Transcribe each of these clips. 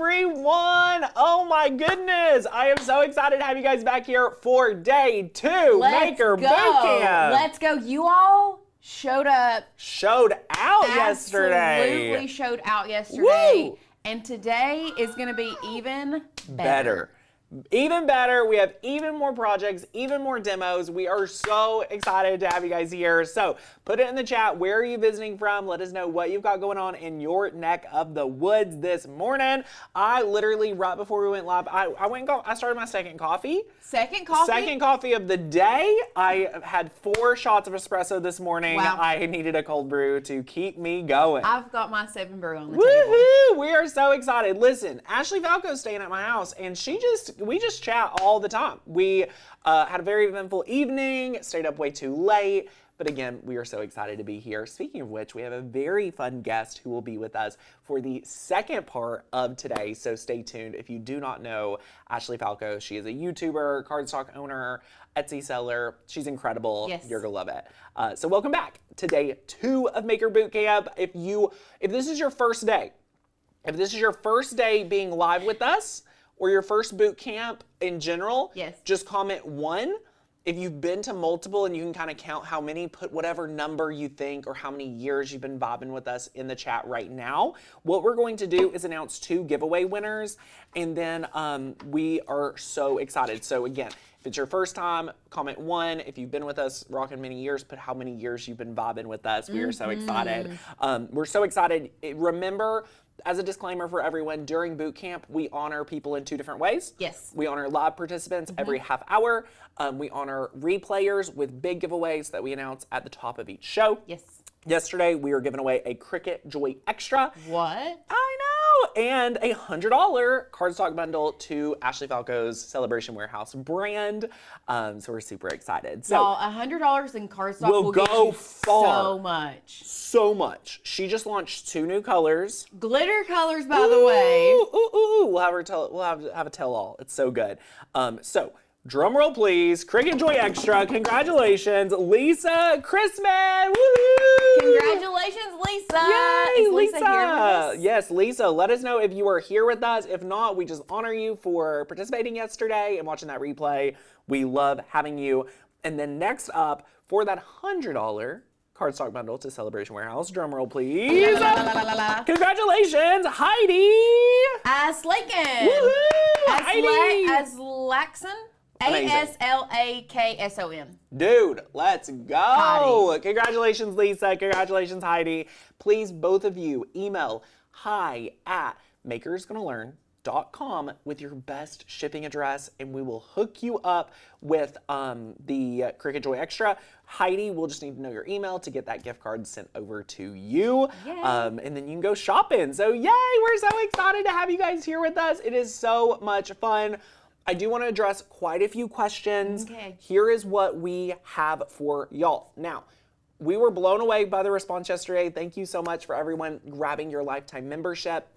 everyone! Oh my goodness! I am so excited to have you guys back here for day 2 Maker Boot Camp. Let's go. You all showed up. Showed out yesterday. Absolutely showed out yesterday. Woo! And today is going to be even better. Even better. We have even more projects, even more demos. We are so excited to have you guys here. So put it in the chat. Where are you visiting from? Let us know what you've got going on in your neck of the woods this morning. I literally, right before we went live, I started my second coffee. Second coffee? Second coffee of the day. I had 4 shots of espresso this morning. Wow. I needed a cold brew to keep me going. I've got my 7 brew on the Woohoo! table. We are so excited. Listen, Ashley Falco's staying at my house, and we just chat all the time. We had a very eventful evening, stayed up way too late, but again, we are so excited to be here. Speaking of which, we have a very fun guest who will be with us for the second part of today, so stay tuned. If you do not know Ashley Falco, she is a YouTuber, cardstock owner, Etsy seller. She's incredible. Yes. You're gonna love it. So welcome back to day 2 of Maker Boot Camp. If this is your first day, being live with us, or your first boot camp in general, yes, just comment 1. If you've been to multiple and you can kind of count how many, put whatever number you think or how many years you've been vibing with us in the chat right now. What we're going to do is announce 2 giveaway winners, and then we are so excited. So again, if it's your first time, comment 1. If you've been with us rocking many years, put how many years you've been vibing with us. We are so excited. We're so excited. Remember, as a disclaimer for everyone, during boot camp, we honor people in 2 different ways. Yes. We honor live participants every half hour. We honor replayers with big giveaways that we announce at the top of each show. Yes. Yesterday, we were giving away a Cricut Joy Extra. What? I know! And a $100 cardstock bundle to Ashley Falco's Celebration Warehouse brand. So we're super excited. So y'all, $100 in cardstock will go get you far. so much. So much. She just launched 2 new colors. Glitter colors, by the way. Ooh. We'll have a tell-all. It's so good. So drum roll, please. Cricut Joy Extra. Congratulations, Lisa Christman. Woohoo! Congratulations, Lisa. Yay, Is Lisa here with us? Yes, Lisa. Let us know if you are here with us. If not, we just honor you for participating yesterday and watching that replay. We love having you. And then next up, for that $100 cardstock bundle to Celebration Warehouse, drum roll, please. Congratulations, Heidi. Slaken. Woohoo! Heidi. Aslaxon. Aslakson. Dude, let's go. Heidi. Congratulations, Lisa. Congratulations, Heidi. Please, both of you, email hi@makersgonnalearn.com with your best shipping address, and we will hook you up with the Cricut Joy Extra. Heidi will just need to know your email to get that gift card sent over to you. And then you can go shopping. So yay, we're so excited to have you guys here with us. It is so much fun. I do want to address quite a few questions. Okay. Here is what we have for y'all. Now, we were blown away by the response yesterday. Thank you so much for everyone grabbing your lifetime membership.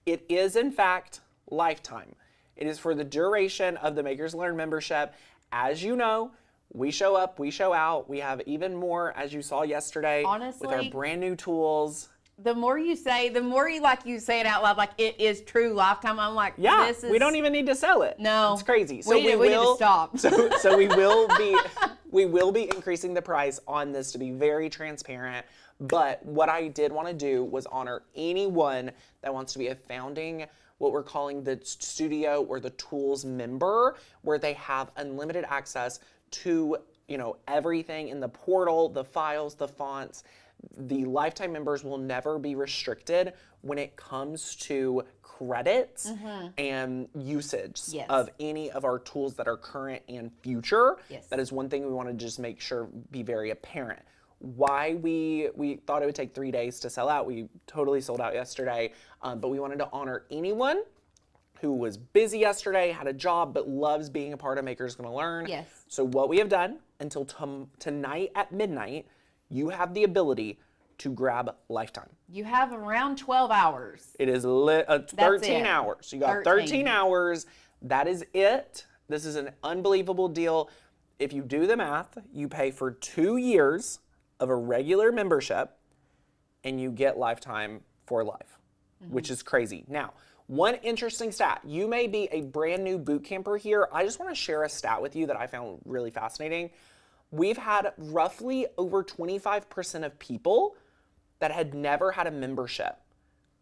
It is, in fact, lifetime. It is for the duration of the Makers Learn membership. As you know, we show up, we show out. We have even more, as you saw yesterday, honestly, with our brand new tools. The more you say, the more you say it out loud, like it is true lifetime. I'm like, yeah, this is... we don't even need to sell it. No. It's crazy. So we need to stop. So we will be increasing the price on this to be very transparent. But what I did want to do was honor anyone that wants to be a founding, what we're calling the studio or the tools member, where they have unlimited access to, everything in the portal, the files, the fonts. The lifetime members will never be restricted when it comes to credits and usage of any of our tools that are current and future. Yes. That is one thing we want to just make sure be very apparent. Why we thought it would take 3 days to sell out. We totally sold out yesterday, but we wanted to honor anyone who was busy yesterday, had a job, but loves being a part of Makers Gonna Learn. Yes. So what we have done until tonight at midnight, you have the ability to grab lifetime. You have around 12 hours. It is 13 hours. You got 13 hours. That is it. This is an unbelievable deal. If you do the math, you pay for 2 years of a regular membership and you get lifetime for life, which is crazy. Now, One interesting stat, you may be a brand new boot camper here. I just want to share a stat with you that I found really fascinating. We've had roughly over 25% of people that had never had a membership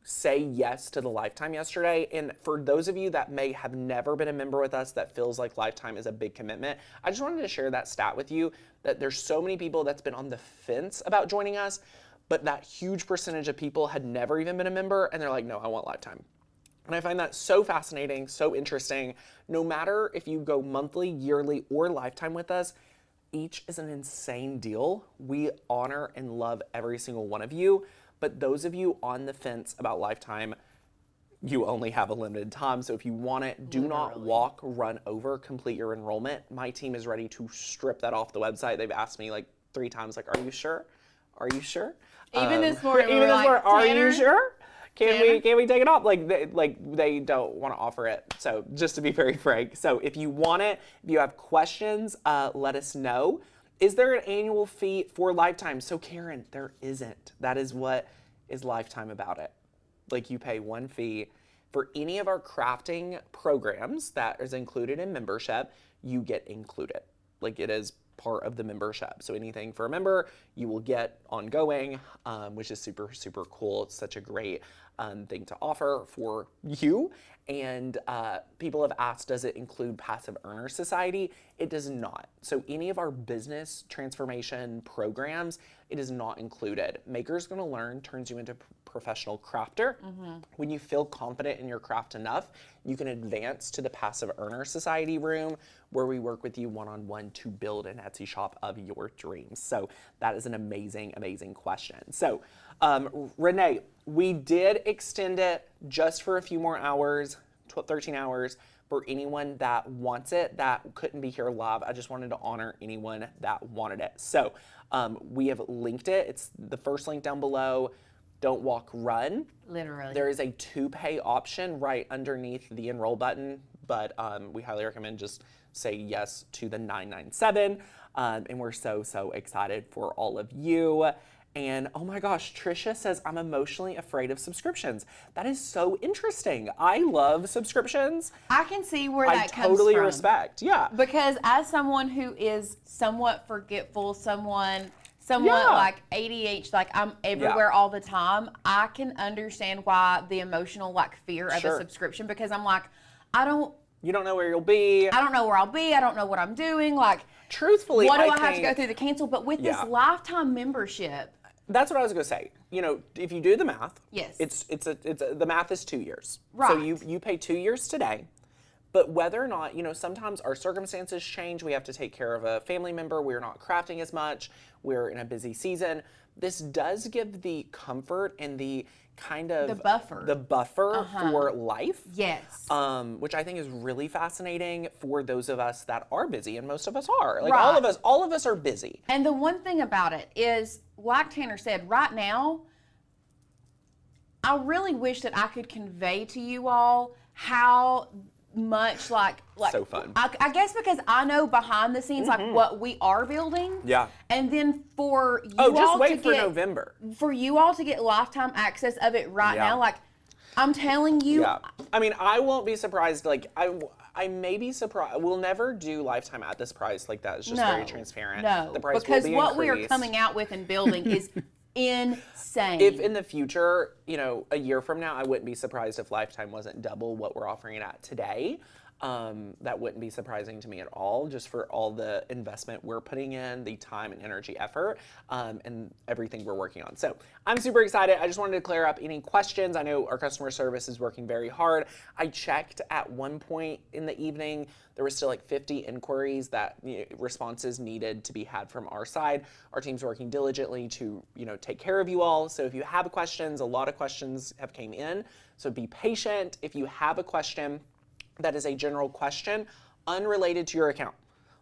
say yes to the Lifetime yesterday. And for those of you that may have never been a member with us that feels like Lifetime is a big commitment, I just wanted to share that stat with you, that there's so many people that's been on the fence about joining us, but that huge percentage of people had never even been a member and they're like, no, I want Lifetime. And I find that so fascinating, so interesting. No matter if you go monthly, yearly, or Lifetime with us, each is an insane deal. We honor and love every single one of you. But those of you on the fence about Lifetime, you only have a limited time. So if you want it, do not walk, run over, complete your enrollment. My team is ready to strip that off the website. They've asked me like 3 times, like, are you sure? Are you sure? Even this morning, even this morning, are you sure? Can we take it off? Like they don't want to offer it. So just to be very frank. So if you want it, if you have questions, let us know. Is there an annual fee for Lifetime? So Karen, there isn't. That is what is Lifetime about it. Like you pay one fee for any of our crafting programs that is included in membership, you get included. Like it is part of the membership. So anything for a member, you will get ongoing, which is super, super cool. It's such a great thing to offer for you. And people have asked, does it include Passive Earner Society? It does not. So any of our business transformation programs, it is not included. Makers Gonna Learn turns you into professional crafter. When you feel confident in your craft enough, you can advance to the Passive Earner Society room where we work with you one-on-one to build an Etsy shop of your dreams. So that is an amazing, amazing question. So Renee, we did extend it just for a few more hours, 13 hours, for anyone that wants it that couldn't be here live. I just wanted to honor anyone that wanted it. So we have linked it. It's the first link down below. Don't walk, run. Literally. There is a to-pay option right underneath the enroll button, but we highly recommend just say yes to the $997. And we're so, so excited for all of you. And oh my gosh, Trisha says, I'm emotionally afraid of subscriptions. That is so interesting. I love subscriptions. I can see where that comes from. I totally respect, yeah. Because as someone who is somewhat forgetful, somewhat like ADHD, like I'm everywhere all the time, I can understand why the emotional like fear of a subscription, because I'm like, you don't know where you'll be. I don't know where I'll be. I don't know what I'm doing. Like, truthfully, what do I have to go through to cancel? But with this Lifetime membership, that's what I was going to say. You know, if you do the math, yes, the math is 2 years. Right. So you pay 2 years today. But whether or not, you know, sometimes our circumstances change. We have to take care of a family member. We're not crafting as much. We're in a busy season. This does give the comfort and the kind of the buffer for life. Yes. Which I think is really fascinating for those of us that are busy, and most of us are. Like all of us are busy. And the one thing about it is, like Tanner said, right now, I really wish that I could convey to you all how much like so fun. I guess because I know behind the scenes like what we are building. Yeah. And then for you just wait for November. For you all to get Lifetime access of it right now, like I'm telling you. Yeah. I mean, I won't be surprised. Like I may be surprised. We'll never do Lifetime at this price like that. It's just very transparent. No, the price because will be what increased. we are coming out with and building is insane. If in the future, you know, a year from now, I wouldn't be surprised if Lifetime wasn't double what we're offering it at today. That wouldn't be surprising to me at all, just for all the investment we're putting in, the time and energy effort, and everything we're working on. So I'm super excited. I just wanted to clear up any questions. I know our customer service is working very hard. I checked at one point in the evening, there was still like 50 inquiries that responses needed to be had from our side. Our team's working diligently to take care of you all. So if you have questions, a lot of questions have came in. So be patient. If you have a question that is a general question unrelated to your account.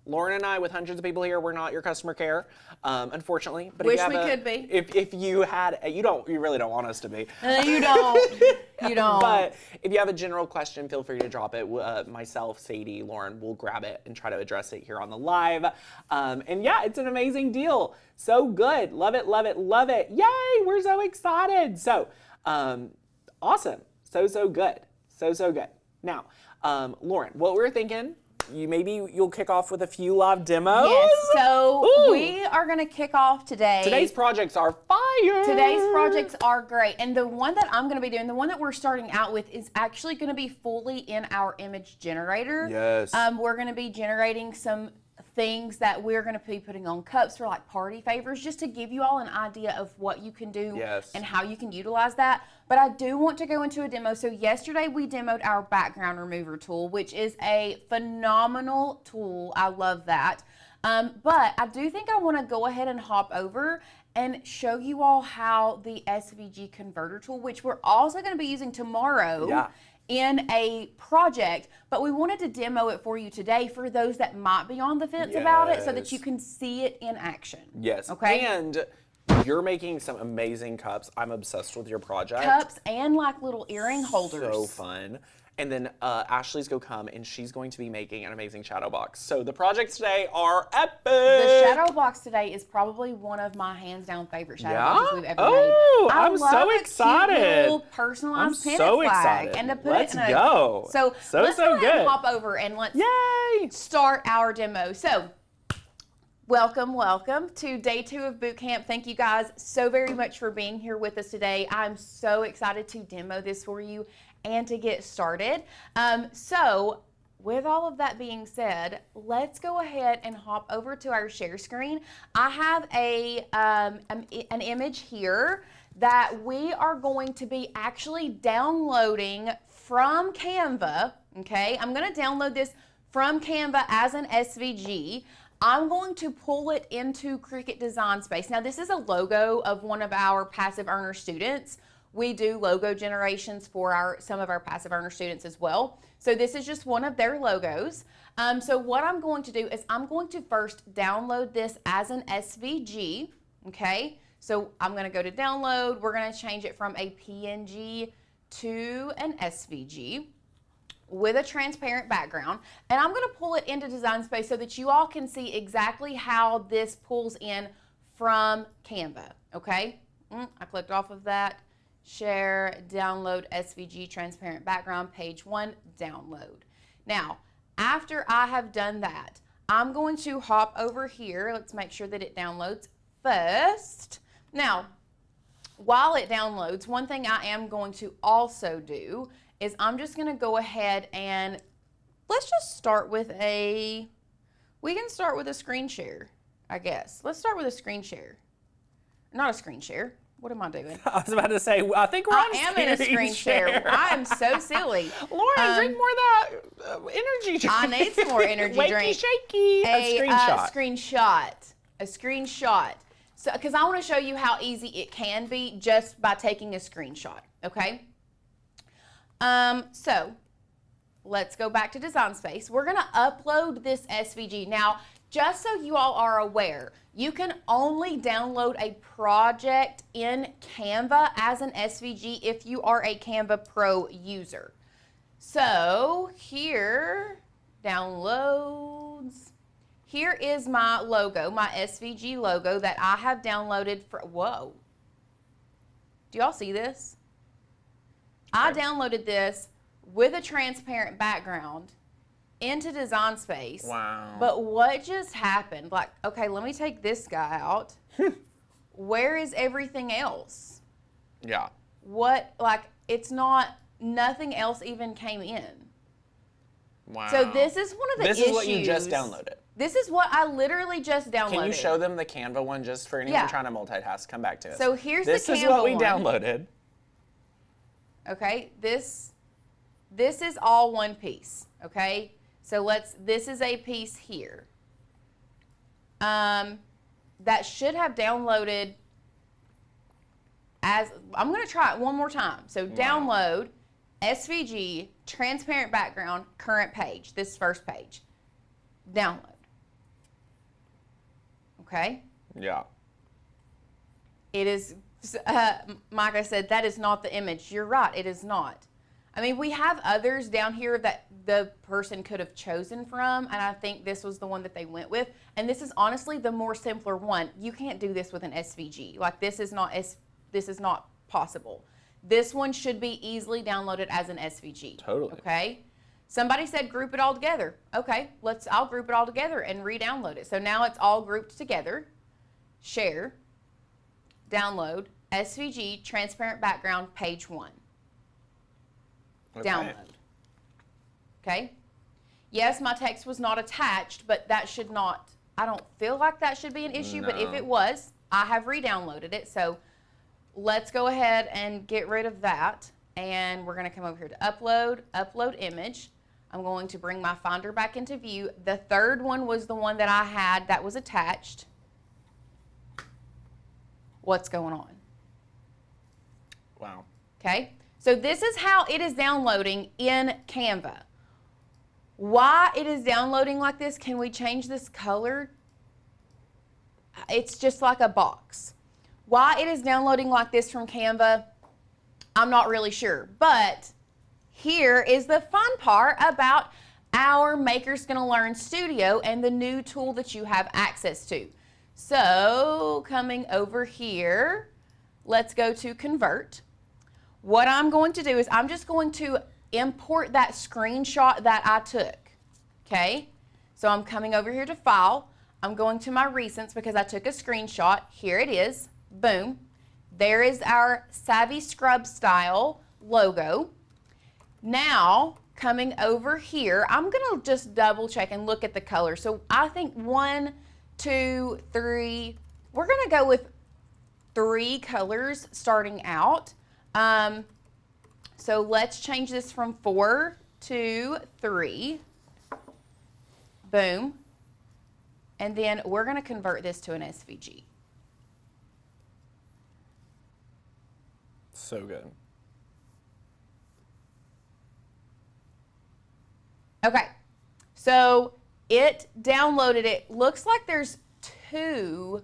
Lauren and I, with hundreds of people here, we're not your customer care, unfortunately. But wish we could be. If you had, you really don't want us to be. You don't. You don't. But if you have a general question, feel free to drop it. Myself, Sadie, Lauren, will grab it and try to address it here on the live. And yeah, it's an amazing deal. So good. Love it, love it, love it. Yay, we're so excited. So awesome. So good. So good. Now, Lauren, what we're thinking, you'll kick off with a few live demos. Yes, so we are going to kick off today. Today's projects are fire. Today's projects are great. And the one that I'm going to be doing, the one that we're starting out with is actually going to be fully in our image generator. Yes. We're going to be generating some things that we're going to be putting on cups for like party favors, just to give you all an idea of what you can do and how you can utilize that. But I do want to go into a demo. So yesterday we demoed our background remover tool, which is a phenomenal tool. I love that. But I do think I want to go ahead and hop over and show you all how the SVG converter tool, which we're also going to be using tomorrow in a project, but we wanted to demo it for you today for those that might be on the fence about it, so that you can see it in action. Yes. Okay. And you're making some amazing cups. I'm obsessed with your project. Cups and like little earring holders. So fun. And then Ashley's going to come and she's going to be making an amazing shadow box. So the projects today are epic. The shadow box today is probably one of my hands down favorite shadow boxes we've ever made. I'm so excited. Cute little personalized pennant flag. Excited. And to put let's it in go. So let's go ahead good. and hop over and let's start our demo. So welcome to day 2 of boot camp. Thank you guys so very much for being here with us today. I'm so excited to demo this for you and to get started. So with all of that being said, let's go ahead and hop over to our share screen. I have an image here that we are going to be actually downloading from Canva, okay? I'm gonna download this from Canva as an SVG. I'm going to pull it into Cricut Design Space. Now this is a logo of one of our passive earner students. We do logo generations for some of our passive earner students as well. So this is just one of their logos. So what I'm going to do is I'm going to first download this as an SVG, okay? So I'm gonna go to download. We're gonna change it from a PNG to an SVG with a transparent background. And I'm gonna pull it into Design Space so that you all can see exactly how this pulls in from Canva, okay? I clicked off of that. Share, download SVG transparent background, page 1, download. Now, after I have done that, I'm going to hop over here. Let's make sure that it downloads first. Now, while it downloads, one thing I am going to also do is I'm just going to go ahead and let's just start with we can start with a screen share, I guess. Let's start with a screen share. Not a screen share. What am I doing? I was about to say, I think we're on in a screen share. I am so silly. Lauren, drink more of that energy drink. I need some more energy drink. Wakey, shaky. A screenshot. A screenshot. So, because I want to show you how easy it can be just by taking a screenshot, okay? So, let's go back to Design Space. We're going to upload this SVG. Now, just so you all are aware, you can only download a project in Canva as an SVG if you are a Canva Pro user. So here, downloads. Here is my logo, my SVG logo that I have downloaded for, whoa. Do y'all see this? I downloaded this with a transparent background into Design Space. Wow. But what just happened? Like, okay, let me take this guy out. Where is everything else? Yeah. What, like, it's not, nothing else even came in. Wow. So this is one of the issues. This is what you just downloaded. This is what I literally just downloaded. Can you show them the Canva one just for anyone trying to multitask? Come back to us. So here's the Canva one. This is what we downloaded. Okay, this is all one piece, okay? So this is a piece here. That should have downloaded I'm gonna try it one more time. So download, SVG, transparent background, current page, this first page. Download. Okay? Yeah. It is, Micah said, that is not the image. You're right, it is not. I mean, we have others down here that the person could have chosen from, and I think this was the one that they went with. And this is honestly the more simpler one. You can't do this with an SVG. Like, this is not possible. This one should be easily downloaded as an SVG. Totally. Okay. Somebody said group it all together. Okay, I'll group it all together and re-download it. So now it's all grouped together. Share, download, SVG, transparent background, page 1. Okay. Download. Okay. Yes, my text was not attached, but that should not, I don't feel like that should be an issue, but if it was, I have re-downloaded it. So let's go ahead and get rid of that. And we're going to come over here to upload image. I'm going to bring my Finder back into view. The third one was the one that I had that was attached. What's going on? Wow. Okay, so this is how it is downloading in Canva. Why it is downloading like this, can we change this color? It's just like a box. Why it is downloading like this from Canva, I'm not really sure. But here is the fun part about our Makers Gonna Learn Studio and the new tool that you have access to. So coming over here, let's go to Convert. What I'm going to do is I'm just going to import that screenshot that I took, okay? So I'm coming over here to File. I'm going to my Recents because I took a screenshot. Here it is, boom. There is our Savvy Scrub Style logo. Now, coming over here, I'm gonna just double check and look at the color. So I think 1, 2, 3, we're gonna go with 3 colors starting out. So let's change this from 4 to 3. Boom. And then we're going to convert this to an SVG. So good. Okay. So it downloaded it. Looks like there's 2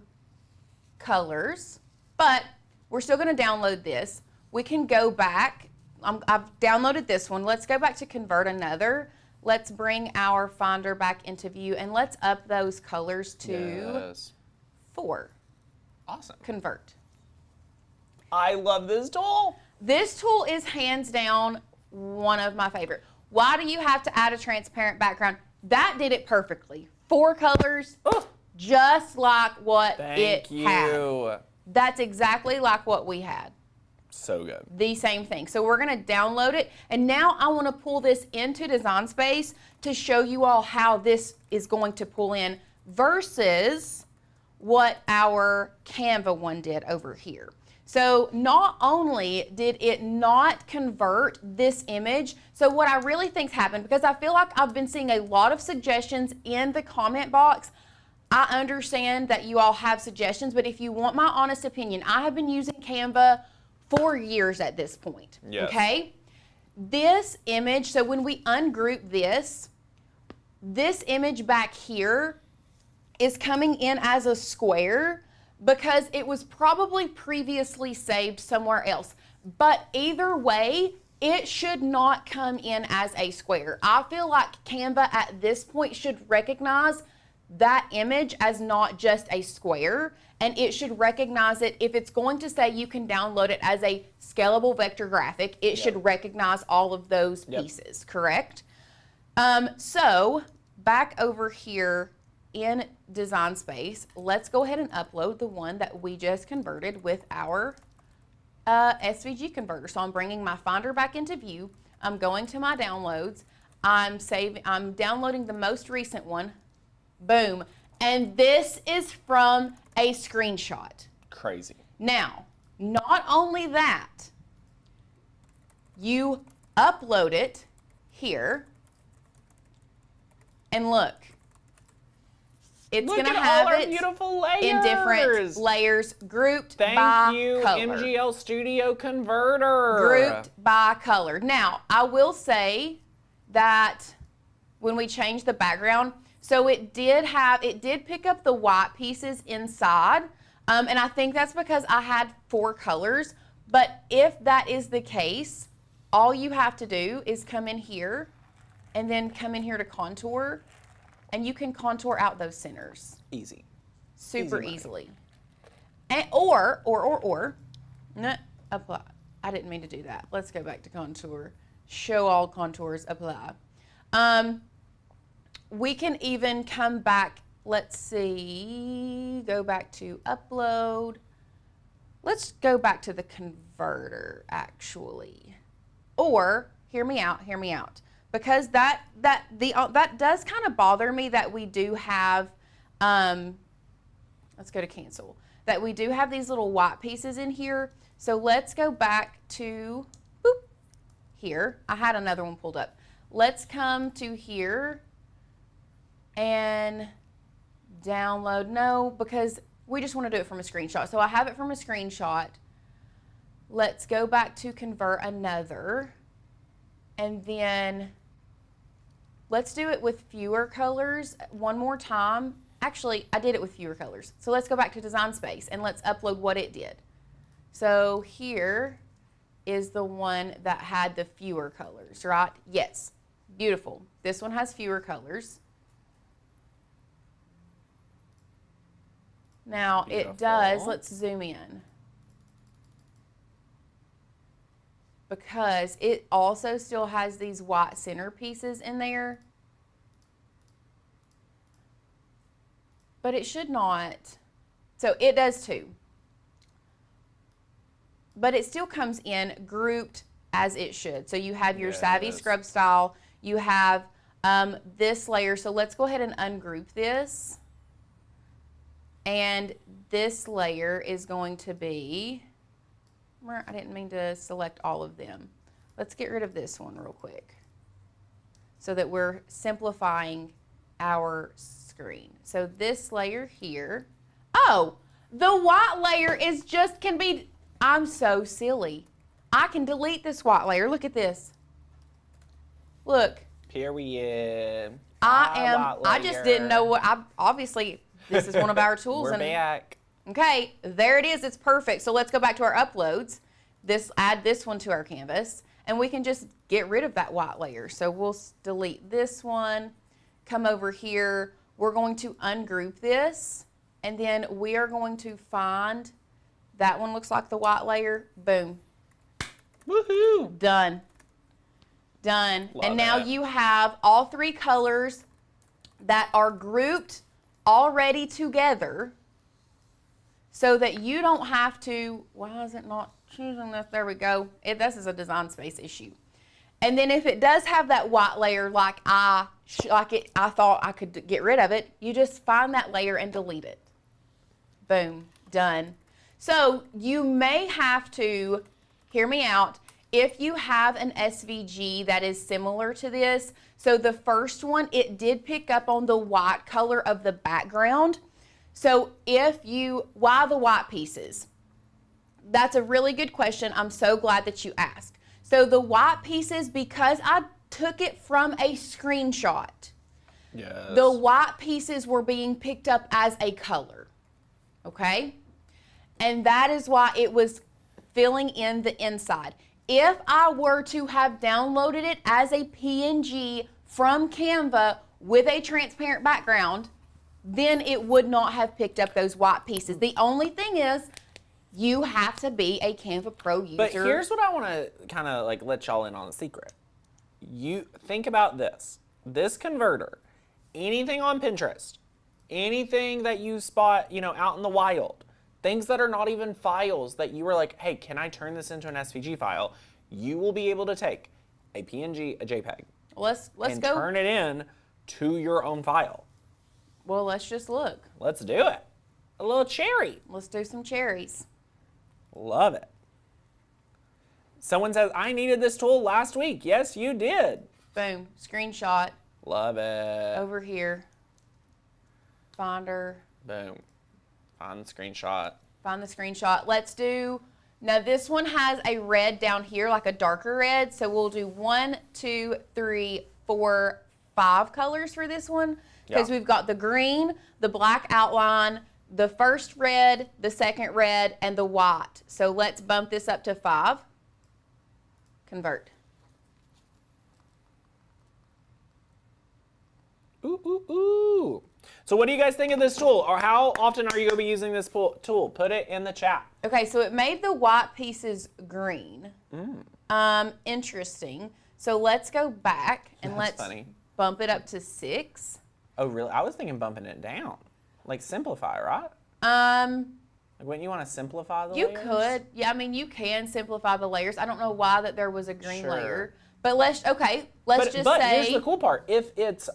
colors, but we're still going to download this. We can go back. I've downloaded this one. Let's go back to convert another. Let's bring our Finder back into view and let's up those colors to 4. Awesome. Convert. I love this tool. This tool is hands down one of my favorite. Why do you have to add a transparent background? That did it perfectly. 4 colors, just like what it had. That's exactly like what we had. So good. The same thing. So we're going to download it. And now I want to pull this into Design Space to show you all how this is going to pull in versus what our Canva one did over here. So not only did it not convert this image, so what I really think's happened, because I feel like I've been seeing a lot of suggestions in the comment box. I understand that you all have suggestions, but if you want my honest opinion, I have been using Canva for years at this point, okay? This image, so when we ungroup this image back here is coming in as a square because it was probably previously saved somewhere else. But either way, it should not come in as a square. I feel like Canva at this point should recognize that image as not just a square, and it should recognize it. If it's going to say you can download it as a scalable vector graphic, it should recognize all of those pieces, correct? So back over here in Design Space, let's go ahead and upload the one that we just converted with our SVG converter. So I'm bringing my Finder back into view. I'm going to my downloads. I'm downloading the most recent one. Boom. And this is from a screenshot. Crazy. Now, not only that, you upload it here, and look, it's going to have it beautiful layers. in different layers, grouped by Thank you, color. MGL Studio Converter. Grouped by color. Now, I will say that when we change the background, so it did pick up the white pieces inside, and I think that's because I had 4 colors. But if that is the case, all you have to do is come in here and then come in here to contour, and you can contour out those centers. Easy. Super Easy easily. And, or, apply. I didn't mean to do that. Let's go back to contour. Show all contours, apply. We can even come back, let's see, go back to upload. Let's go back to the converter actually. Or, hear me out. Because that does kind of bother me that we do have, let's go to cancel, that we do have these little white pieces in here. So let's go back to, boop, here. I had another one pulled up. Let's come to here and download. No, because we just want to do it from a screenshot. So I have it from a screenshot. Let's go back to convert another. And then let's do it with fewer colors one more time. Actually, I did it with fewer colors. So let's go back to Design Space and let's upload what it did. So here is the one that had the fewer colors, right? Yes, beautiful. This one has fewer colors. Now beautiful. It does, let's zoom in. Because it also still has these white center pieces in there. But it should not. So it does too. But it still comes in grouped as it should. So you have your Savvy Scrub style. You have this layer. So let's go ahead and ungroup this. And this layer is going to be, I didn't mean to select all of them. Let's get rid of this one real quick so that we're simplifying our screen. So this layer here, oh, the white layer is just, can be, I'm so silly. I can delete this white layer. Look at this. Look. Period. I just didn't know what, obviously this is one of our tools. We're back. Okay, there it is. It's perfect. So let's go back to our uploads. Add this one to our canvas, and we can just get rid of that white layer. So we'll delete this one, come over here. We're going to ungroup this, and then we are going to find, that one looks like the white layer. Boom. Woohoo! Done. Done. Love and now it. you have all three colors that are grouped already together, so that you don't have to, why is it not choosing this? There we go. This is a Design Space issue. And then if it does have that white layer like I thought I could get rid of it, you just find that layer and delete it. Boom, done. So you may have to, hear me out, if you have an SVG that is similar to this, so the first one, it did pick up on the white color of the background. So why the white pieces? That's a really good question. I'm so glad that you asked. So the white pieces, because I took it from a screenshot, yes, the white pieces were being picked up as a color, okay? And that is why it was filling in the inside. If I were to have downloaded it as a PNG from Canva with a transparent background, then it would not have picked up those white pieces. The only thing is, you have to be a Canva Pro user. But here's what I want to kind of like let y'all in on a secret. You think about this. This converter, anything on Pinterest, anything that you spot, out in the wild, things that are not even files that you were like, hey, can I turn this into an SVG file? You will be able to take a PNG, a JPEG, let's and go turn it in to your own file. Well, let's just look. Let's do it. A little cherry. Let's do some cherries. Love it. Someone says, I needed this tool last week. Yes, you did. Boom. Screenshot. Love it. Over here. Finder. Boom. Find the screenshot. Find the screenshot. Let's do, now this one has a red down here, like a darker red. So we'll do 1, 2, 3, 4, 5 colors for this one. Because we've got the green, the black outline, the first red, the second red, and the white. So let's bump this up to 5. Convert. Ooh, ooh, ooh. So what do you guys think of this tool? Or how often are you going to be using this tool? Put it in the chat. Okay, so it made the white pieces green. Interesting. So let's go back and let's bump it up to 6. Oh, really? I was thinking bumping it down. Like simplify, right? Like, wouldn't you want to simplify the layers? You could. Yeah, I mean, you can simplify the layers. I don't know why that there was a green layer. But let's just say. But here's the cool part. If it's,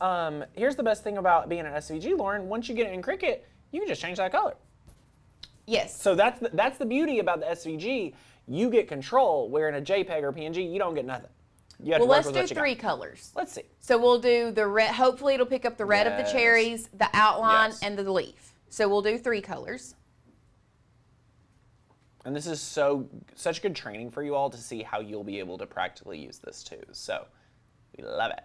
here's the best thing about being an SVG, Lauren. Once you get it in Cricut, you can just change that color. Yes. So that's the beauty about the SVG. You get control, where in a JPEG or PNG, you don't get nothing. You have to work with what you got. Let's do 3 colors. Let's see. So we'll do the red. Hopefully it'll pick up the red of the cherries, the outline, and the leaf. So we'll do 3 colors. And this is such good training for you all to see how you'll be able to practically use this too. So we love it.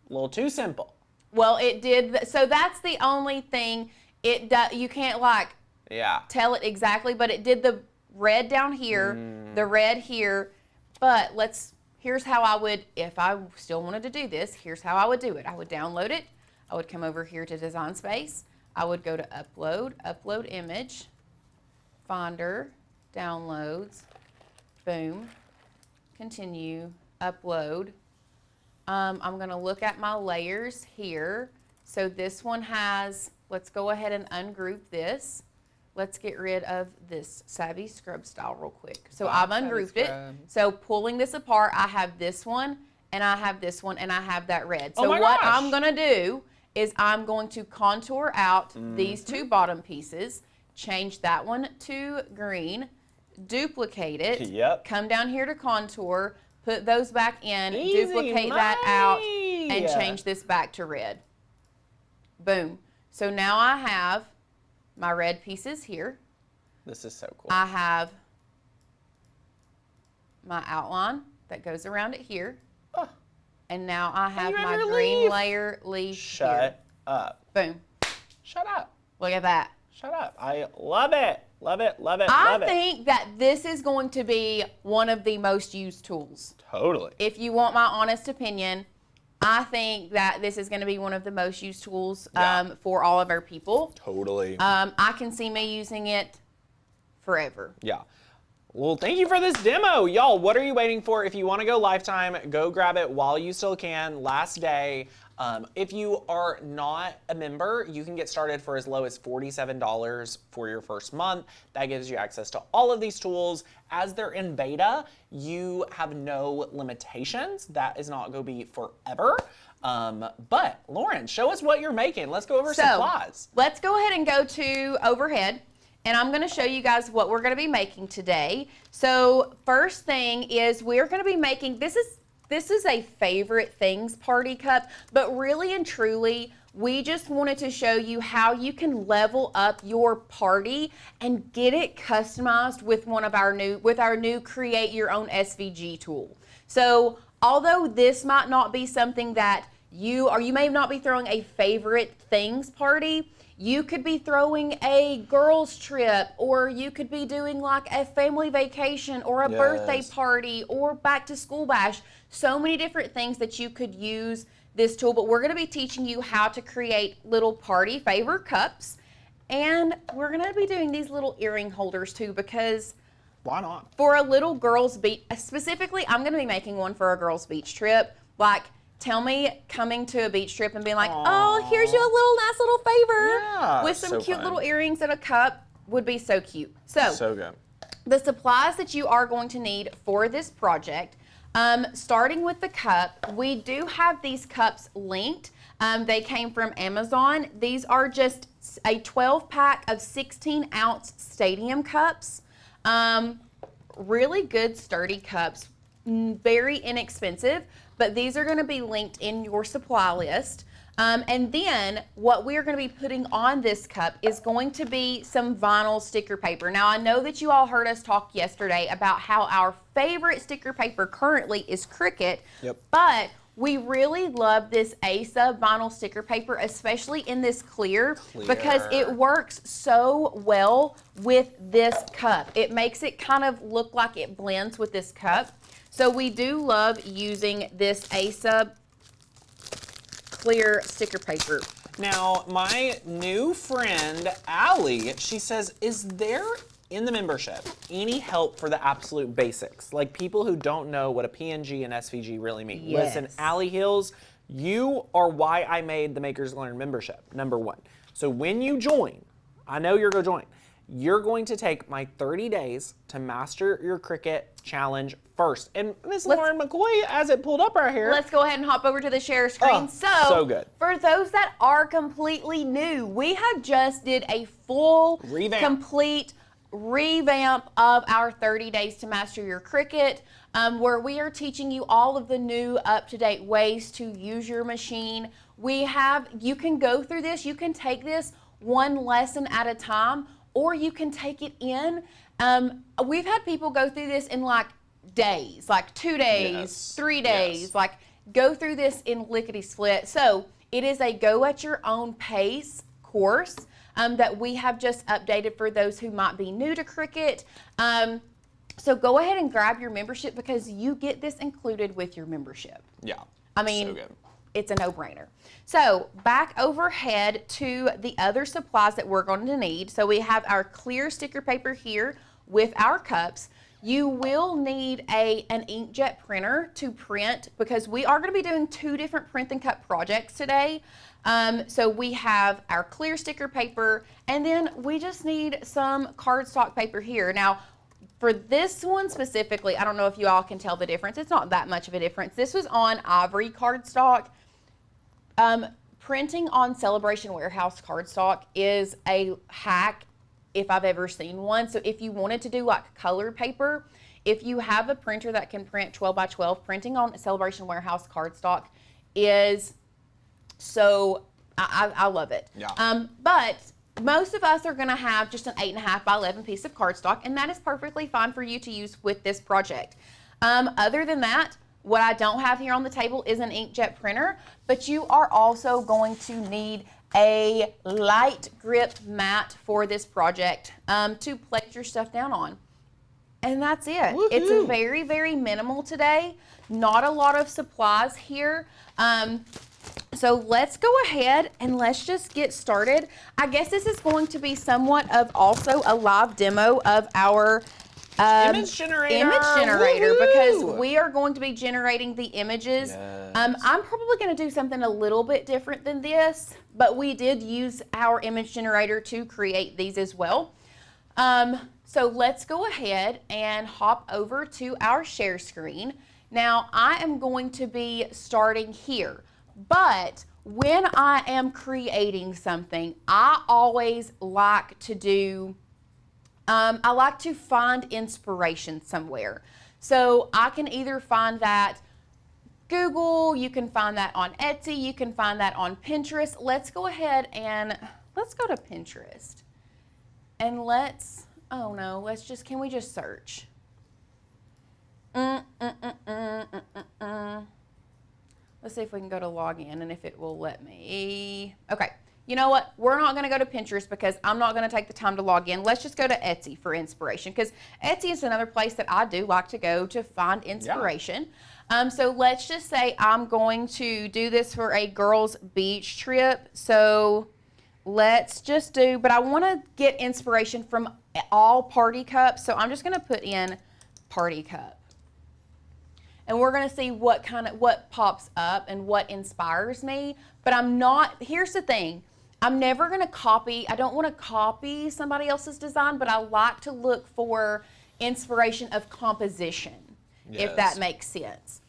A little too simple. Well, it did. So that's the only thing. You can't like tell it exactly, but it did the red down here, the red here. But here's how I would, if I still wanted to do this, here's how I would do it. I would download it. I would come over here to Design Space. I would go to upload image, Finder, downloads, boom, continue, upload. I'm going to look at my layers here. So this one has, let's go ahead and ungroup this. Let's get rid of this Savvy Scrub Style real quick. So I've ungrouped it. So pulling this apart, I have this one, and I have this one, and I have that red. So what I'm going to do is I'm going to contour out these 2 bottom pieces, change that one to green, duplicate it, come down here to contour, put those back in, duplicate that out, and change this back to red. Boom. So now I have my red pieces here. This is so cool. I have my outline that goes around it here. Oh. And now I have my green layer leaf here. Shut up. Boom. Shut up. Look at that. Shut up. I love it. Love it, love it, love it. I think that this is going to be one of the most used tools. Totally. If you want my honest opinion, I think that this is going to be one of the most used tools for all of our people. Totally. I can see me using it forever. Yeah. Well, thank you for this demo. Y'all, what are you waiting for? If you want to go lifetime, go grab it while you still can. Last day. If you are not a member, you can get started for as low as $47 for your first month. That gives you access to all of these tools. As they're in beta, you have no limitations. That is not going to be forever. But Lauren, show us what you're making. Let's go over supplies. Let's go ahead and go to overhead. And I'm going to show you guys what we're going to be making today. So first thing is we're going to be making, this is a favorite things party cup, but really and truly, we just wanted to show you how you can level up your party and get it customized with our new Create Your Own SVG tool. So although this might not be something that you may not be throwing a favorite things party, you could be throwing a girls trip, or you could be doing like a family vacation or a birthday party or back to school bash. So many different things that you could use this tool, but we're going to be teaching you how to create little party favor cups. And we're going to be doing these little earring holders too, because why not? For a little girls beach, specifically, I'm going to be making one for a girls beach trip. Like, tell me coming to a beach trip and being like, oh, here's you a nice little favor with some cute little earrings and a cup would be so cute. So good. The supplies that you are going to need for this project, starting with the cup, we do have these cups linked. They came from Amazon. These are just a 12-pack of 16-ounce stadium cups. Really good, sturdy cups, very inexpensive, but these are going to be linked in your supply list. And then what we're going to be putting on this cup is going to be some vinyl sticker paper. Now, I know that you all heard us talk yesterday about how our favorite sticker paper currently is Cricut, but we really love this ASA vinyl sticker paper, especially in this clear, because it works so well with this cup. It makes it kind of look like it blends with this cup. So we do love using this ASA clear sticker paper. Now, my new friend, Allie, she says, is there in the membership any help for the absolute basics? Like people who don't know what a PNG and SVG really mean. Yes. Listen, Allie Hills, you are why I made the Makers Learn membership, number one. So when you join, I know you're going to join, you're going to take my 30 days to master your Cricut challenge first. And Miss Lauren McCoy has it pulled up right here. Let's go ahead and hop over to the share screen. So good. For those that are completely new, we have just did a full, complete revamp of our 30 days to master your Cricut, where we are teaching you all of the new up-to-date ways to use your machine. You can go through this, you can take this one lesson at a time, or you can take it in. We've had people go through this in like days, like 2 days, 3 days, like go through this in lickety-split. So it is a go at your own pace course that we have just updated for those who might be new to Cricut. So go ahead and grab your membership because you get this included with your membership. Yeah, I mean, so good. It's a no-brainer. So back overhead to the other supplies that we're going to need. So we have our clear sticker paper here with our cups. You will need an inkjet printer to print because we are going to be doing 2 different print and cut projects today. So we have our clear sticker paper, and then we just need some cardstock paper here. Now, for this one specifically, I don't know if you all can tell the difference. It's not that much of a difference. This was on ivory cardstock. Printing on Celebration Warehouse cardstock is a hack if I've ever seen one. So if you wanted to do like colored paper, if you have a printer that can print 12 by 12, printing on Celebration Warehouse cardstock is so, I love it. Yeah. But most of us are going to have just an 8.5 by 11 piece of cardstock, and that is perfectly fine for you to use with this project. Other than that, what I don't have here on the table is an inkjet printer, but you are also going to need a light grip mat for this project to place your stuff down on. And that's it. Woohoo. It's very, very minimal today. Not a lot of supplies here. So let's go ahead and let's just get started. I guess this is going to be somewhat of also a live demo of our image generator. Woohoo. Because we are going to be generating the images. Yes. I'm probably going to do something a little bit different than this, but we did use our image generator to create these as well. So let's go ahead and hop over to our share screen. Now I am going to be starting here, but when I am creating something, I always like to do I like to find inspiration somewhere. So I can either find that Google, you can find that on Etsy, you can find that on Pinterest. Let's go ahead and let's go to Pinterest. And let's can we just search? Let's see if we can go to log in and if it will let me. Okay. You know what? We're not going to go to Pinterest because I'm not going to take the time to log in. Let's just go to Etsy for inspiration because Etsy is another place that I do like to go to find inspiration. Yeah. So let's just say I'm going to do this for a girls' beach trip. So let's just do, but I want to get inspiration from all party cups. So I'm just going to put in party cup. And we're going to see what pops up and what inspires me. But here's the thing. I'm never going to copy. I don't want to copy somebody else's design, but I like to look for inspiration of composition, if that makes sense.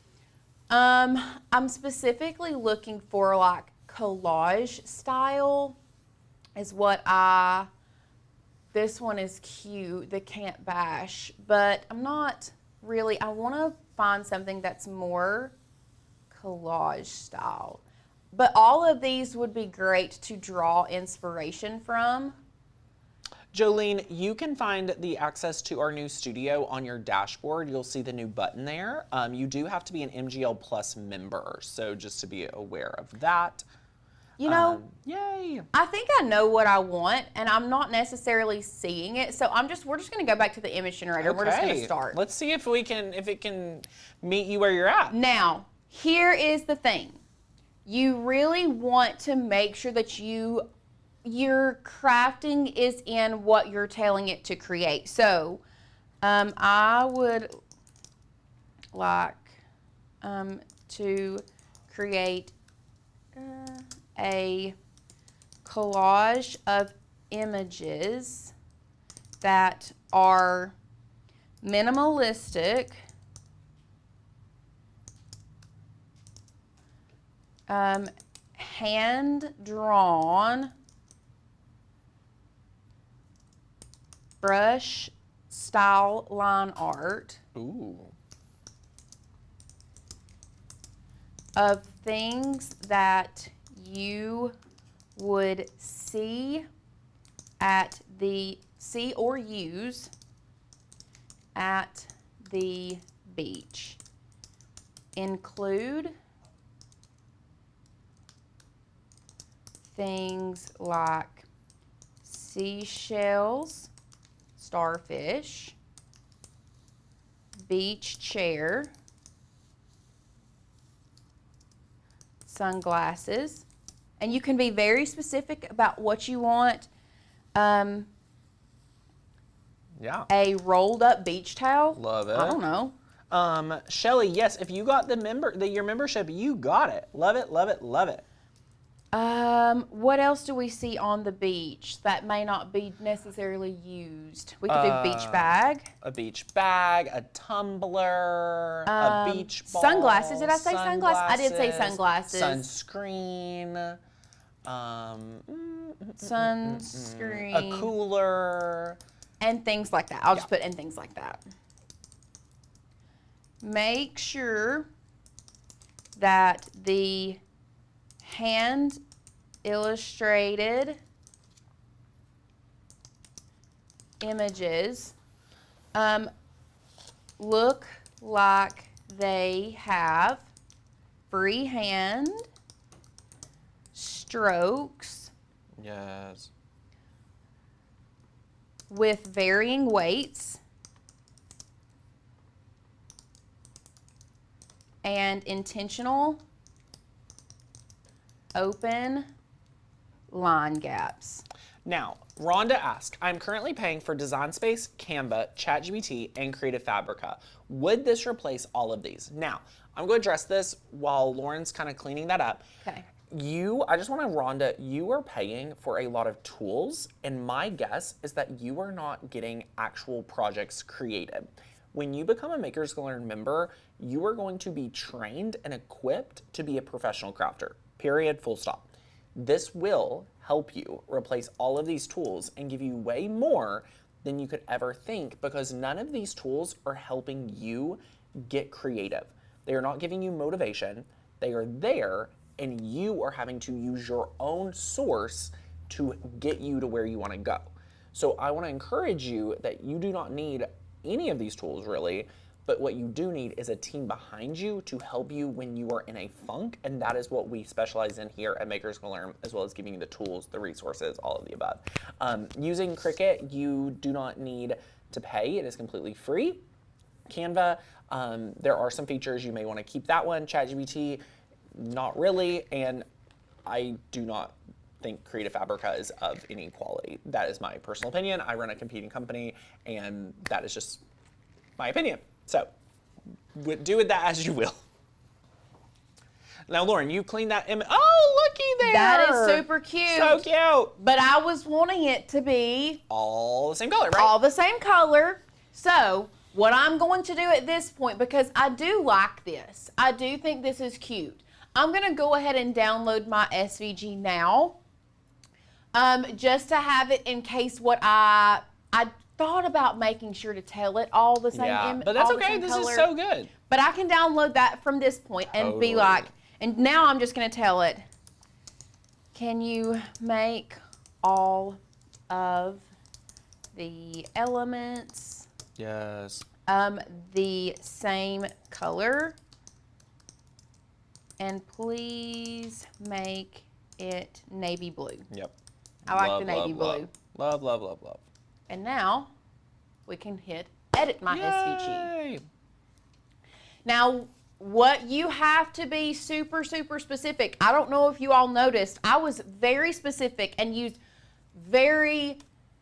I'm specifically looking for like collage style is what this one is cute, the Can't Bash, but I'm not really, I want to find something that's more collage style. But all of these would be great to draw inspiration from. Jolene, you can find the access to our new studio on your dashboard. You'll see the new button there. You do have to be an MGL Plus member, so just to be aware of that. You know, yay! I think I know what I want, and I'm not necessarily seeing it. So we're just going to go back to the image generator. Okay. We're just going to start. Let's see if it can meet you where you're at. Now, here is the thing. you really want to make sure that your crafting is in what you're telling it to create. So I would like to create a collage of images that are minimalistic, hand-drawn, brush style line art. Ooh. Of things that you would see or use at the beach. Include things like seashells, starfish, beach chair, sunglasses, and you can be very specific about what you want. Yeah. A rolled up beach towel. Love it. I don't know. Shelly, yes, if you got your membership, you got it. Love it, love it, love it. What else do we see on the beach that may not be necessarily used? We could do beach bag. A beach bag, a tumbler, a beach ball. Sunglasses. Did I say sunglasses? I did say sunglasses. Sunscreen. Sunscreen. A cooler. And things like that. I'll just put and things like that. Make sure that the hand illustrated images look like they have freehand strokes. Yes. With varying weights and intentional open line gaps. Now, Rhonda asked, I'm currently paying for Design Space, Canva, ChatGPT, and Creative Fabrica. Would this replace all of these? Now, I'm going to address this while Lauren's kind of cleaning that up. Okay. I just want to, Rhonda, you are paying for a lot of tools, and my guess is that you are not getting actual projects created. When you become a Makers Learn member, you are going to be trained and equipped to be a professional crafter. Period, full stop. This will help you replace all of these tools and give you way more than you could ever think, because none of these tools are helping you get creative. They are not giving you motivation. They are there, and you are having to use your own source to get you to where you want to go. So I want to encourage you that you do not need any of these tools really, but what you do need is a team behind you to help you when you are in a funk, and that is what we specialize in here at Makers Can Learn, as well as giving you the tools, the resources, all of the above. Using Cricut, you do not need to pay. It is completely free. Canva, there are some features you may want to keep that one. ChatGPT, not really, and I do not think Creative Fabrica is of any quality. That is my personal opinion. I run a competing company, and that is just my opinion. So do with that as you will. Now, Lauren, you cleaned that image. Oh, looky there. That is super cute. So cute. But I was wanting it to be all the same color, right? all the same color. So what I'm going to do at this point, because I do like this, I do think this is cute, I'm going to go ahead and download my SVG now, just to have it in case what I thought about making sure to tell it all the same image. But that's okay. This is so good. But I can download that from this point and be like, and now I'm just going to tell it, can you make all of the elements the same color? And please make it navy blue. Yep. I like the navy blue. Love, love, love, love. And now we can hit edit my SVG. Yay. Now, what you have to be super, super specific. I don't know if you all noticed, I was very specific and used very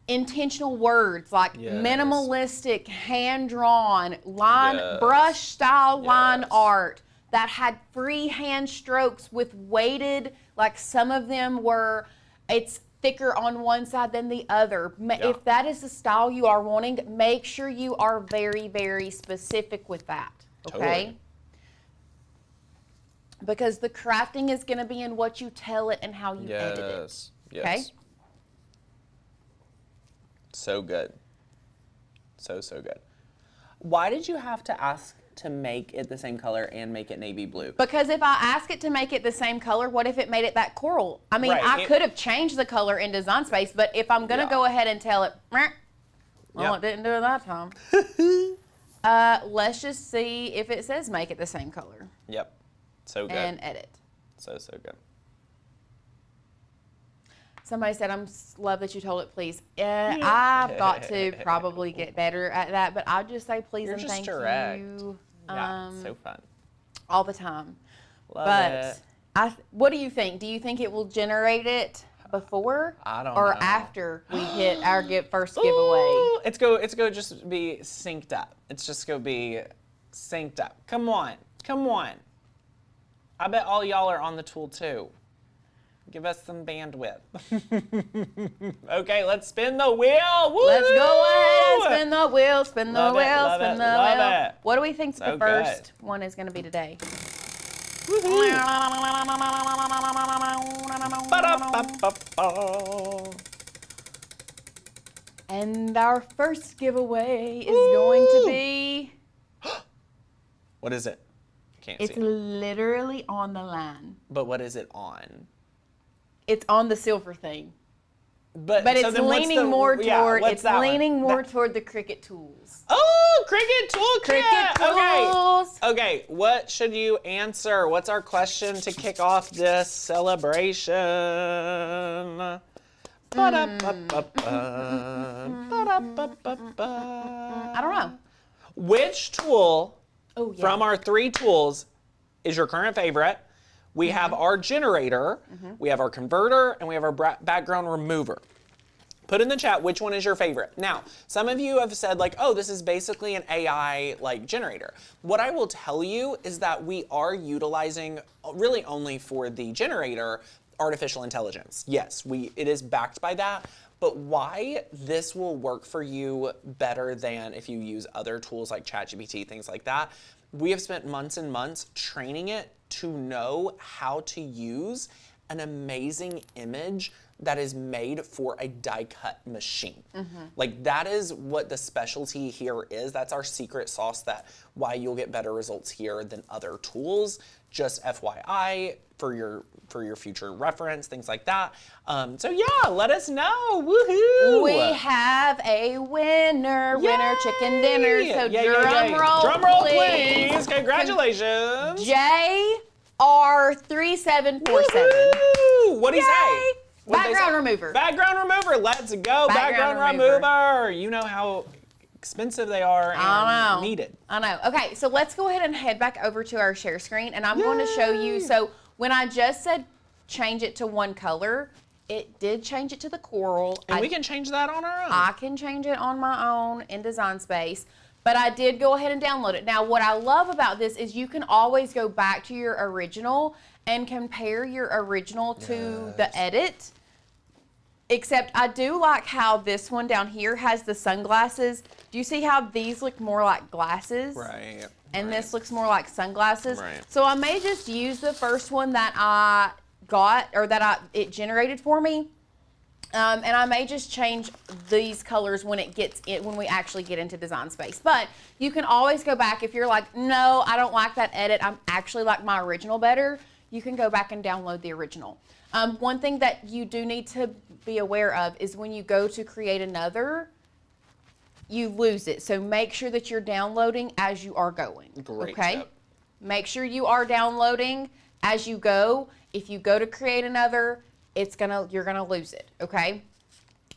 intentional words like minimalistic, hand-drawn, brush style line art that had free hand strokes with weighted, like some of them were, it's thicker on one side than the other. If that is the style you are wanting, make sure you are very, very specific with that, okay? Totally. Because the crafting is going to be in what you tell it and how you edit it. Yes. Okay? So good. So good. Why did you have to ask to make it the same color and make it navy blue? Because if I ask it to make it the same color, what if it made it that coral? I mean, I could have changed the color in Design Space, but if I'm going to go ahead and tell it, well, it didn't do it that time. Let's just see if it says make it the same color. Yep. So good. And edit. So good. Somebody said, love that you told it, please. I've got to probably get better at that, but I'll just say please and thank you. Yeah, so fun. All the time. Love it. What do you think? Do you think it will generate it before or after we hit our first giveaway? It's go just be synced up. It's just go be synced up. Come on. I bet all y'all are on the tool too. Give us some bandwidth. Okay, let's spin the wheel. Woo! Let's go ahead and spin the wheel, spin the wheel, spin the wheel. What do we think the first one is going to be today? And our first giveaway is going to be... What is it? Can't see. It's literally on the line. But what is it on? It's on the silver thing. But so it's leaning more toward leaning more toward the Cricut tools. Oh, Cricut tool kit. Cricut tools. Okay, what should you answer? What's our question to kick off this celebration? I don't know. Which tool from our 3 tools is your current favorite? We have our generator, we have our converter, and we have our background remover. Put in the chat which one is your favorite. Now, some of you have said like, oh, this is basically an AI like generator. What I will tell you is that we are utilizing really only for the generator artificial intelligence. Yes, it is backed by that. But why this will work for you better than if you use other tools like ChatGPT, things like that, we have spent months and months training it to know how to use an amazing image that is made for a die cut machine. Like that is what the specialty here is. That's our secret sauce, that why you'll get better results here than other tools. Just FYI for your future reference, things like that. So yeah, let us know. Woohoo! We have a winner chicken dinner. So drum roll, please. Congratulations. JR3747. What'd he say? Background remover. Background remover. Let's go. Background remover. You know how expensive they are and needed. I know. Okay, so let's go ahead and head back over to our share screen, and I'm going to show you. So when I just said change it to one color, it did change it to the coral. And we can change that on our own. I can change it on my own in Design Space, but I did go ahead and download it. Now, what I love about this is you can always go back to your original and compare your original to the edit. Except I do like how this one down here has the sunglasses. Do you see how these look more like glasses? Right. And this looks more like sunglasses. Right. So I may just use the first one that I got, or that it generated for me. And I may just change these colors when we actually get into Design Space. But you can always go back if you're like, no, I don't like that edit. I actually like my original better. You can go back and download the original. One thing that you do need to be aware of is when you go to create another, you lose it. So make sure that you're downloading as you are going. Great. Okay? Tip. Make sure you are downloading as you go. If you go to create another, you're gonna lose it. Okay?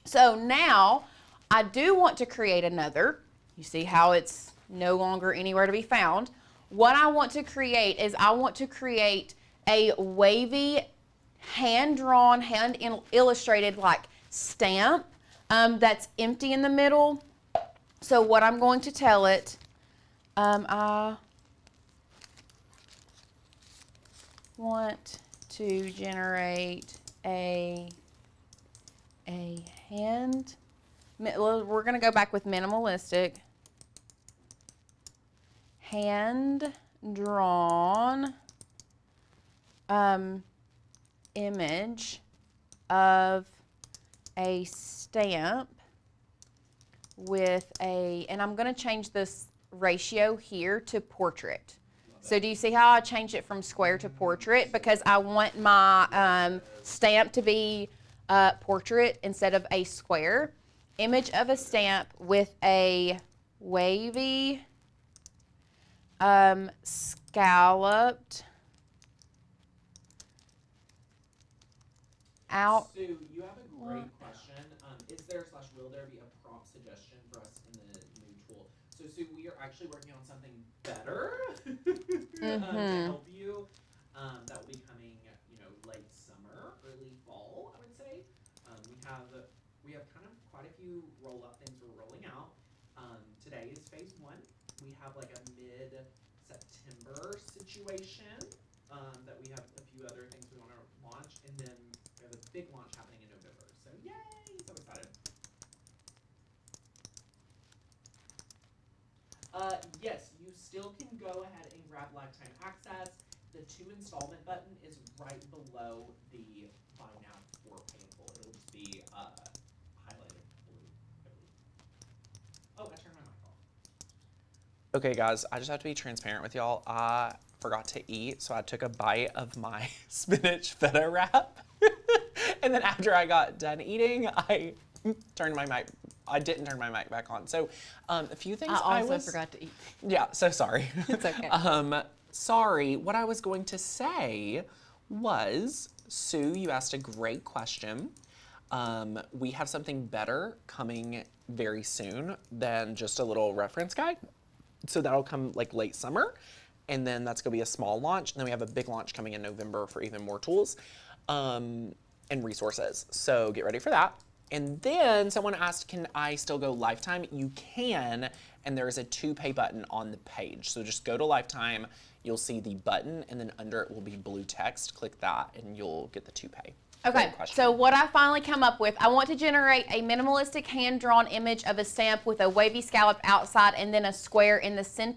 So now I do want to create another. You see how it's no longer anywhere to be found. what I want to create is I want to create a wavy, hand-drawn, hand-illustrated like stamp that's empty in the middle. So what I'm going to tell it, I want to generate a hand, we're going to go back with minimalistic, hand-drawn image of a stamp with and I'm going to change this ratio here to portrait. So do you see how I changed it from square to portrait? Because I want my stamp to be portrait instead of a square. Image of a stamp with a wavy, scalloped out. Sue, you have a great question. Is there / will there be a prompt suggestion for us in the new tool? So Sue, we are actually working on something better to help you. That will be coming, late summer, early fall, I would say. We have kind of quite a few roll-up things we're rolling out. Today is phase 1. We have like a mid-September situation that we have a few other things we want to launch, and then we have a big launch happening in November. So yay! So excited. Yes, you still can go ahead and grab lifetime access. The 2 installment button is right below the buy now for payable. It'll just be highlighted blue, I believe. Oh, I turned my mic off. Okay, guys, I just have to be transparent with y'all. I forgot to eat, so I took a bite of my spinach feta wrap. And then after I got done eating, I turned my mic. I didn't turn my mic back on. So a few things I also forgot to eat. Yeah, so sorry. It's okay. Sorry, what I was going to say was, Sue, you asked a great question. We have something better coming very soon than just a little reference guide. So that'll come like late summer, and then that's gonna be a small launch. And then we have a big launch coming in November for even more tools and resources. So get ready for that. And then someone asked, can I still go Lifetime? You can, and there is a to-pay button on the page. So just go to Lifetime, you'll see the button, and then under it will be blue text. Click that, and you'll get the to-pay. Okay, so what I finally come up with, I want to generate a minimalistic hand-drawn image of a stamp with a wavy scallop outside and then a square in the center.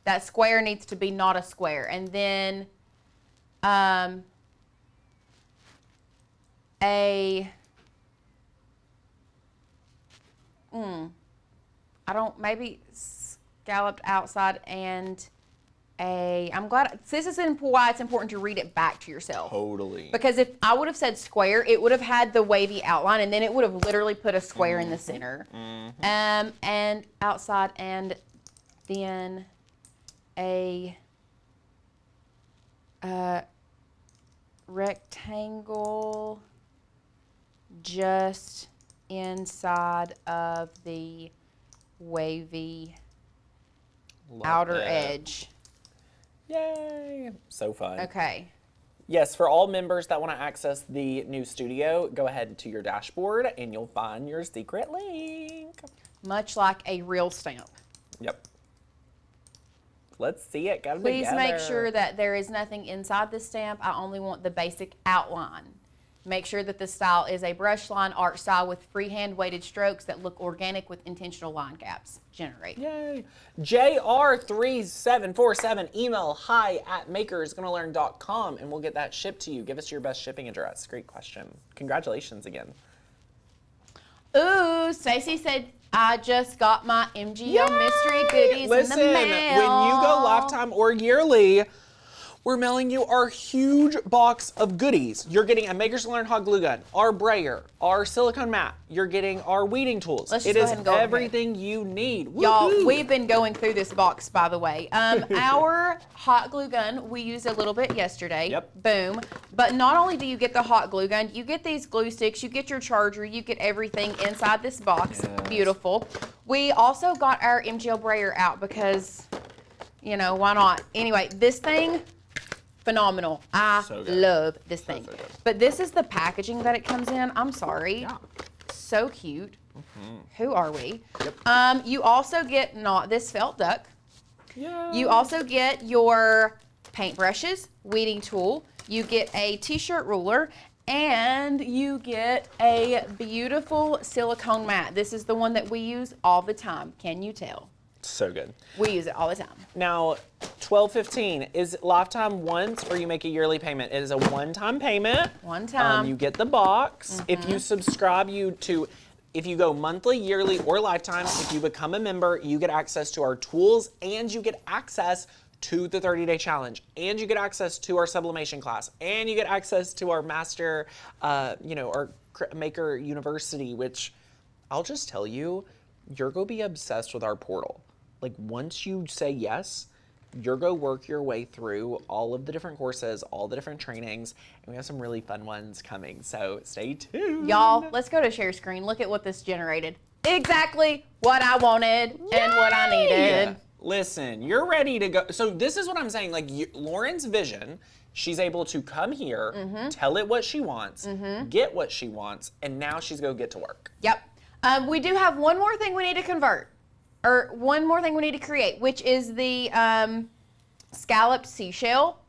That square needs to be not a square. And then maybe scalloped outside and I'm glad, this is why it's important to read it back to yourself. Totally. Because if I would have said square, it would have had the wavy outline and then it would have literally put a square in the center. And outside and then a rectangle just inside of the wavy outer edge. Yay! So fun. Okay. Yes, for all members that want to access the new studio, go ahead to your dashboard and you'll find your secret link. Much like a real stamp. Yep. Let's see it come Please together. make sure that there is nothing inside the stamp. I only want the basic outline. Make sure that the style is a brush line art style with freehand weighted strokes that look organic with intentional line gaps. Generate. Yay. JR3747, email hi@makersgonnalearn.com and we'll get that shipped to you. Give us your best shipping address. Great question. Congratulations again. Ooh, Stacy said, I just got my MGO mystery goodies in the mail. When you go Lifetime or yearly, we're mailing you our huge box of goodies. You're getting a Makers Learn hot glue gun, our brayer, our silicone mat. You're getting our weeding tools. Let's it just is go ahead and go everything you need. Y'all, we've been going through this box, by the way. Our hot glue gun, we used a little bit yesterday. Yep. Boom. But not only do you get the hot glue gun, you get these glue sticks, you get your charger, you get everything inside this box. Yes. Beautiful. We also got our MGL brayer out because You know, why not? Anyway, this thing, phenomenal. I love this thing. So good. But this is the packaging that it comes in. I'm sorry. Yeah. So cute. Who are we? Yep. You also get this felt duck. Yeah. You also get your paintbrushes, weeding tool. You get a t-shirt ruler, and you get a beautiful silicone mat. This is the one that we use all the time. Can you tell? So good. We use it all the time. Now, $12.15 is lifetime once, or you make a yearly payment. It is a one-time payment. One time. You get the box. If you subscribe, if you go monthly, yearly, or lifetime, if you become a member, you get access to our tools, and you get access to the 30-day challenge, and you get access to our sublimation class, and you get access to our master, our Maker University, which I'll just tell you, you're going to be obsessed with our portal. Like, once you say yes, you're going to work your way through all of the different courses, all the different trainings, and we have some really fun ones coming, so stay tuned. Y'all, let's go to share screen. Look at what this generated. Exactly what I wanted and what I needed. Listen, you're ready to go. So this is what I'm saying. Like, Lauren's vision, she's able to come here, tell it what she wants, get what she wants, and now she's going to get to work. Yep. We do have one more thing we need to convert, or one more thing we need to create, which is the scalloped seashell.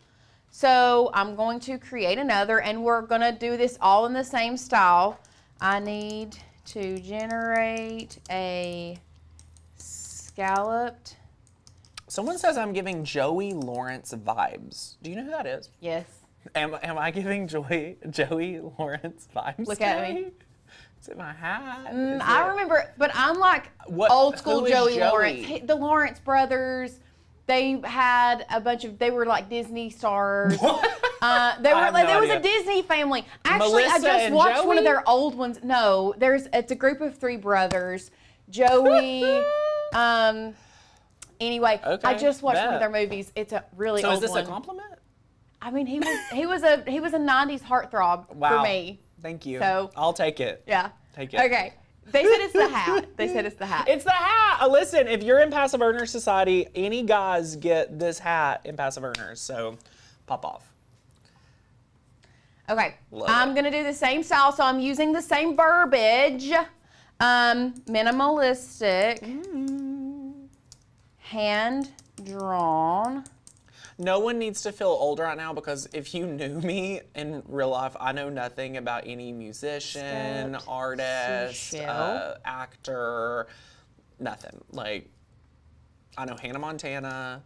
So I'm going to create another, and we're going to do this all in the same style. I need to generate a scalloped. Someone says I'm giving Joey Lawrence vibes. Do you know who that is? Yes. Am I giving Joey Lawrence vibes? Look at me. Is it my hat? I remember, but I'm like old school who is Joey Joey? Lawrence. The Lawrence brothers. They had a bunch of. They were like Disney stars. What? They were like there was a Disney family. Actually, Melissa I just and watched one of Joey? their old ones. No, it's a group of 3 brothers. Joey. Anyway, Okay, I just watched one bet. of their movies. It's a really So old is this one. a compliment? I mean, he was a 90s heartthrob Wow. for me. Thank you. So- I'll take it. Yeah. Take it. Okay. They said it's the hat. They said it's the hat. It's the hat. Listen, if you're in Passive Earners Society, any guys get this hat in Passive Earners. So pop off. Okay. Love I'm it. going to do the same style, so I'm using the same verbiage. Minimalistic. Hand drawn. No one needs to feel old right now, because if you knew me in real life, I know nothing about any musician, Scalloped artist, seashell. actor, nothing. Like, I know Hannah Montana,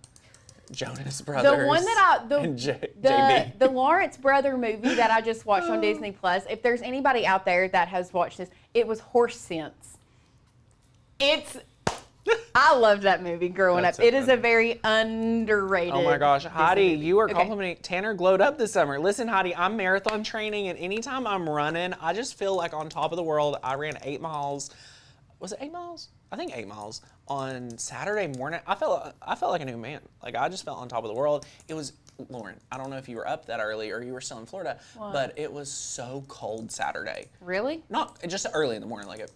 Jonas Brothers, The one that and JB. the Lawrence brother movie that I just watched on Disney Plus. If there's anybody out there that has watched this, it was Horse Sense. I loved that movie growing That's up. so It is funny. a very underrated. Oh my gosh, Disney Heidi, movie. you are Okay. complimenting. Tanner glowed up this summer. Listen, Heidi, I'm marathon training, and anytime I'm running, I just feel like on top of the world. I ran 8 miles. Was it 8 miles? I think 8 miles on Saturday morning. I felt like a new man. Like, I just felt on top of the world. It was, Lauren, I don't know if you were up that early or you were still in Florida, but it was so cold Saturday. Really? Not just early in the morning, like at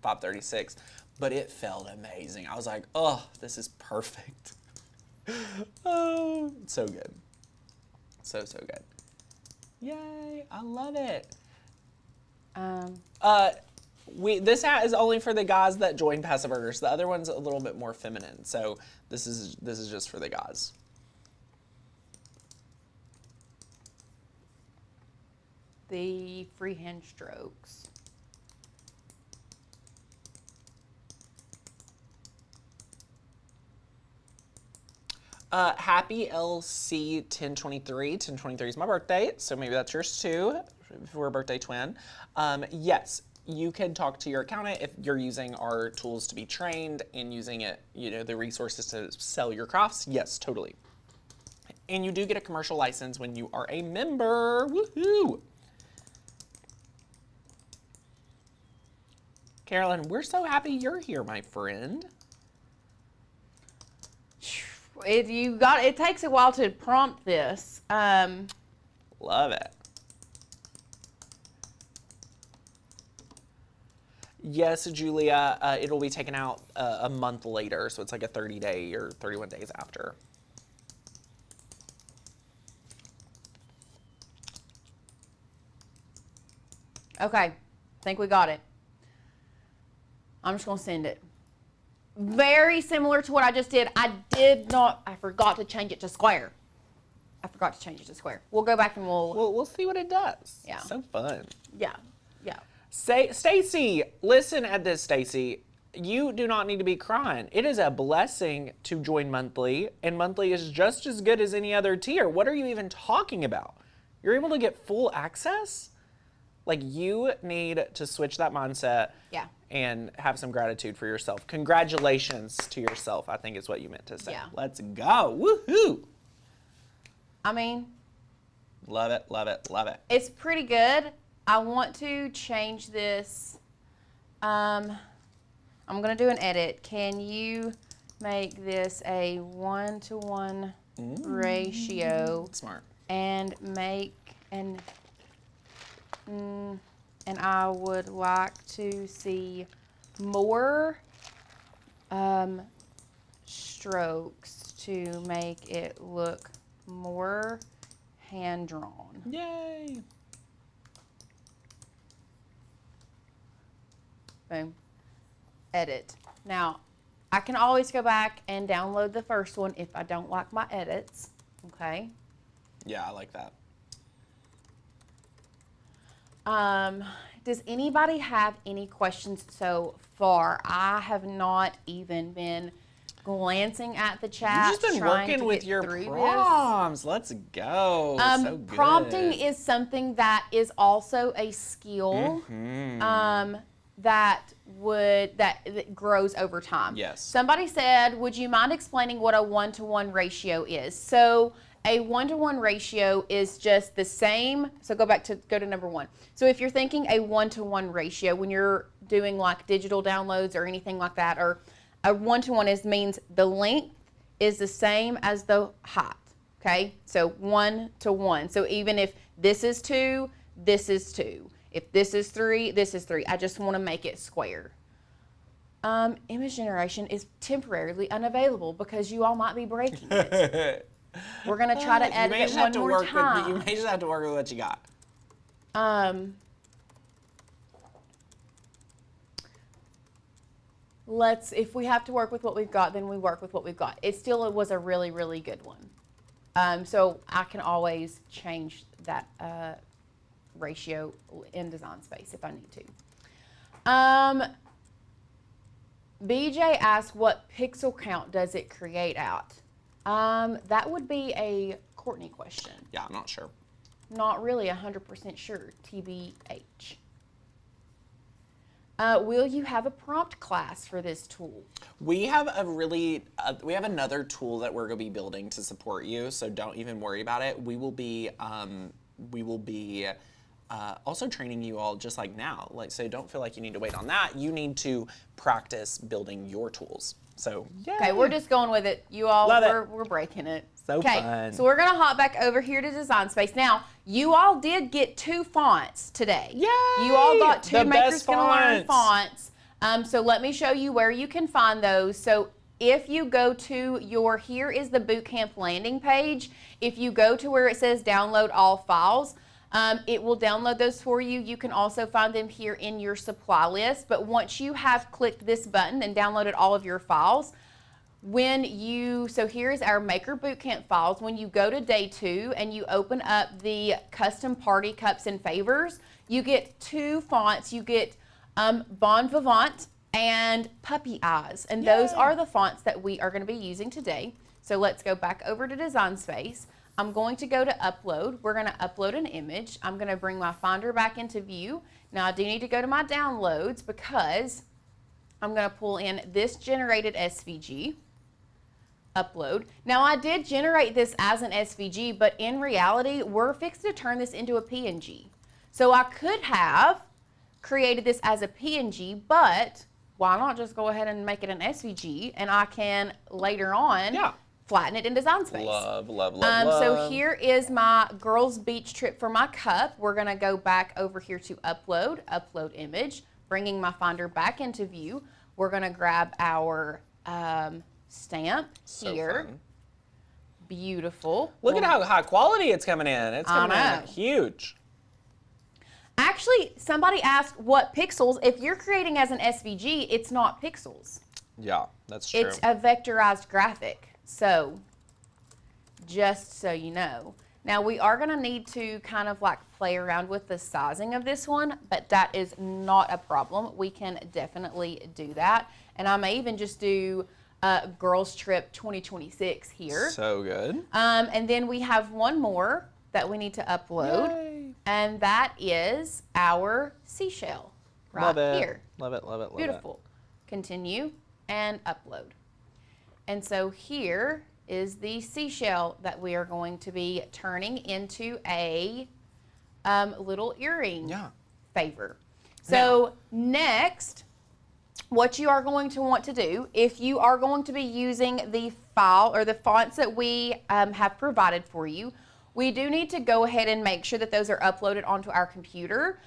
5:36, but it felt amazing. I was like, oh, this is perfect. Oh, so good. So good. Yay, I love it. This hat is only for the guys that join Passive Earners. The other one's a little bit more feminine, so this is just for the guys. The freehand strokes. Happy LC 1023. 1023 is my birthday, so maybe that's yours too, if we're a birthday twin. Yes, you can talk to your accountant if you're using our tools to be trained and using it, the resources to sell your crafts. Yes, totally. And you do get a commercial license when you are a member. Woohoo! Carolyn, we're so happy you're here, my friend. It takes a while to prompt this. Love it. Yes, Julia, it'll be taken out a month later, so it's like a 30-day or 31 days after. Okay, think we got it. I'm just gonna send it. Very similar to what I just did. I forgot to change it to square. We'll go back and we'll see what it does. Yeah. So fun. Yeah. Yeah. Stacy, listen at this, Stacy. You do not need to be crying. It is a blessing to join monthly, and monthly is just as good as any other tier. What are you even talking about? You're able to get full access? Like, you need to switch that mindset. Yeah. And have some gratitude for yourself. Congratulations to yourself, I think is what you meant to say. Yeah. Let's go. Woohoo. I mean, love it, love it, love it. It's pretty good. I want to change this. I'm going to do an edit. Can you make this a 1-to-1 ratio? Smart. And make and I would like to see more strokes to make it look more hand-drawn. Yay! Boom. Edit. Now, I can always go back and download the first one if I don't like my edits. Okay? Yeah, I like that. Does anybody have any questions so far? I have not even been glancing at the chat. You've just been working with your prompts. Let's go. So good. Prompting is something that is also a skill that grows over time. Yes. Somebody said, would you mind explaining what a 1-to-1 ratio is? So a 1-to-1 ratio is just the same. So go to number 1. So if you're thinking a 1-to-1 ratio, when you're doing like digital downloads or anything like that, or a 1-to-1 means the length is the same as the height. Okay, so 1-to-1. So even if this is 2, this is 2. If this is 3, this is 3. I just want to make it square. Image generation is temporarily unavailable because you all might be breaking it. We're going to try to edit it one more time. You may just have to work with what you got. If we have to work with what we've got, then we work with what we've got. It still was a really, really good one. So I can always change that ratio in Design Space if I need to. BJ asked, what pixel count does it create out? That would be a Courtney question. Yeah, I'm not sure. Not really 100% sure, TBH. Will you have a prompt class for this tool? We have we have another tool that we're going to be building to support you, so don't even worry about it. We will be also training you all just like now. So don't feel like you need to wait on that. You need to practice building your tools. So yay. Okay, we're just going with it. You all, we're breaking it. So fun. So we're gonna hop back over here to Design Space. Now, you all did get 2 fonts today. Yay! You all got 2 Makers Gonna Learn fonts. So let me show you where you can find those. So if you go to here is the Bootcamp landing page. If you go to where it says download all files, it will download those for you. You can also find them here in your supply list. But once you have clicked this button and downloaded all of your files, so here's our Maker Bootcamp files. When you go to day 2 and you open up the custom party cups and favors, you get 2 fonts. You get Bon Vivant and Puppy Eyes. And those are the fonts that we are going to be using today. So let's go back over to Design Space. I'm going to go to upload. We're going to upload an image. I'm going to bring my Finder back into view. Now I do need to go to my downloads because I'm going to pull in this generated SVG. Upload. Now I did generate this as an SVG, but in reality, we're fixed to turn this into a PNG. So I could have created this as a PNG, but why not just go ahead and make it an SVG, and I can later on flatten it in Design Space. Love. So here is my girls' beach trip for my cup. We're gonna go back over here to upload image, bringing my Finder back into view. We're gonna grab our stamp here. Fun. Beautiful. Look at how high quality it's coming in. It's coming in huge. Actually, somebody asked what pixels. If you're creating as an SVG, it's not pixels. Yeah, that's true. It's a vectorized graphic. So, just so you know. Now, we are going to need to kind of like play around with the sizing of this one, but that is not a problem. We can definitely do that. And I may even just do Girls Trip 2026 here. So good. And then we have one more that we need to upload. Yay. And that is our seashell right Love it. here. Love it, love it, love Beautiful. Continue and upload. And so here is the seashell that we are going to be turning into a little earring favor. So next, what you are going to want to do, if you are going to be using the file or the fonts that we have provided for you, we do need to go ahead and make sure that those are uploaded onto our computer.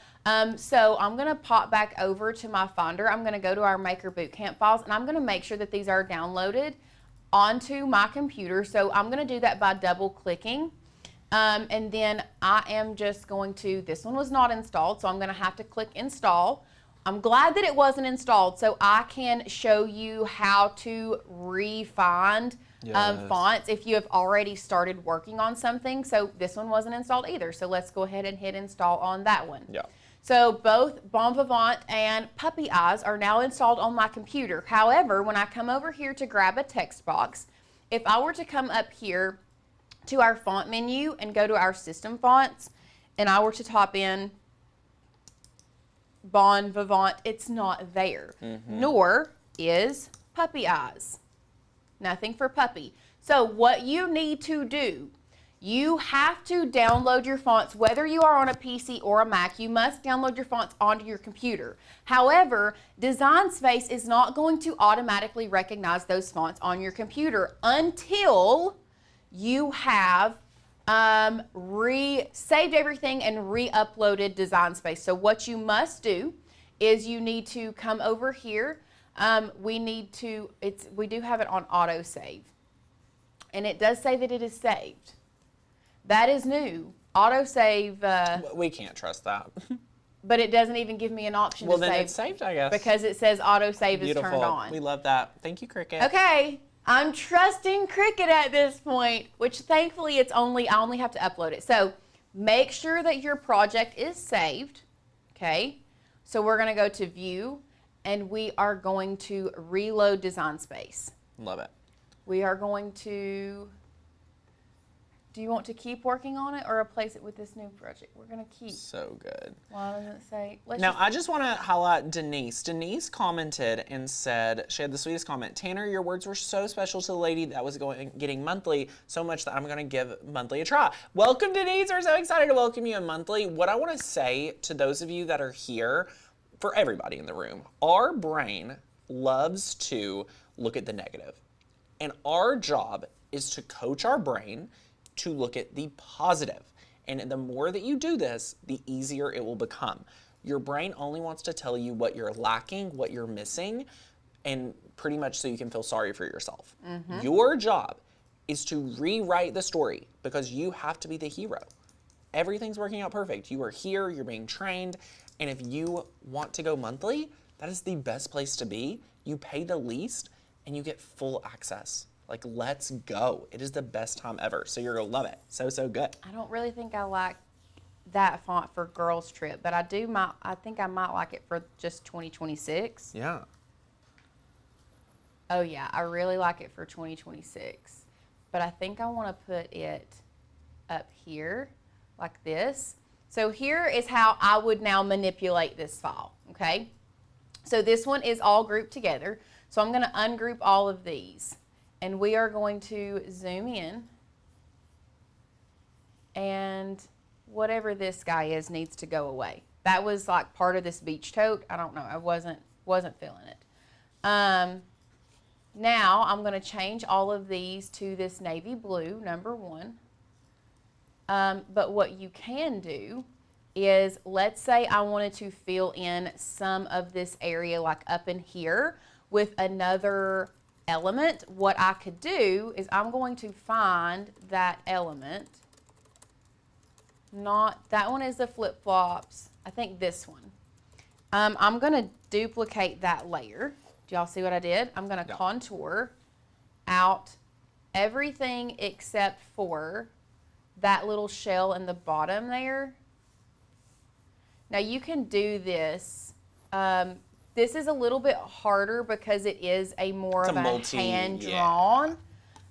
So I'm going to pop back over to my Finder. I'm going to go to our Maker Bootcamp files, and I'm going to make sure that these are downloaded onto my computer. So I'm going to do that by double clicking. And then I am just going to, this one was not installed, so I'm going to have to click install. I'm glad that it wasn't installed so I can show you how to re-find fonts if you have already started working on something. So this one wasn't installed either. So let's go ahead and hit install on that one. Yeah. So both Bon Vivant and Puppy Eyes are now installed on my computer. However, when I come over here to grab a text box, if I were to come up here to our font menu and go to our system fonts, and I were to type in Bon Vivant, it's not there. Nor is Puppy Eyes. Nothing for puppy. So what you need to do, you have to download your fonts, whether you are on a PC or a Mac, you must download your fonts onto your computer. However, Design Space is not going to automatically recognize those fonts on your computer until you have saved everything and re-uploaded Design Space. So what you must do is you need to come over here. We do have it on auto save, and it does say that it is saved. That is new. Auto save. We can't trust that. But it doesn't even give me an option to save. Well, then it's saved, I guess. Because it says auto save is turned on. We love that. Thank you, Cricut. Okay. I'm trusting Cricut at this point, which thankfully I only have to upload it. So make sure that your project is saved. Okay. So we're going to go to View, and we are going to reload Design Space. Love it. We are going to... Do you want to keep working on it or replace it with this new project? We're going to keep. So good. Why doesn't it say? I just want to highlight Denise. Denise commented and said, she had the sweetest comment. Tanner, your words were so special to the lady that was getting monthly, so much that I'm going to give monthly a try. Welcome, Denise. We're so excited to welcome you in monthly. What I want to say to those of you that are here, for everybody in the room, our brain loves to look at the negative. And our job is to coach our brain to look at the positive. And the more that you do this, the easier it will become. Your brain only wants to tell you what you're lacking, what you're missing, and pretty much so you can feel sorry for yourself. Your job is to rewrite the story because you have to be the hero. Everything's working out perfect. You are here, you're being trained, and if you want to go monthly, that is the best place to be. You pay the least and you get full access. Like, let's go. It is the best time ever. So you're going to love it. So, so good. I don't really think I like that font for Girls Trip, but I think I might like it for just 2026. Yeah. Oh yeah, I really like it for 2026. But I think I want to put it up here like this. So here is how I would now manipulate this file, okay? So this one is all grouped together. So I'm going to ungroup all of these. And we are going to zoom in, and whatever this guy is needs to go away. That was like part of this beach tote. I don't know. I wasn't feeling it. Now I'm going to change all of these to this navy blue, number 1. But what you can do is, let's say I wanted to fill in some of this area like up in here with another element. What I could do is I'm going to find that element. Not that one is the flip-flops. I think this one. I'm going to duplicate that layer. Do y'all see what I did? I'm going to contour out everything except for that little shell in the bottom there. Now you can do this. This is a little bit harder because it is a more of a hand-drawn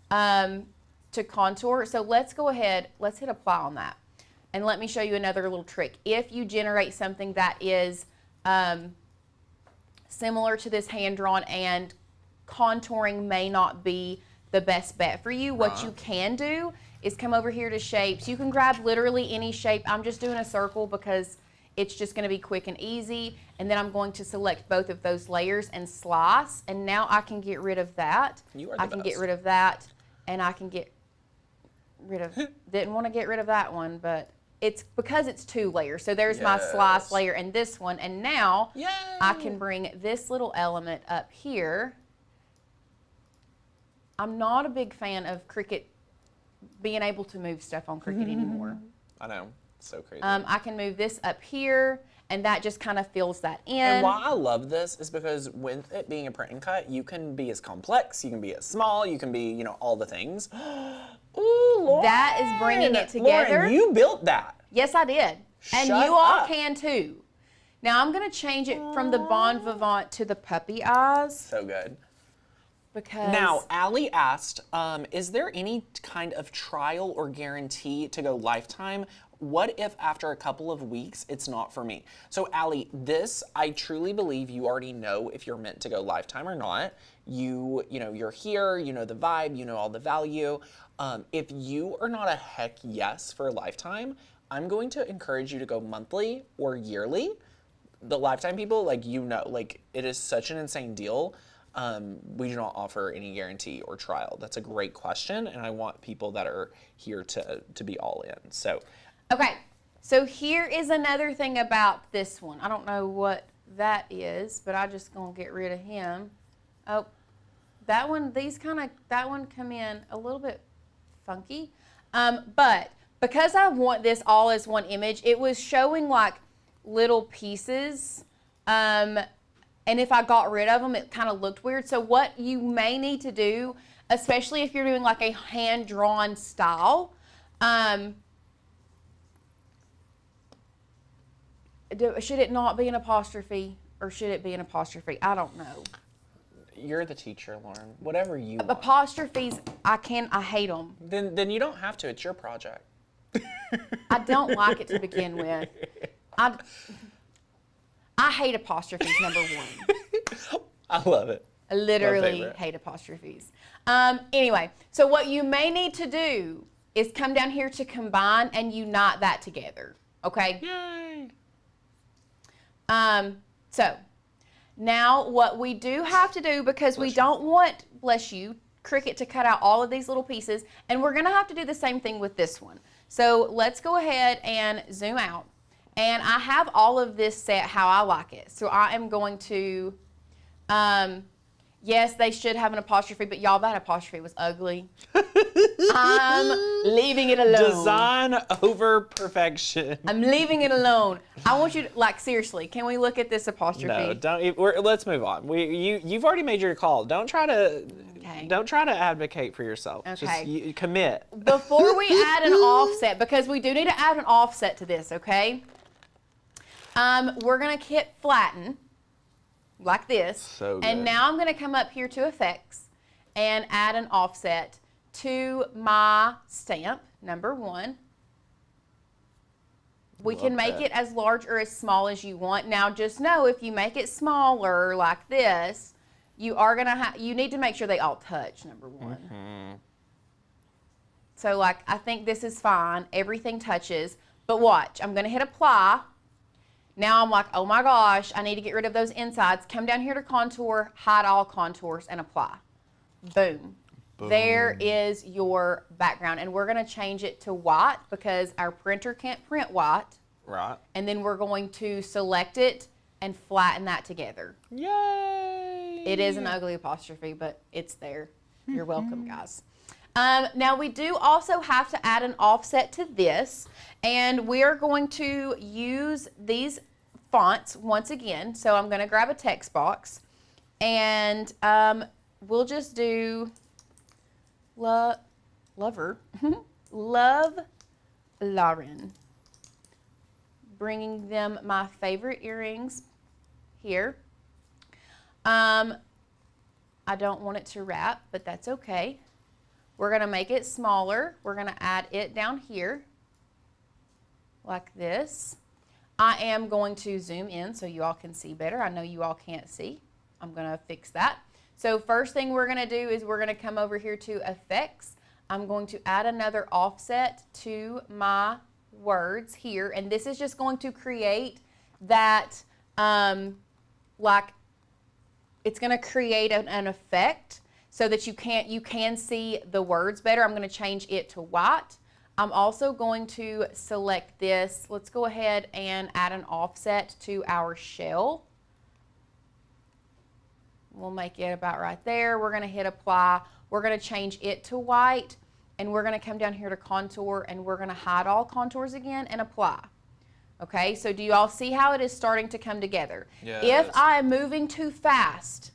to contour. So let's go ahead, let's hit apply on that. And let me show you another little trick. If you generate something that is similar to this hand-drawn and contouring may not be the best bet for you, what you can do is come over here to shapes. You can grab literally any shape. I'm just doing a circle because it's just going to be quick and easy. And then I'm going to select both of those layers and slice. And now I can get rid of that. I can get rid of that. And I can get rid of, didn't want to get rid of that one, but it's because it's 2 layers. So there's my slice layer and this one. And now I can bring this little element up here. I'm not a big fan of Cricut being able to move stuff on Cricut anymore. I know. So crazy. I can move this up here, and that just kind of fills that in. And why I love this is because with it being a print and cut, you can be as complex, you can be as small, you can be, you know, all the things. Ooh, Lauren. That is bringing it together. Lauren, you built that. Yes, I did. And you all can too. Now I'm going to change it from the Bon Vivant to the puppy eyes. So good. Because now, Allie asked, is there any kind of trial or guarantee to go lifetime? What if after a couple of weeks, it's not for me? So Allie, this, I truly believe you already know if you're meant to go lifetime or not. You know, you're here, you know the vibe, you know all the value. If you are not a heck yes for lifetime, I'm going to encourage you to go monthly or yearly. The lifetime people, like, you know, like, it is such an insane deal. We do not offer any guarantee or trial. That's a great question, and I want people that are here to be all in. So, okay, so here is another thing about this one. I don't know what that is, but I'm just gonna get rid of him. Oh, that one, that one come in a little bit funky, but because I want this all as one image, it was showing like little pieces. And if I got rid of them, it kind of looked weird. So what you may need to do, especially if you're doing like a hand-drawn style, should it not be an apostrophe or should it be an apostrophe? I don't know. You're the teacher, Lauren. Whatever you want. Apostrophes, I hate them. Then you don't have to. It's your project. I don't like it to begin with. I hate apostrophes, number one. I love it. I literally hate apostrophes. Anyway, so what you may need to do is come down here to combine and unite that together, okay? Yay! So, now what we do have to do, because we don't want, bless you, Cricut to cut out all of these little pieces, and we're gonna have to do the same thing with this one. So let's go ahead and zoom out. And I have all of this set how I like it. So I am going to, yes, they should have an apostrophe, but y'all, that apostrophe was ugly. I'm leaving it alone. Design over perfection. I'm leaving it alone. I want you to, like, seriously, can we look at this apostrophe? No, don't. Let's move on. You've already made your call. Don't try to. Okay. Don't try to advocate for yourself. Okay. Just commit. Before we add an offset, because we do need to add an offset to this, okay? We're going to hit flatten, like this. So good. And now I'm going to come up here to effects and add an offset to my stamp, number 1. We can make it as large or as small as you want. Now just know if you make it smaller like this, you are going to you need to make sure they all touch, number 1. Mm-hmm. So like, I think this is fine. Everything touches. But watch, I'm going to hit apply. Now I'm like, oh my gosh, I need to get rid of those insides. Come down here to contour, hide all contours, and apply. Boom. Boom. There is your background. And we're going to change it to white because our printer can't print white. Right. And then we're going to select it and flatten that together. Yay! It is an ugly apostrophe, but it's there. You're welcome, guys. Now we do also have to add an offset to this, and we are going to use these fonts once again. So I'm going to grab a text box, and we'll just do Lover, Love Lauren. Bringing them my favorite earrings here. I don't want it to wrap, but that's okay. We're going to make it smaller. We're going to add it down here like this. I am going to zoom in so you all can see better. I know you all can't see. I'm going to fix that. So first thing we're going to do is we're going to come over here to Effects. I'm going to add another offset to my words here, and this is just going to create that like it's going to create an effect so that you can see the words better. I'm going to change it to white. I'm also going to select this. Let's go ahead and add an offset to our shell. We'll make it about right there. We're going to hit apply. We're going to change it to white, and we're going to come down here to contour, and we're going to hide all contours again and apply. Okay, so do you all see how it is starting to come together? Yes. If I am moving too fast,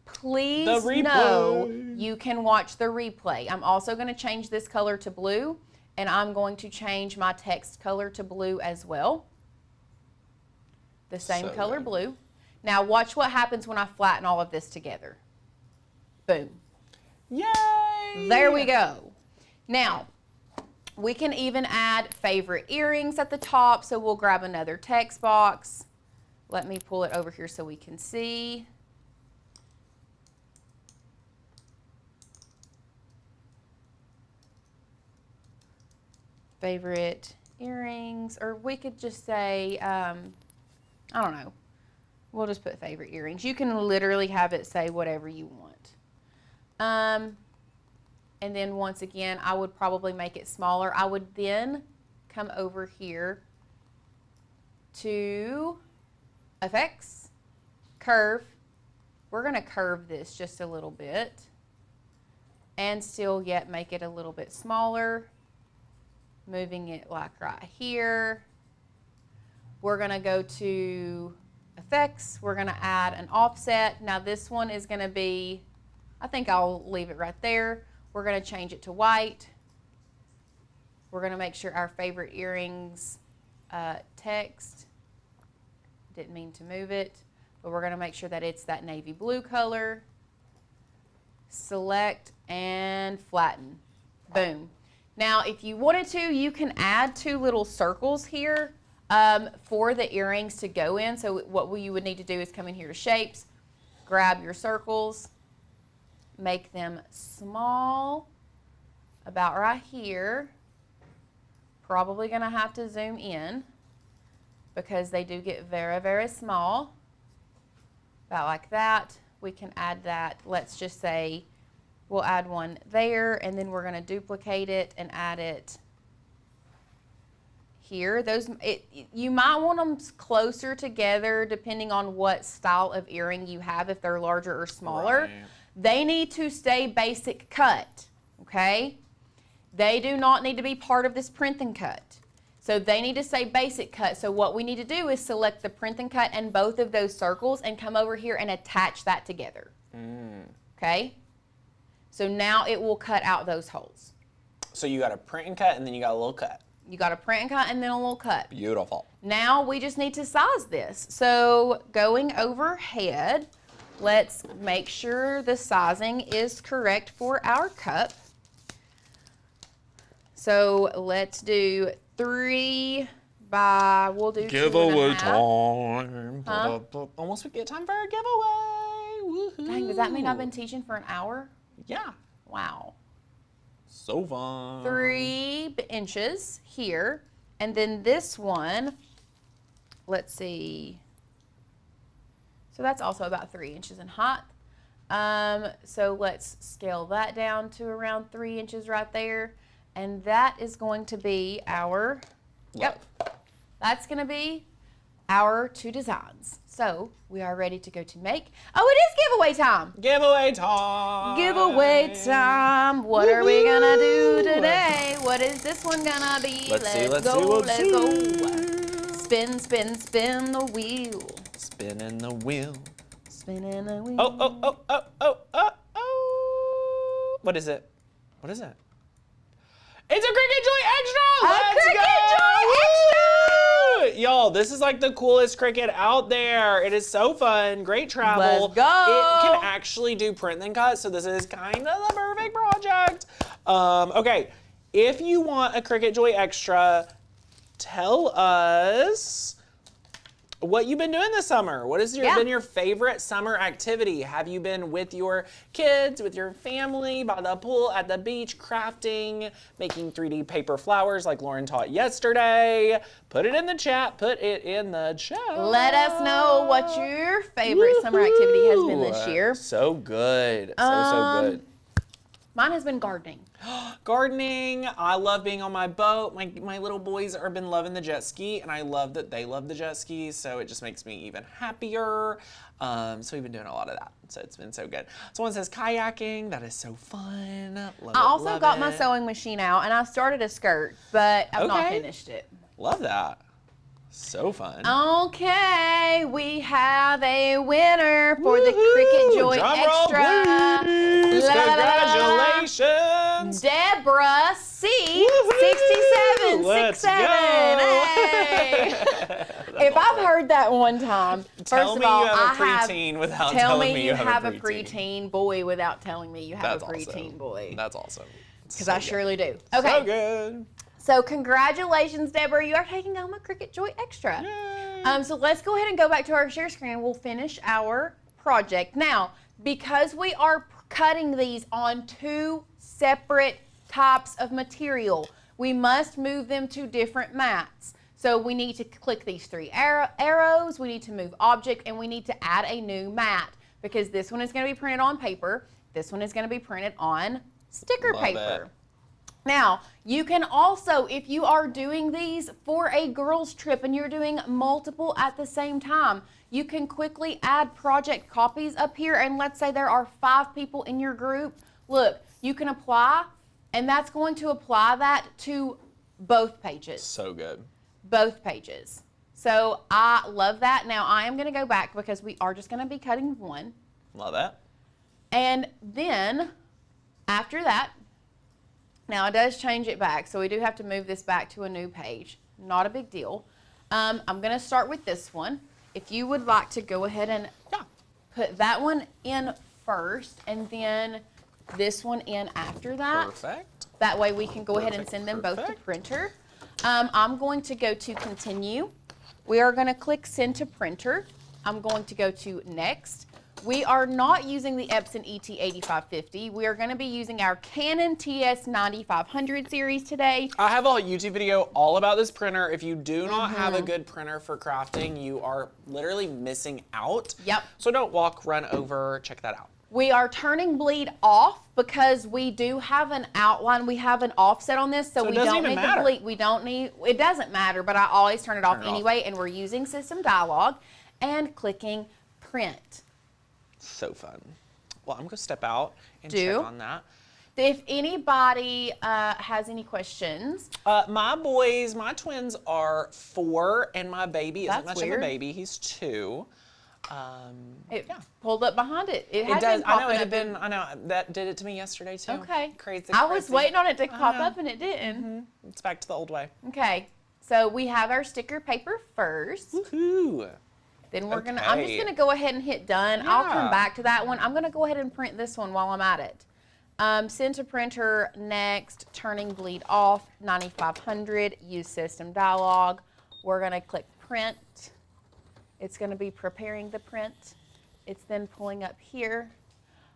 please know you can watch the replay. I'm also going to change this color to blue, and I'm going to change my text color to blue as well. The same color, blue. Now watch what happens when I flatten all of this together. Boom. Yay! There we go. Now, we can even add favorite earrings at the top, so we'll grab another text box. Let me pull it over here so we can see. Favorite earrings, or we could just say, I don't know. We'll just put favorite earrings. You can literally have it say whatever you want. And then once again, I would probably make it smaller. I would then come over here to Effects, Curve. We're going to curve this just a little bit and still yet make it a little bit smaller, moving it like right here. We're going to go to Effects. We're going to add an offset. Now this one is going to be, I think I'll leave it right there. We're going to change it to white. We're going to make sure our favorite earrings text, didn't mean to move it, but we're going to make sure that it's that navy blue color. Select and flatten. Boom. Now if you wanted to, you can add 2 little circles here for the earrings to go in. So what you would need to do is come in here to Shapes, grab your circles, make them small, about right here. Probably going to have to zoom in because they do get very, very small. About like that. We can add that. Let's just say we'll add one there, and then we're going to duplicate it and add it here. You might want them closer together depending on what style of earring you have, if they're larger or smaller. Right. They need to stay basic cut, okay? They do not need to be part of this print and cut. So they need to stay basic cut. So what we need to do is select the print and cut and both of those circles and come over here and attach that together. Okay? So now it will cut out those holes. So you got a print and cut, and then you got a little cut. You got a print and cut and then a little cut. Beautiful. Now we just need to size this. So going overhead, let's make sure the sizing is correct for our cup. So let's do 3 by, we'll do Giveaway 2.5. time. Huh? Almost forget time for a giveaway. Woohoo. Dang, does that mean I've been teaching for an hour? Yeah. Wow. So fun. 3 inches here. And then this one, let's see. So that's also about 3 inches in height. So let's scale that down to around 3 inches right there. And that is going to be our, yep, that's going to be our 2 designs. So we are ready to go to make. Oh, it is giveaway time. Giveaway time. Giveaway time. What are we gonna do today? What is this one gonna be? Let's go. Spin, spin, spin the wheel. Spinning the wheel. Spinning the wheel. Oh. What is it? What is it? It's a Cricut Joy Extra! Let's Cricut go! Joy Extra! Y'all, this is like the coolest Cricut out there. It is so fun. Great travel. Let's go! It can actually do print and cut, so this is kind of the perfect project. Okay, if you want a Cricut Joy Extra, tell us what you've been doing this summer. What has been your favorite summer activity? Have you been with your kids, with your family, by the pool, at the beach, crafting, making 3D paper flowers like Lauren taught yesterday? Put it in the chat. Put it in the chat. Let us know what your favorite summer activity has been this year. So good. So good. Mine has been gardening. Gardening. I love being on my boat. My little boys have been loving the jet ski, and I love that they love the jet ski, so it just makes me even happier. So we've been doing a lot of that, so it's been so good. Someone says kayaking. That is so fun. Love I it, also love got it. my sewing machine out, and I started a skirt, but I've not Okay. finished it. Love that. So fun. Okay, we have a winner for the Woohoo! Cricut Joy Drum roll, Extra. please. La, la, la, la, la, la. Congratulations. Deborah C. Woohoo! 67, Let's 67. go. Hey. If I've heard that one time, Tell first me of all, you have a preteen without tell telling me me you have a preteen. preteen boy without telling me you have That's a preteen awesome. boy. That's awesome. Because So I good. surely do. So Okay, good. so congratulations, Deborah. You are taking home a Cricut Joy Extra. Yay. So let's go ahead and go back to our share screen. We'll finish our project. Now, because we are cutting these on 2 separate types of material, we must move them to different mats. So we need to click these 3 arrows, we need to move object, and we need to add a new mat, because this one is going to be printed on paper, this one is going to be printed on sticker Love paper. it. Now, you can also, if you are doing these for a girls' trip and you're doing multiple at the same time, you can quickly add project copies up here, and let's say there are 5 people in your group. Look, you can apply, and that's going to apply that to both pages. So good. Both pages. So I love that. Now I am going to go back because we are just going to be cutting one. Love that. And then after that, now it does change it back, so we do have to move this back to a new page. Not a big deal. I'm going to start with this one. If you would like to go ahead and put that one in first and then this one in after that. Perfect. That way we can go ahead and Perfect, send them both to perfect. printer. I'm going to go to continue. We are going to click send to printer. I'm going to go to next. We are not using the Epson ET8550. We are going to be using our Canon TS9500 series today. I have a YouTube video all about this printer. If you do not have a good printer for crafting, you are literally missing out. Yep. So don't walk, run over, check that out. We are turning bleed off because we do have an outline. We have an offset on this, so it we doesn't don't even need matter. the bleed. We don't need, it doesn't matter, but I always turn it off Turn it off. anyway, and we're using System Dialog and clicking print. So fun. Well, I'm gonna step out and Do. check on that. If anybody has any questions, My boys, my twins are 4, and my baby isn't That's much of weird. a baby. He's 2. it pulled up behind it. It It had does. been I know popping it had up. been. I know that did it to me yesterday too. Okay. Crazy. I was crazy. waiting on it to pop know. up and it didn't. It's back to the old way. Okay. So we have our sticker paper first. Woohoo! Then we're gonna, I'm just Okay. gonna go ahead and hit done. I'll come Yeah. back to that one. I'm gonna go ahead and print this one while I'm at it. Send to printer, next, turning bleed off, 9500, use System Dialog. We're gonna click print. It's gonna be preparing the print. It's then pulling up here.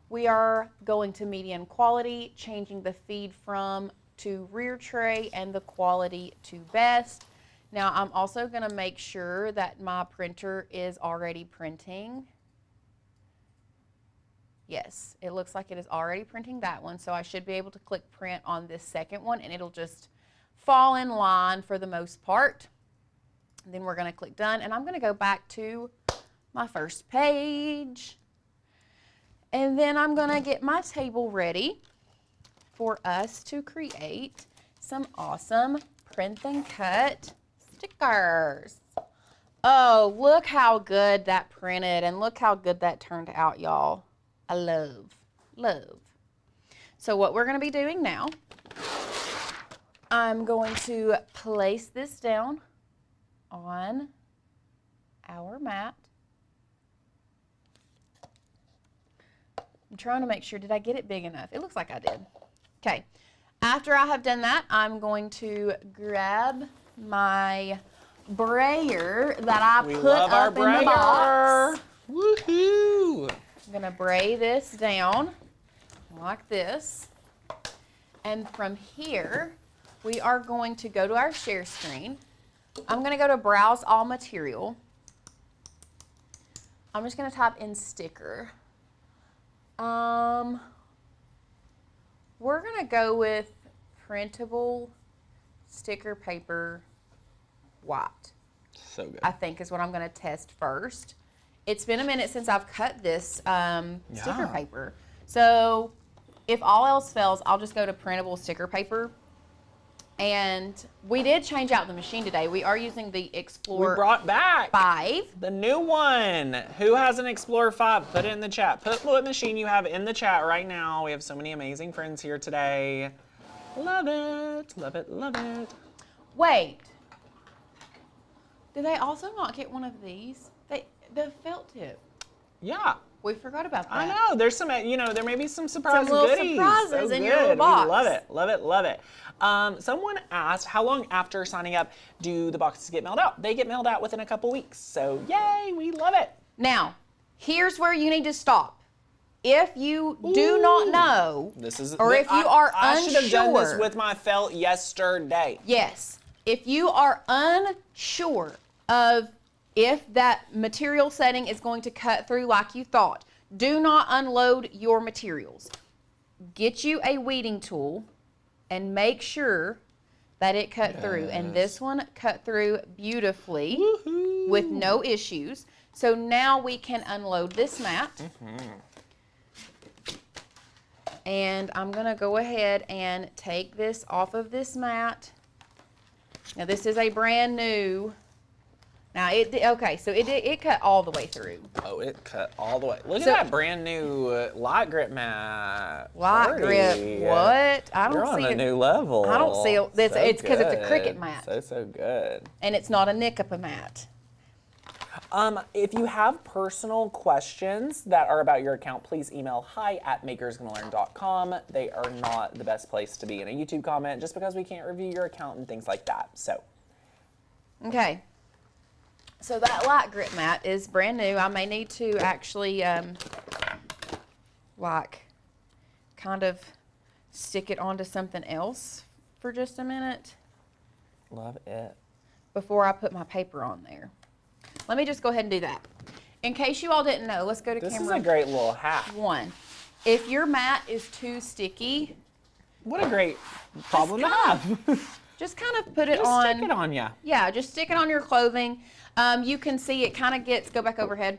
We are going to medium quality, changing the feed from to rear tray and the quality to best. Now I'm also gonna make sure that my printer is already printing. Yes, it looks like it is already printing that one, so I should be able to click print on this second one and it'll just fall in line for the most part. Then we're going to click done, and I'm going to go back to my first page. And then I'm going to get my table ready for us to create some awesome print and cut stickers. Oh, look how good that printed, and look how good that turned out, y'all. I love. So what we're going to be doing now, I'm going to place this down on our mat. I'm trying to make sure, did I get it big enough? It looks like I did. Okay, after I have done that, I'm going to grab my brayer that I put up in the box. Woohoo! I'm gonna bray this down like this. And from here, we are going to go to our share screen. I'm gonna go to browse all material. I'm just gonna type in sticker. We're gonna go with printable sticker paper white. So good. I think is what I'm gonna test first. It's been a minute since I've cut this sticker paper. So if all else fails, I'll just go to printable sticker paper. And we did change out the machine today. We are using the Explorer. We brought back 5. the new one. Who has an Explorer 5? Put it in the chat. Put what machine you have in the chat right now. We have so many amazing friends here today. Love it, love it, love it. Wait. Did they also not get one of these? The felt tip. Yeah. We forgot about that. I know. There's some, there may be some surprise little goodies. surprises so in good. your little box. We love it, love it, love it. Someone asked, how long after signing up do the boxes get mailed out? They get mailed out within a couple weeks. So yay, we love it. Now, here's where you need to stop. If you do not know, This is, or if you are I unsure. should have done this with my felt yesterday. Yes. If you are unsure of if that material setting is going to cut through like you thought, do not unload your materials. Get you a weeding tool and make sure that it cut through. And this one cut through beautifully with no issues. So now we can unload this mat. And I'm gonna go ahead and take this off of this mat. Now this is a brand new. Now okay, so it cut all the way through. Oh, it cut all the way. Look So- at that brand new light grip mat. Light grip, Party. what? I You're don't on see a it. new level. I don't see it. This- it's 'cause it's a good. Cricut mat. So good. And it's not a Nikapa mat. If you have personal questions that are about your account, please email hi@makersgonnalearn.com. They are not the best place to be in a YouTube comment just because we can't review your account and things like that. So, Okay. So that light grip mat is brand new. I may need to actually, like, kind of stick it onto something else for just a minute love it. before I put my paper on there. Let me just go ahead and do that. In case you all didn't know, let's go to This is camera a great little hack. 1. If your mat is too sticky, What a great problem to have. just kind of put it Just on. stick it on ya. Yeah, just stick it on your clothing. You can see it kind of gets, go back overhead.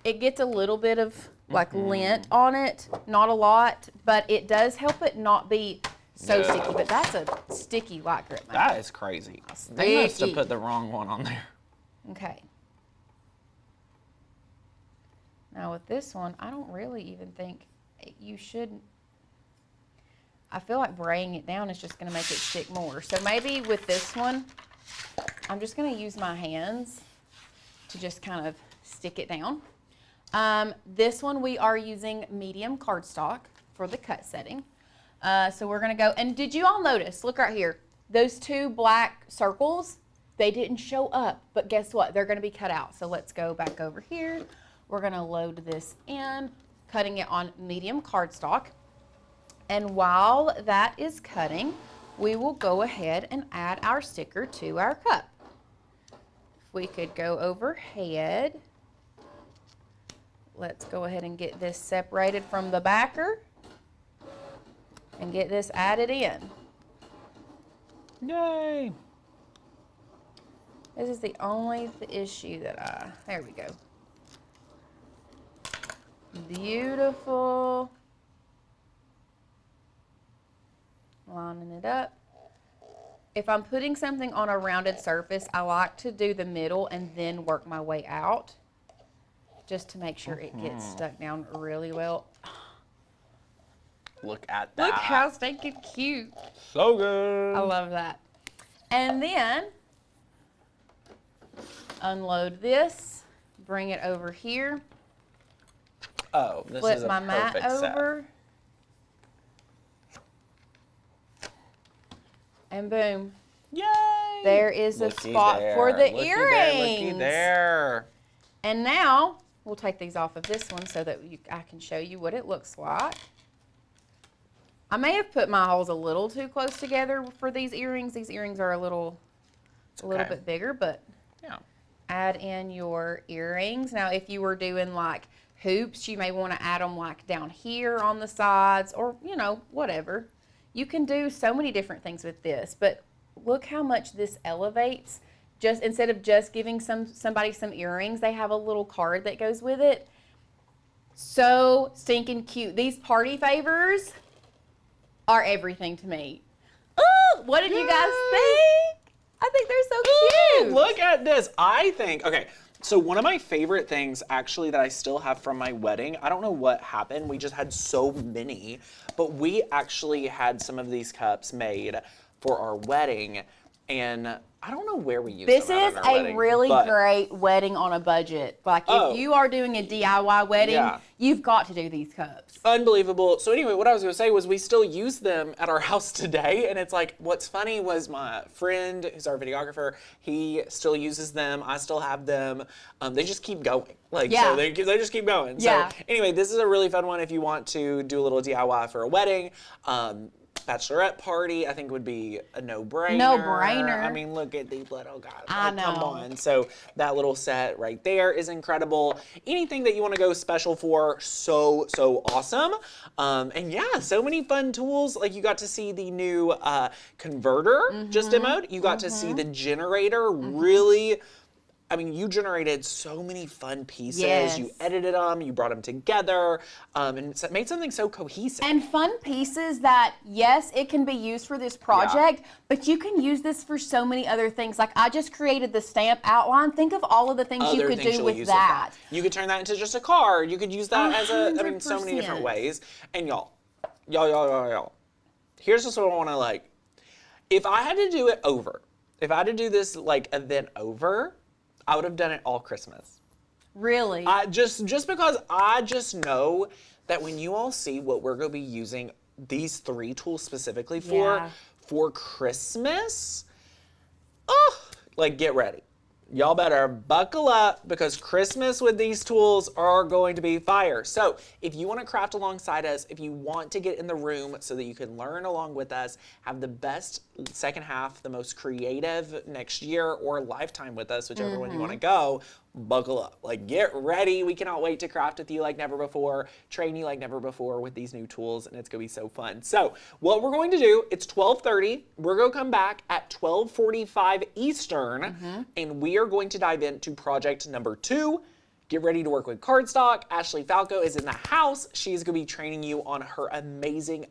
It gets a little bit of like lint on it, not a lot, but it does help it not be so Yeah. sticky. But that's a sticky light grip mat. That is crazy. They must have Sticky. put the wrong one on there. Okay. Now with this one, I don't really even think you should. I feel like braying it down is just going to make it stick more. So maybe with this one, I'm just going to use my hands to just kind of stick it down. This one we are using medium cardstock for the cut setting. So we're going to go, and did you all notice, look right here, those 2 black circles, they didn't show up, but guess what? They're going to be cut out. So let's go back over here. We're going to load this in, cutting it on medium cardstock. And while that is cutting, we will go ahead and add our sticker to our cup. If we could go overhead. Let's go ahead and get this separated from the backer and get this added in. Yay. This is the only issue that there we go. Beautiful. Lining it up. If I'm putting something on a rounded surface, I like to do the middle and then work my way out, just to make sure it gets stuck down really well. Look at that. Look how stinking cute. So good. I love that. And then unload this, bring it over here, Oh, this flip is a my mat perfect set. over, and boom. Yay! There is a Looky spot for the looky earrings. Looky there. And now we'll take these off of this one so that I can show you what it looks like. I may have put my holes a little too close together for these earrings. These earrings are a little bit bigger, but Yeah. add in your earrings. Now, if you were doing like hoops, you may want to add them like down here on the sides, or, you know, whatever. You can do so many different things with this, but look how much this elevates. Just instead of just giving somebody some earrings, they have a little card that goes with it. So stinking cute. These party favors are everything to me. Ooh, what did you guys think? I think they're so cute. Ooh, look at this. I think, okay, so one of my favorite things actually that I still have from my wedding, I don't know what happened. We just had so many, but we actually had some of these cups made for our wedding, and I don't know where we used This them at is on our a wedding, really but- great wedding on a budget. Like Oh. if you are doing a DIY wedding, Yeah. you've got to do these cups. Unbelievable. So anyway, what I was going to say was we still use them at our house today. And it's like, what's funny was my friend, who's our videographer, he still uses them. I still have them. They just keep going. Like, Yeah. so they just keep going. Yeah. So anyway, this is a really fun one if you want to do a little DIY for a wedding. Bachelorette party, I think would be a no-brainer. No-brainer. I mean, look at these little guys. I Like, come know. on. So that little set right there is incredible. Anything that you want to go special for, so awesome. And yeah, so many fun tools. Like you got to see the new converter just demoed. You got to see the generator really. I mean, you generated so many fun pieces. Yes. You edited them, you brought them together, and made something so cohesive. And fun pieces that, yes, it can be used for this project, but you can use this for so many other things. Like I just created the stamp outline. Think of all of the things you Other could things do you'll with use that. You could turn that into just a card. You could use that as I mean, so many different 100%. ways. And y'all. Here's just what I want to like. If I had to do it over, if I had to do this like event over, I would have done it all Christmas. Really? Just because I just know that when you all see what we're going to be using these 3 tools specifically Yeah. for Christmas, oh, like get ready. Y'all better buckle up because Christmas with these tools are going to be fire. So if you want to craft alongside us, if you want to get in the room so that you can learn along with us, have the best second half, the most creative next year or lifetime with us, whichever one you want to go, buckle up. Like get ready. We cannot wait to craft with you like never before, train you like never before with these new tools, and it's going to be so fun. So what we're going to do, it's 12:30. We're going to come back at 12:45 Eastern, and we are going to dive into project number 2. Get ready to work with cardstock. Ashley Falco is in the house. She's going to be training you on her amazing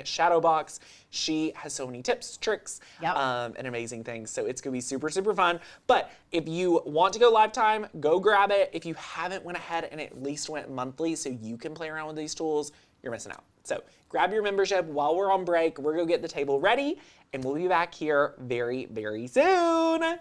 shadow box. She has so many tips, tricks, Yep. and amazing things. So it's going to be super fun. But if you want to go lifetime, go grab it. If you haven't went ahead and at least went monthly so you can play around with these tools, you're missing out. So grab your membership while we're on break. We're going to get the table ready, and we'll be back here very soon.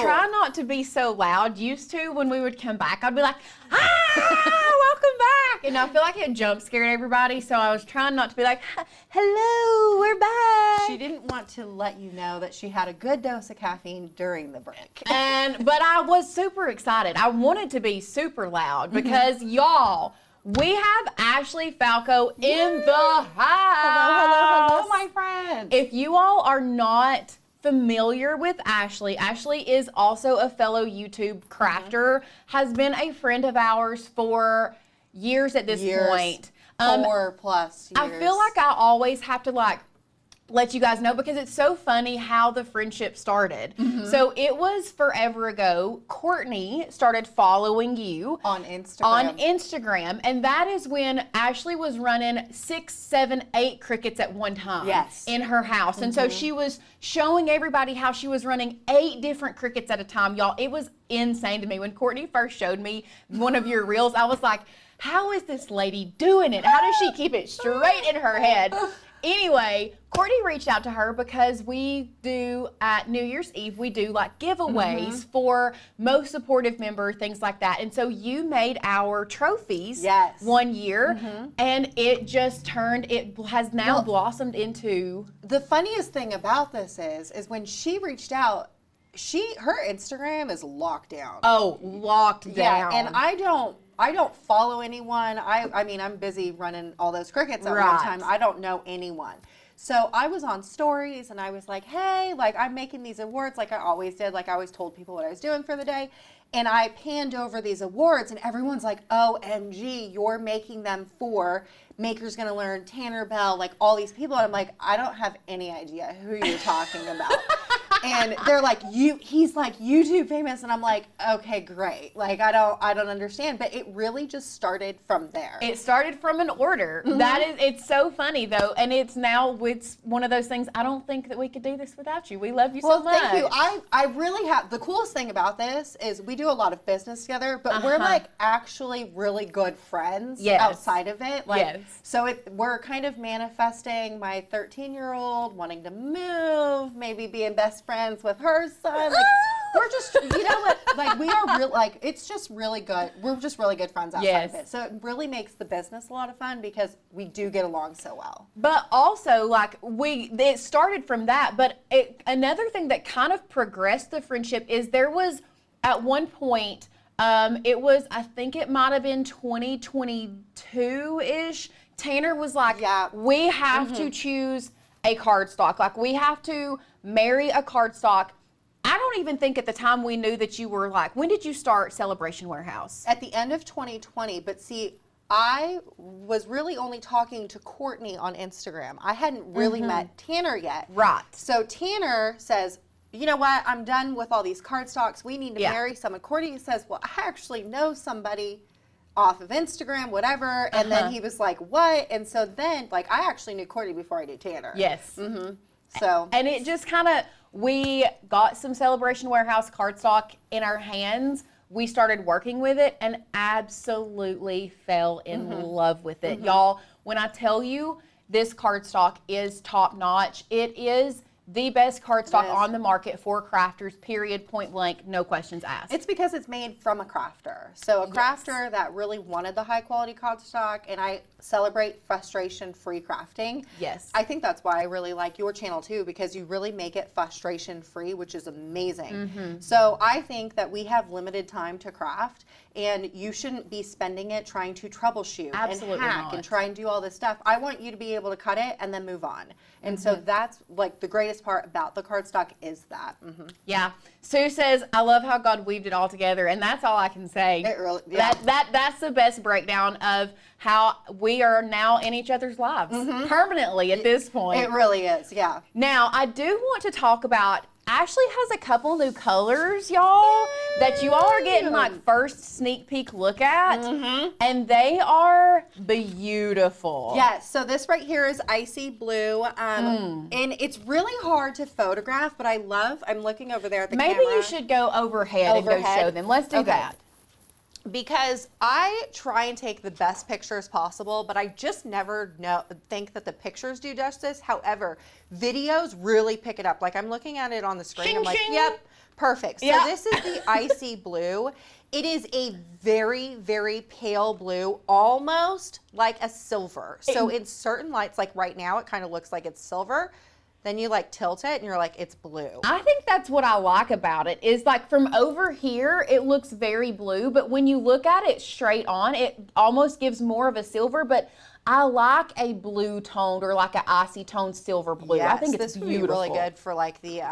try not to be so loud. Used to, when we would come back, I'd be like, welcome back. And I feel like it jump scared everybody. So I was trying not to be like, hello, we're back. She didn't want to let you know that she had a good dose of caffeine during the break. But I was super excited. I wanted to be super loud because y'all, we have Ashley Falco in the house. Hello, my friend. If you all are not familiar with Ashley, Ashley is also a fellow YouTube crafter, has been a friend of ours for years at this point. 4+ years. I feel like I always have to let you guys know because it's so funny how the friendship started. So it was forever ago. Courtney started following you on Instagram. And that is when Ashley was running 6, 7, 8 crickets at one time in her house. And so she was showing everybody how she was running 8 different crickets at a time. Y'all, it was insane to me. When Courtney first showed me one of your reels, I was like, how is this lady doing it? How does she keep it straight in her head? Anyway, Courtney reached out to her because we do, at New Year's Eve, we do like giveaways for most supportive member, things like that. And so you made our trophies one year, and it just it has now blossomed into. The funniest thing about this is when she reached out, her Instagram is locked down. Oh, locked down. Yeah, and I don't follow anyone. I mean, I'm busy running all those crickets at one time. I don't know anyone. So I was on stories and I was like, hey, I'm making these awards like I always did. Like I always told people what I was doing for the day. And I panned over these awards and everyone's like, OMG, you're making them for Maker's Gonna Learn, Tanner Bell, like all these people. And I'm like, I don't have any idea who you're talking about. And they're like, he's like YouTube famous. And I'm like, okay, great. Like, I don't understand. But it really just started from there. It started from an order. It's so funny though. And it's one of those things, I don't think that we could do this without you. We love you so much. Well, thank you. I really have, the coolest thing about this is we do a lot of business together, but we're like actually really good friends outside of it. So we're kind of manifesting my 13-year-old wanting to move, maybe being best friends with her son. Like, we're just, you know what, like we are real, like it's just really good. We're just really good friends outside of it. So it really makes the business a lot of fun because we do get along so well. But also it started from that, but another thing that kind of progressed the friendship is there was at one point, I think it might have been 2022-ish, Tanner was like, we have to choose a cardstock. Like, we have to marry a cardstock. I don't even think at the time we knew that you were when did you start Celebration Warehouse? At the end of 2020, but see, I was really only talking to Courtney on Instagram. I hadn't really met Tanner yet. Right. So Tanner says, you know what, I'm done with all these cardstocks. We need to marry someone. Courtney says, well, I actually know somebody off of Instagram, whatever. And then he was like, what? And so then, I actually knew Courtney before I knew Tanner. Yes. So. And it just we got some Celebration Warehouse cardstock in our hands. We started working with it and absolutely fell in love with it. Y'all, when I tell you this cardstock is top notch, it is the best cardstock on the market for crafters, period, point blank, no questions asked. It's because it's made from a crafter. So a crafter that really wanted the high quality cardstock, and I celebrate frustration-free crafting. Yes. I think that's why I really like your channel too, because you really make it frustration-free, which is amazing. So I think that we have limited time to craft, and you shouldn't be spending it trying to troubleshoot and hack and try and do all this stuff. I want you to be able to cut it and then move on. And so that's the greatest part about the cardstock is that. Yeah. Sue says, I love how God weaved it all together, and that's all I can say. It really, that's the best breakdown of how we are now in each other's lives permanently at this point. It really is, yeah. Now, I do want to talk about, Ashley has a couple new colors, y'all, that you all are getting first sneak peek look at, and they are beautiful. Yes, so this right here is icy blue, and it's really hard to photograph, but I'm looking over there at the camera. Maybe you should go overhead and go show them. Let's do that. Because I try and take the best pictures possible, but I just never think that the pictures do justice. However, videos really pick it up. I'm looking at it on the screen. Shing, I'm like, shing. yep, Perfect. So this is the Icy Blue. It is a very, very pale blue, almost like a silver. So in certain lights, like right now, it kind of looks like it's silver. Then you like tilt it and you're like, it's blue. I think that's what I like about it, is like from over here, it looks very blue, but when you look at it straight on, it almost gives more of a silver, but I like a blue toned or like an icy toned silver blue. Yes, I think it's this would beautiful. be really good for like the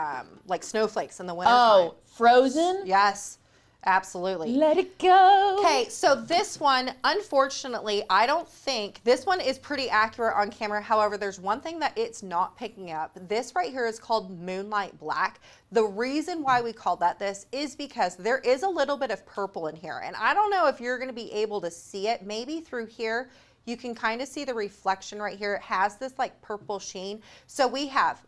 like snowflakes in the winter Oh, Frozen? Yes, absolutely. Let it go. Okay, so this one, unfortunately, I don't think, this one is pretty accurate on camera. However, there's one thing that it's not picking up. This right here is called Moonlight Black. The reason why we called that this is because there is a little bit of purple in here. And I don't know if you're gonna be able to see it. Maybe through here, you can kind of see the reflection right here. It has this like purple sheen. So we have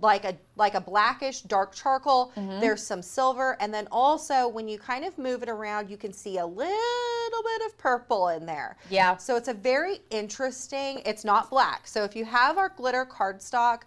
like a blackish dark charcoal. There's some silver, and then also when you kind of move it around, you can see a little bit of purple in there. Yeah. So it's a very interesting, it's not black. So if you have our glitter cardstock,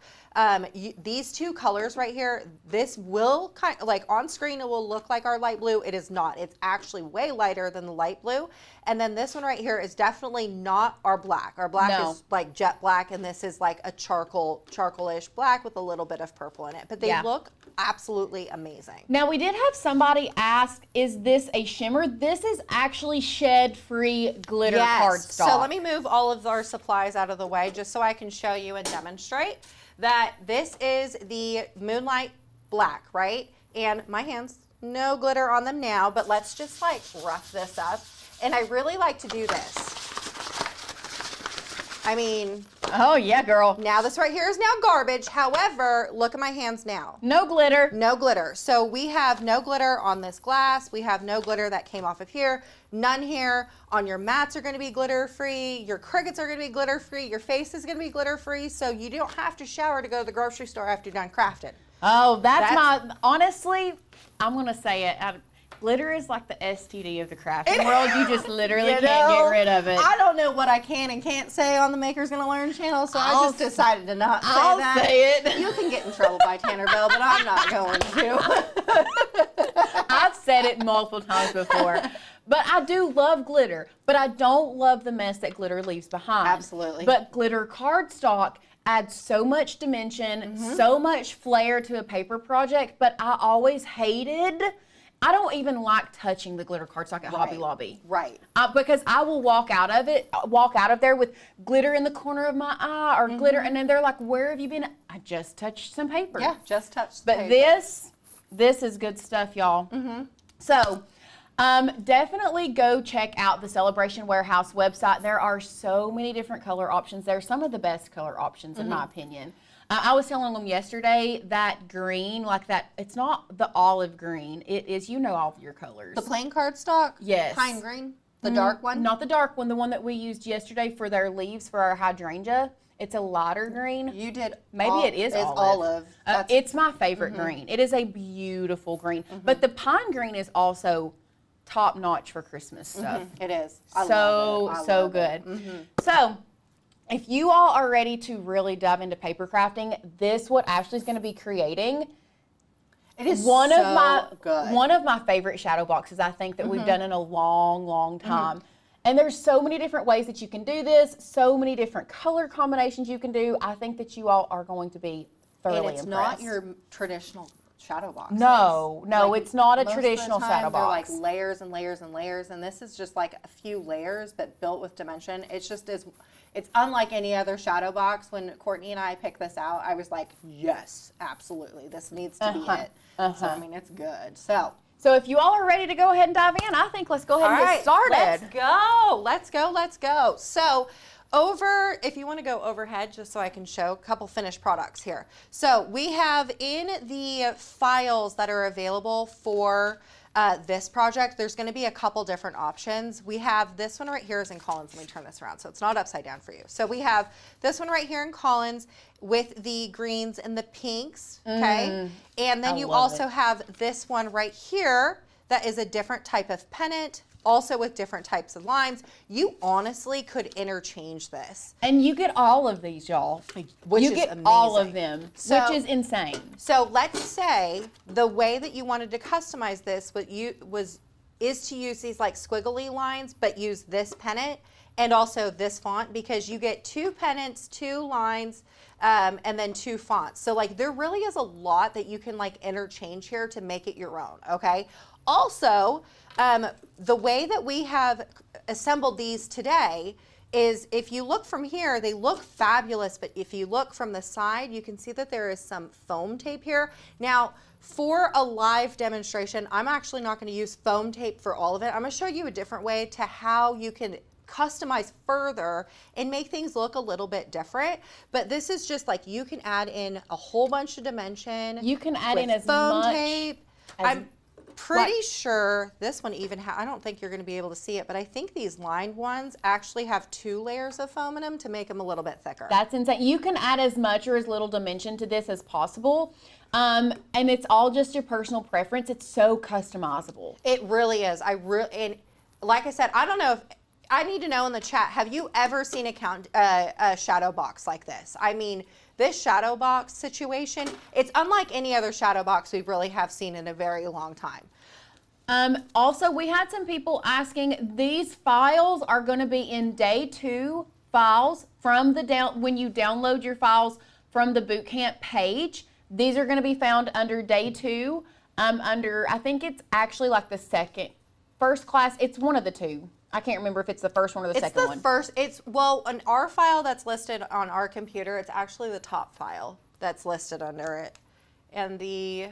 these two colors right here, this will kind of like on screen, it will look like our light blue. It is not. It's actually way lighter than the light blue. And then this one right here is definitely not our black. Our black is like jet black, and this is like a charcoal-ish black with a little bit of purple in it. But they look absolutely amazing. Now, we did have somebody ask, is this a shimmer? This is actually shed-free glitter cardstock. So let me move all of our supplies out of the way just so I can show you and demonstrate that this is the Moonlight Black, right? And my hands, no glitter on them now, but let's just like rough this up. And I really like to do this. I mean, oh yeah, girl. Now this right here is now garbage. However, look at my hands now. No glitter. No glitter. So we have no glitter on this glass. We have no glitter that came off of here. None here. On your mats are going to be glitter free. Your Cricuts are going to be glitter free. Your face is going to be glitter free. So you don't have to shower to go to the grocery store after you're done crafting. Oh, that's my, honestly, I'm going to say it. Glitter is like the STD of the crafting world. You just literally can't get rid of it. I don't know what I can and can't say on the Maker's Gonna Learn channel, so I just decided to not say that. I'll say it. You can get in trouble by Tanner Bell, but I'm not going to. I've said it multiple times before. But I do love glitter, but I don't love the mess that glitter leaves behind. Absolutely. But glitter cardstock adds so much dimension, so much flair to a paper project, but I always hated, I don't even like touching the glitter cardstock at Hobby Lobby. Right. Because I will walk out of there with glitter in the corner of my eye or glitter, and then they're like, where have you been? I just touched some paper. Yeah, just touched But paper. this is good stuff, y'all. So, definitely go check out the Celebration Warehouse website. There are so many different color options. They're some of the best color options, in my opinion. I was telling them yesterday that green, like that, it's not the olive green. It is, you know, all of your colors. The plain cardstock? Yes. Pine green? The dark one? Not the dark one, the one that we used yesterday for their leaves for our hydrangea. It's a lighter green. You did. Maybe it is olive. It's my favorite green. It is a beautiful green. But the pine green is also top notch for Christmas stuff. It is. So good. So, if you all are ready to really dive into paper crafting, this what Ashley's going to be creating. It is one of my favorite shadow boxes, I think, that we've done in a long, long time. And there's so many different ways that you can do this, so many different color combinations you can do. I think that you all are going to be thoroughly impressed. And it's not your traditional shadow boxes. No, like, it's not a most traditional of the time, shadow box. They're like layers and layers and layers, and this is just like a few layers but built with dimension. It's just it's unlike any other shadow box. When Courtney and I picked this out, I was like, yes, absolutely, this needs to be it. So I mean, it's good. So if you all are ready to go ahead and dive in, I think let's go ahead and get started. Let's go. So if you want to go overhead, just so I can show a couple finished products here. So we have in the files that are available for this project, there's going to be a couple different options. We have this one right here is in Collins. Let me turn this around so it's not upside down for you. So we have this one right here in Collins with the greens and the pinks, okay? And then you also have this one right here that is a different type of pennant, also with different types of lines. You honestly could interchange this. And you get all of these, y'all. Which you is get amazing. all of them, So- which is insane. So let's say the way that you wanted to customize this is to use these like squiggly lines, but use this pennant and also this font, because you get 2 pennants, 2 lines, and then 2 fonts. So like there really is a lot that you can like interchange here to make it your own, okay? Also, the way that we have assembled these today is, if you look from here, they look fabulous, but if you look from the side, you can see that there is some foam tape here. Now, for a live demonstration, I'm actually not going to use foam tape for all of it. I'm going to show you a different way to how you can customize further and make things look a little bit different. But this is just like, you can add in a whole bunch of dimension. You can add with in as foam much tape. as- I'm pretty sure this one even I don't think you're going to be able to see it, but I think these lined ones actually have 2 layers of foam in them to make them a little bit thicker. That's insane. You can add as much or as little dimension to this as possible. And it's all just your personal preference. It's so customizable. It really is. And like I said, I don't know if I need to know in the chat, have you ever seen a shadow box like this? I mean, this shadow box situation, it's unlike any other shadow box we really have seen in a very long time. Also, we had some people asking, these files are going to be in day 2 files from when you download your files from the bootcamp page. These are going to be found under day 2, I think it's actually like the first class. It's one of the 2. I can't remember if it's the first one or the second one. Well, an R file that's listed on our computer, it's actually the top file that's listed under it. And the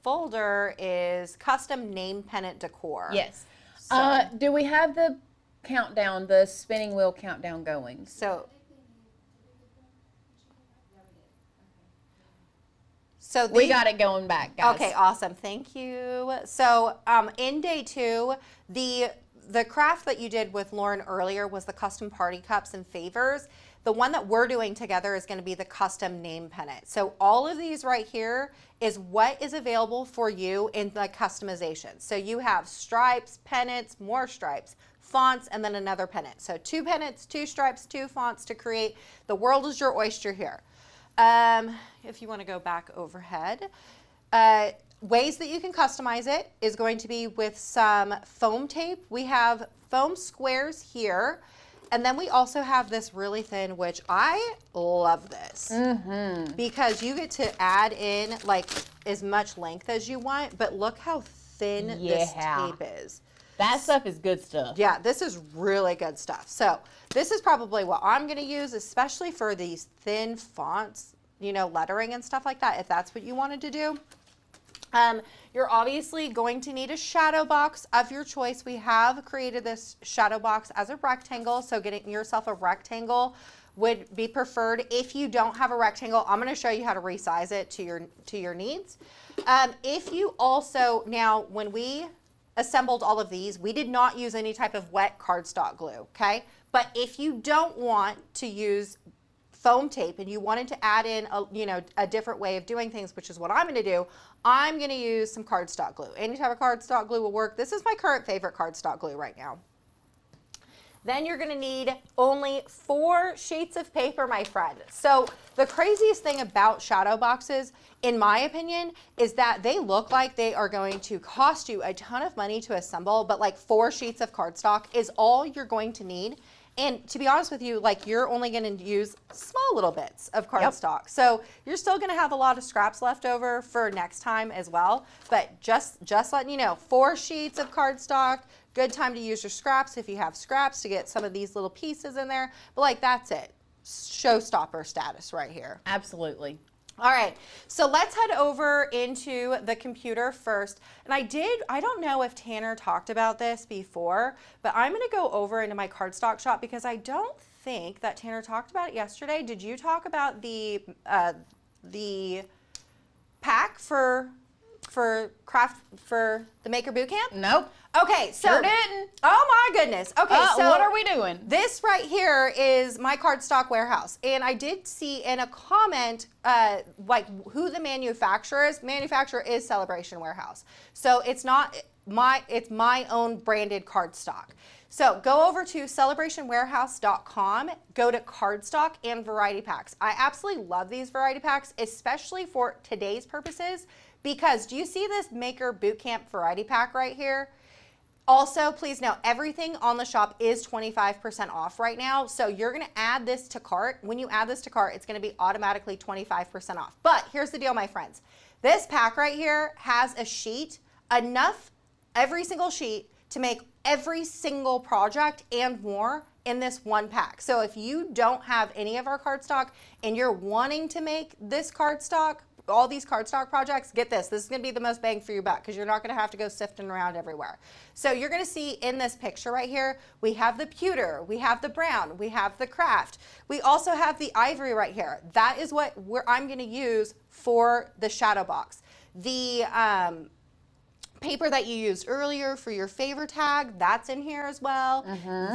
folder is custom name pennant decor. Yes. So- Do we have the countdown, the spinning wheel countdown going? So We got it going back, guys. Okay, awesome. Thank you. So in day 2, the craft that you did with Lauren earlier was the custom party cups and favors. The one that we're doing together is going to be the custom name pennant. So all of these right here is what is available for you in the customization. So you have stripes, pennants, more stripes, fonts, and then another pennant. So 2 pennants, 2 stripes, 2 fonts to create the world is your oyster here. If you want to go back overhead, ways that you can customize it is going to be with some foam tape. We have foam squares here, and then we also have this really thin, which I love this because you get to add in like as much length as you want, but look how thin this tape is. That stuff is good stuff. Yeah, this is really good stuff. So this is probably what I'm going to use, especially for these thin fonts, you know, lettering and stuff like that, if that's what you wanted to do. You're obviously going to need a shadow box of your choice. We have created this shadow box as a rectangle, so getting yourself a rectangle would be preferred. If you don't have a rectangle, I'm going to show you how to resize it to your needs. If you also, now when we assembled all of these, we did not use any type of wet cardstock glue, okay? But if you don't want to use foam tape and you wanted to add in a different way of doing things, which is what I'm going to do, I'm going to use some cardstock glue. Any type of cardstock glue will work. This is my current favorite cardstock glue right now. Then you're going to need only 4 sheets of paper, my friend. So the craziest thing about shadow boxes, in my opinion, is that they look like they are going to cost you a ton of money to assemble, but like 4 sheets of cardstock is all you're going to need. And to be honest with you, like you're only going to use small little bits of cardstock. Yep. So you're still going to have a lot of scraps left over for next time as well. But just letting you know, 4 sheets of cardstock, good time to use your scraps if you have scraps to get some of these little pieces in there. But like that's it. Showstopper status right here. Absolutely. All right, so let's head over into the computer first. And I don't know if Tanner talked about this before, but I'm gonna go over into my cardstock shop because I don't think that Tanner talked about it yesterday. Did you talk about the pack for for the Maker Bootcamp? Nope. Okay, so Sure didn't. Oh my goodness. Okay, so what are we doing? This right here is my cardstock warehouse, and I did see in a comment like who the manufacturer is. Manufacturer is Celebration Warehouse, so it's my own branded cardstock. So go over to celebrationwarehouse.com, go to cardstock and variety packs. I absolutely love these variety packs, especially for today's purposes, because do you see this Maker Bootcamp variety pack right here? Also, please note, everything on the shop is 25% off right now. So you're gonna add this to cart. When you add this to cart, it's gonna be automatically 25% off. But here's the deal, my friends. This pack right here has a sheet, enough, every single sheet, to make every single project and more in this one pack. So if you don't have any of our cardstock and you're wanting to make this cardstock, all these cardstock projects, get this. This is gonna be the most bang for your buck because you're not gonna have to go sifting around everywhere. So you're gonna see in this picture right here, we have the pewter, we have the brown, we have the craft. We also have the ivory right here. That is what I'm gonna use for the shadow box. The paper that you used earlier for your favor tag, that's in here as well.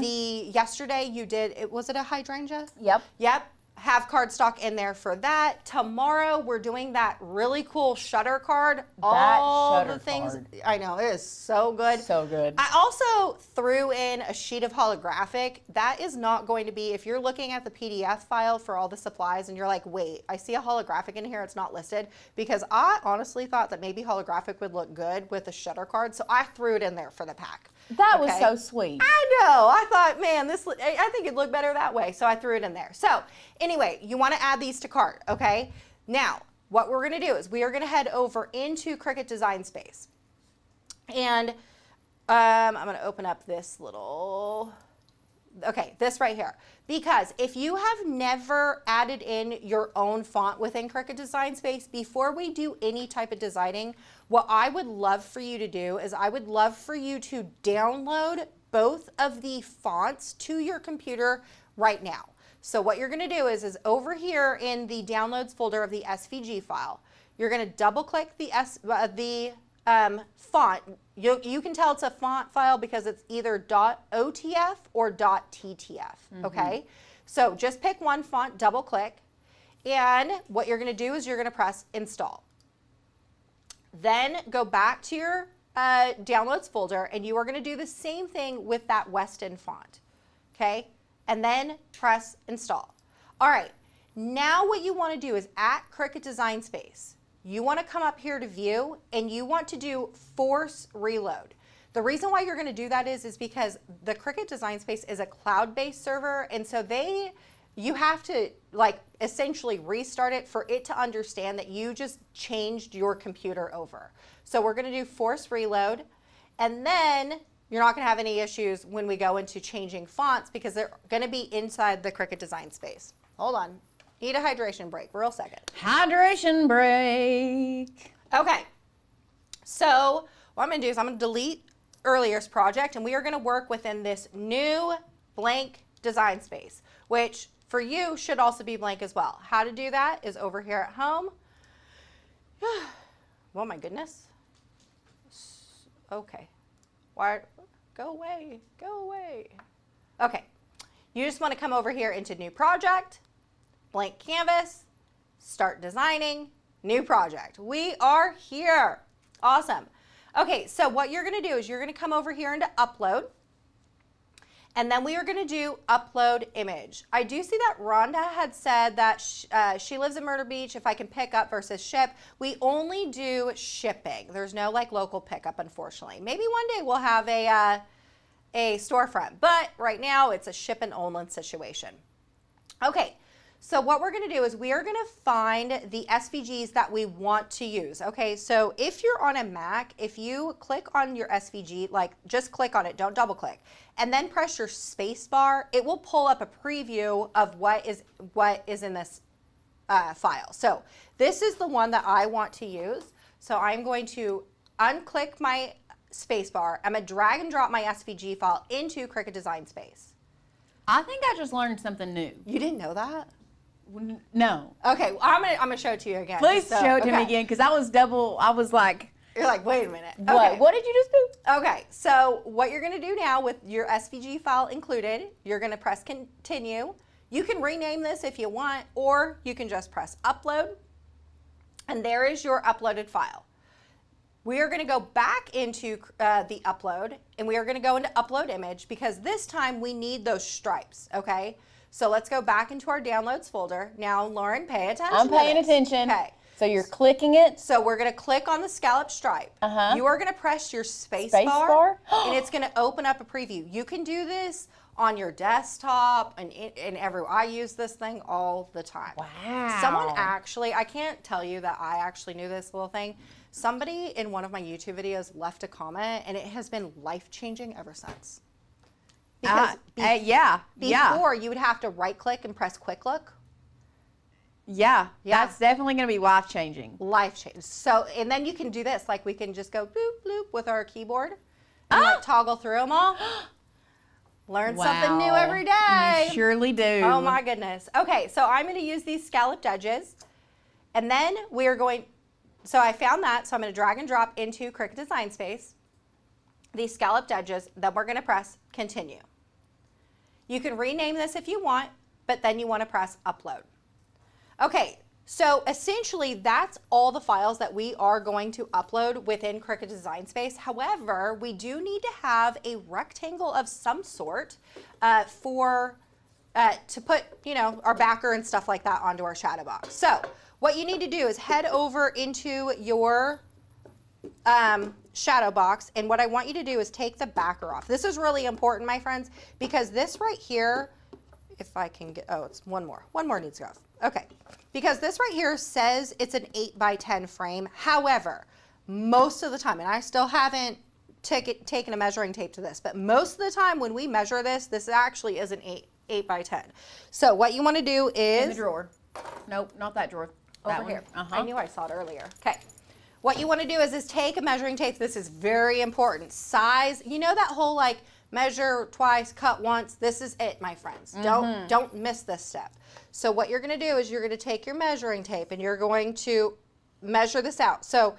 Yesterday you did, was it a hydrangea? Yep. Yep. Have cardstock in there for that. Tomorrow we're doing that really cool shutter card. All the things. I know, it is so good. So good. I also threw in a sheet of holographic. That is not going to be, if you're looking at the PDF file for all the supplies and you're like, wait, I see a holographic in here, it's not listed, because I honestly thought that maybe holographic would look good with the shutter card, so I threw it in there for the pack. That was so sweet. I know. I thought, man, I think it'd look better that way. So I threw it in there. So anyway, you want to add these to cart, okay? Now, what we're going to do is we are going to head over into Cricut Design Space. And I'm going to open up this little, okay, this right here. Because if you have never added in your own font within Cricut Design Space, before we do any type of designing, what I would love for you to do is I would love for you to download both of the fonts to your computer right now. So what you're gonna do is over here in the downloads folder of the SVG file, you're gonna double click the font. You can tell it's a font file because it's either .otf or .ttf, okay? So just pick one font, double click, and what you're gonna do is you're gonna press install. Then go back to your downloads folder and you are gonna do the same thing with that Weston font, okay? And then press install. All right, now what you wanna do is at Cricut Design Space, you wanna come up here to view and you want to do force reload. The reason why you're gonna do that is because the Cricut Design Space is a cloud-based server, and so you have to like essentially restart it for it to understand that you just changed your computer over. So we're gonna do force reload, and then you're not gonna have any issues when we go into changing fonts because they're gonna be inside the Cricut Design Space. Hold on, need a hydration break, real second. Hydration break. Okay, so what I'm gonna do is I'm gonna delete earlier's project and we are gonna work within this new blank design space, which for you should also be blank as well. How to do that is over here at home. Oh my goodness. Okay, why, go away, go away. Okay, you just wanna come over here into new project, blank canvas, start designing, new project. We are here, awesome. Okay, so what you're gonna do is you're gonna come over here into upload, and then we are gonna do upload image. I do see that Rhonda had said that she lives in Myrtle Beach, if I can pick up versus ship. We only do shipping. There's no like local pickup, unfortunately. Maybe one day we'll have a storefront, but right now it's a ship and only situation. Okay. So what we're gonna do is we are gonna find the SVGs that we want to use, okay? So if you're on a Mac, if you click on your SVG, like just click on it, don't double click, and then press your space bar, it will pull up a preview of what is in this file. So this is the one that I want to use. So I'm going to unclick my space bar, I'm gonna drag and drop my SVG file into Cricut Design Space. I think I just learned something new. You didn't know that? No. Okay, well, I'm gonna show it to you again. Please show it to me again, because I was like, You're like, wait a minute. What? Okay. What did you just do? Okay, so what you're going to do now with your SVG file included, you're going to press continue. You can rename this if you want, or you can just press upload. And there is your uploaded file. We are going to go back into the upload, and we are going to go into upload image because this time we need those stripes, okay? So let's go back into our downloads folder. Now, Lauren, pay attention. I'm paying attention. Okay. So you're clicking it. So we're going to click on the scallop stripe. You are going to press your space bar, and it's going to open up a preview. You can do this on your desktop and everywhere. I use this thing all the time. Wow. Someone actually, I can't tell you that I actually knew this little thing. Somebody in one of my YouTube videos left a comment, and it has been life-changing ever since. Because before you would have to right-click and press Quick Look. Yeah, that's definitely going to be life-changing. Life-changing. So, and then you can do this. Like, we can just go bloop, bloop with our keyboard and like toggle through them all. Learn something new every day. You surely do. Oh, my goodness. Okay, so I'm going to use these scalloped edges. And then we are going, so I found that, so I'm going to drag and drop into Cricut Design Space, these scalloped edges, then we're going to press continue. You can rename this if you want, but then you want to press upload. Okay, so essentially that's all the files that we are going to upload within Cricut Design Space. However, we do need to have a rectangle of some sort to put, you know, our backer and stuff like that onto our shadow box. So what you need to do is head over into your shadow box, and what I want you to do is take the backer off. This is really important, my friends, because this right here, if I can get, oh, it's one more needs to go off. Okay, because this right here says it's an 8x10 frame. However, most of the time, and I still haven't taken a measuring tape to this, but most of the time when we measure this, this actually is an 8x10. So what you want to do is... In the drawer. Nope, not that drawer. Over here. I knew I saw it earlier. Okay. What you want to do is take a measuring tape. This is very important. Size, you know that whole like measure twice, cut once. This is it, my friends. Don't miss this step. So what you're going to do is you're going to take your measuring tape and you're going to measure this out. So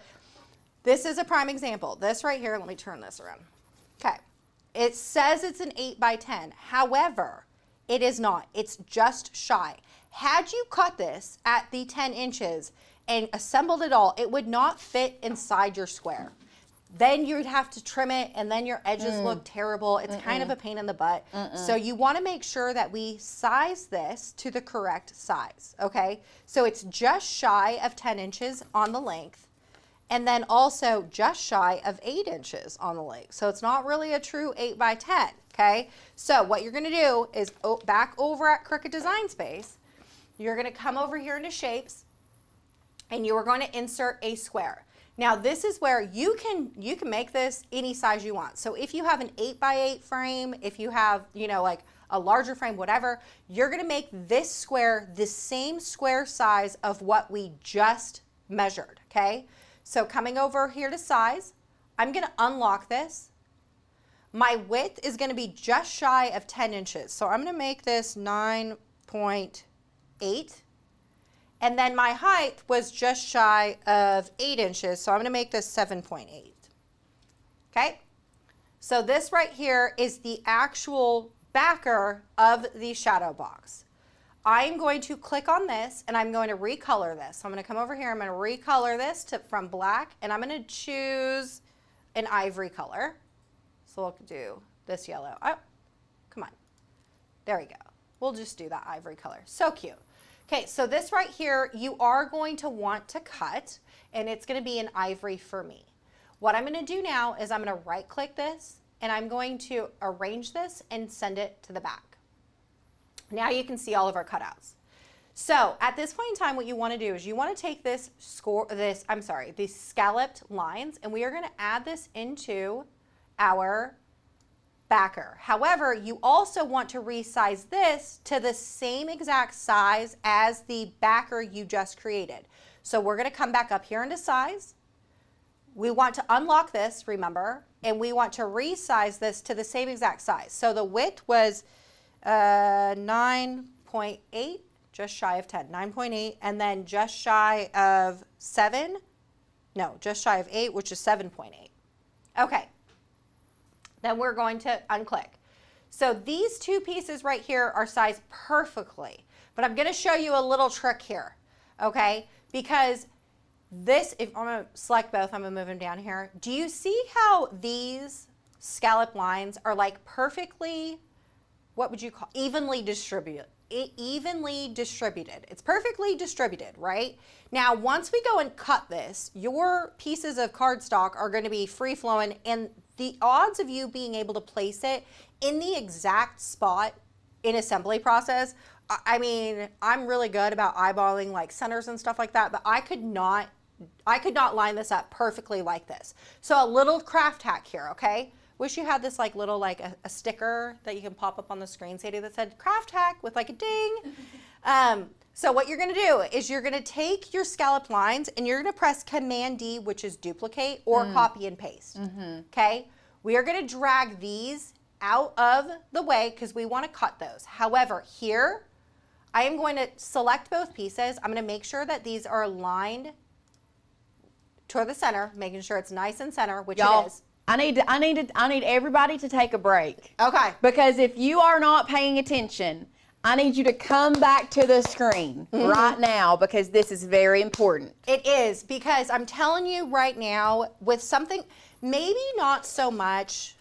this is a prime example. This right here, let me turn this around. Okay. It says it's an 8x10. However, it is not. It's just shy. Had you cut this at the 10 inches and assembled it all, it would not fit inside your square. Then you'd have to trim it, and then your edges look terrible. It's kind of a pain in the butt. So you want to make sure that we size this to the correct size, okay? So it's just shy of 10 inches on the length, and then also just shy of 8 inches on the length. So it's not really a true 8x10, okay? So what you're going to do is back over at Cricut Design Space, you're going to come over here into Shapes, and you are going to insert a square. Now this is where you can make this any size you want. So if you have an 8x8 frame, if you have, you know, like a larger frame, whatever, you're gonna make this square the same square size of what we just measured, okay? So coming over here to size, I'm gonna unlock this. My width is gonna be just shy of 10 inches. So I'm gonna make this 9.8. And then my height was just shy of 8 inches, so I'm going to make this 7.8. Okay? So this right here is the actual backer of the shadow box. I'm going to click on this, and I'm going to recolor this. So I'm going to come over here, I'm going to recolor this from black, and I'm going to choose an ivory color. So we'll do this yellow. Oh, come on. There we go. We'll just do that ivory color. So cute. Okay, so this right here, you are going to want to cut, and it's going to be an ivory for me. What I'm going to do now is I'm going to right-click this, and I'm going to arrange this and send it to the back. Now you can see all of our cutouts. So at this point in time, what you want to do is you want to take these scalloped lines, and we are going to add this into our backer. However, you also want to resize this to the same exact size as the backer you just created. So we're going to come back up here into size. We want to unlock this, remember, and we want to resize this to the same exact size. So the width was 9.8, just shy of 10, 9.8, and then just shy of 7 No, just shy of 8, which is 7.8. Okay. Then we're going to unclick. So these two pieces right here are sized perfectly. But I'm going to show you a little trick here, okay? Because this, if I'm going to select both, I'm going to move them down here. Do you see how these scallop lines are like perfectly, what would you call, evenly distributed? Evenly distributed. It's perfectly distributed, right? Now, once we go and cut this, your pieces of cardstock are going to be free flowing, and the odds of you being able to place it in the exact spot in assembly process, I mean, I'm really good about eyeballing like centers and stuff like that, but I could not line this up perfectly like this. So a little craft hack here, okay? Wish you had this like little like a sticker that you can pop up on the screen, Sadie, that said craft hack with like a ding. So what you're gonna do is you're gonna take your scallop lines and you're gonna press Command D, which is duplicate, or copy and paste, okay? We are gonna drag these out of the way because we wanna cut those. However, here, I am going to select both pieces. I'm gonna make sure that these are aligned toward the center, making sure it's nice and center, which it is. I need everybody to take a break. Okay. Because if you are not paying attention, I need you to come back to the screen right now because this is very important. It is, because I'm telling you right now, with something, maybe not so much,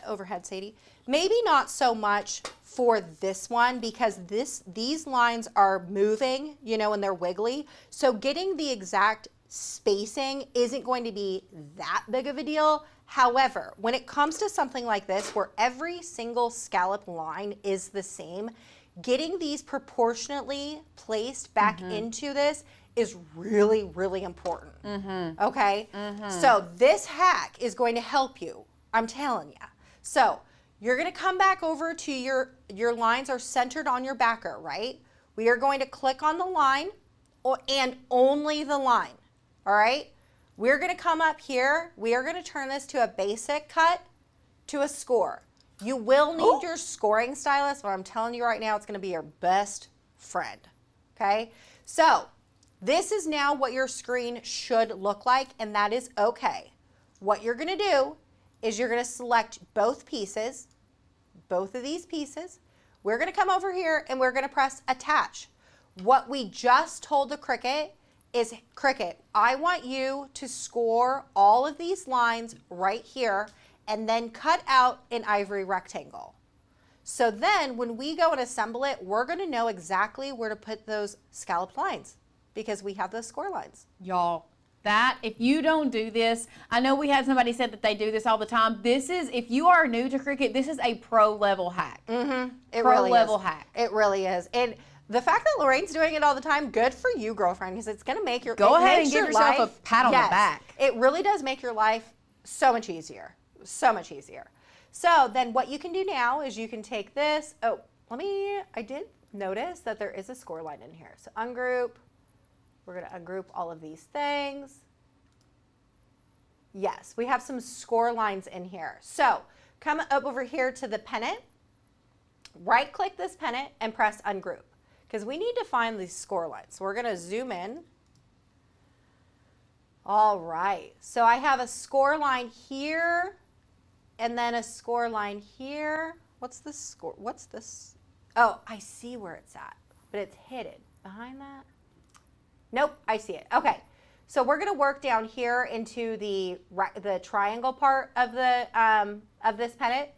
overhead, Sadie, maybe not so much for this one because these lines are moving, you know, and they're wiggly. So getting the exact spacing isn't going to be that big of a deal. However, when it comes to something like this, where every single scallop line is the same, getting these proportionately placed back into this is really, really important. Okay? So this hack is going to help you. I'm telling you. So you're going to come back over to your lines are centered on your backer, right? We are going to click on the line and only the line. All right? We're going to come up here. We are going to turn this to a basic cut to a score. You will need your scoring stylus, but I'm telling you right now, it's going to be your best friend. Okay? So this is now what your screen should look like, and that is okay. What you're going to do is you're going to select both pieces, both of these pieces. We're going to come over here and we're going to press attach. What we just told the Cricut is, Cricut, I want you to score all of these lines right here and then cut out an ivory rectangle. So then when we go and assemble it, we're going to know exactly where to put those scallop lines because we have those score lines. Y'all, that, if you don't do this, I know we had somebody said that they do this all the time. This is, if you are new to Cricut, this is a pro level hack. It pro really level is. hack. It really is. And the fact that Lorraine's doing it all the time, good for you, girlfriend, because it's going to make your Go it ahead makes and give your yourself life, a pat on the back. It really does make your life so much easier. So much easier. So then what you can do now is you can take this. Oh, I did notice that there is a score line in here. So ungroup. We're going to ungroup all of these things. Yes, we have some score lines in here. So come up over here to the pennant. Right click this pennant and press ungroup because we need to find these score lines. So we're going to zoom in. All right. So I have a score line here and then a score line here. What's this score? What's this? Oh, I see where it's at, but it's hidden behind that. Nope, I see it. Okay. So we're going to work down here into the triangle part of the of this pennant.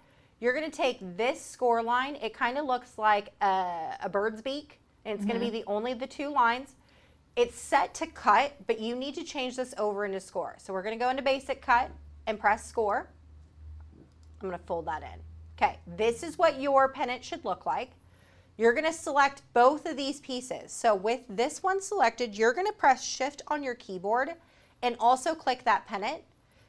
You're going to take this score line. It kind of looks like a bird's beak, and it's going to be only the two lines. It's set to cut, but you need to change this over into score. So we're going to go into basic cut and press score. I'm going to fold that in. Okay, this is what your pennant should look like. You're going to select both of these pieces. So with this one selected, you're going to press shift on your keyboard and also click that pennant.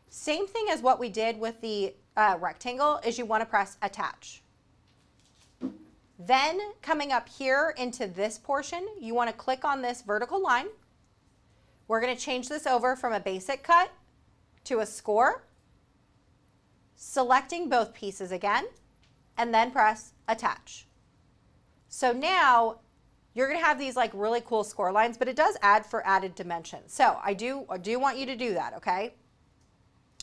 Same thing as what we did with the rectangle is you want to press attach. Then coming up here into this portion, you want to click on this vertical line. We're going to change this over from a basic cut to a score, selecting both pieces again, and then press attach. So now you're gonna have these like really cool score lines, but it does add for added dimension. So I do want you to do that, okay?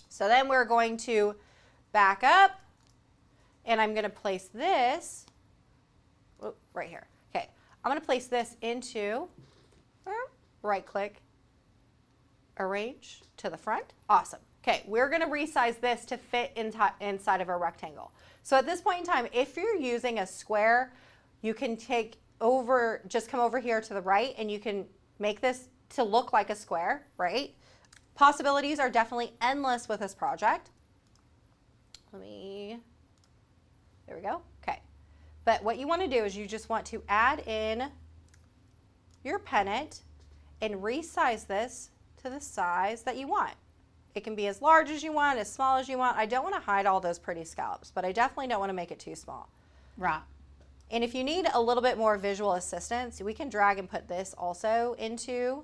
So then we're going to back up, and I'm gonna place this right here. Okay, I'm gonna place this into, right click, arrange to the front. Awesome. Okay, we're gonna resize this to fit inside of a rectangle. So at this point in time, if you're using a square, you can just come over here to the right, and you can make this to look like a square, right? Possibilities are definitely endless with this project. There we go. Okay. But what you want to do is you just want to add in your pennant and resize this to the size that you want. It can be as large as you want, as small as you want. I don't want to hide all those pretty scallops, but I definitely don't want to make it too small. Right. And if you need a little bit more visual assistance, we can drag and put this also into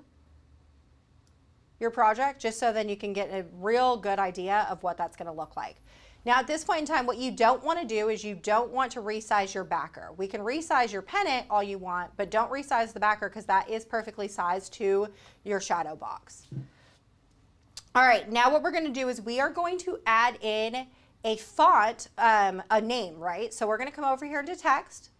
your project, just so then you can get a real good idea of what that's going to look like. Now at this point in time, what you don't want to do is you don't want to resize your backer. We can resize your pennant all you want, but don't resize the backer, because that is perfectly sized to your shadow box. All right, now what we're going to do is we are going to add in a font, a name, right? So we're going to come over here into text,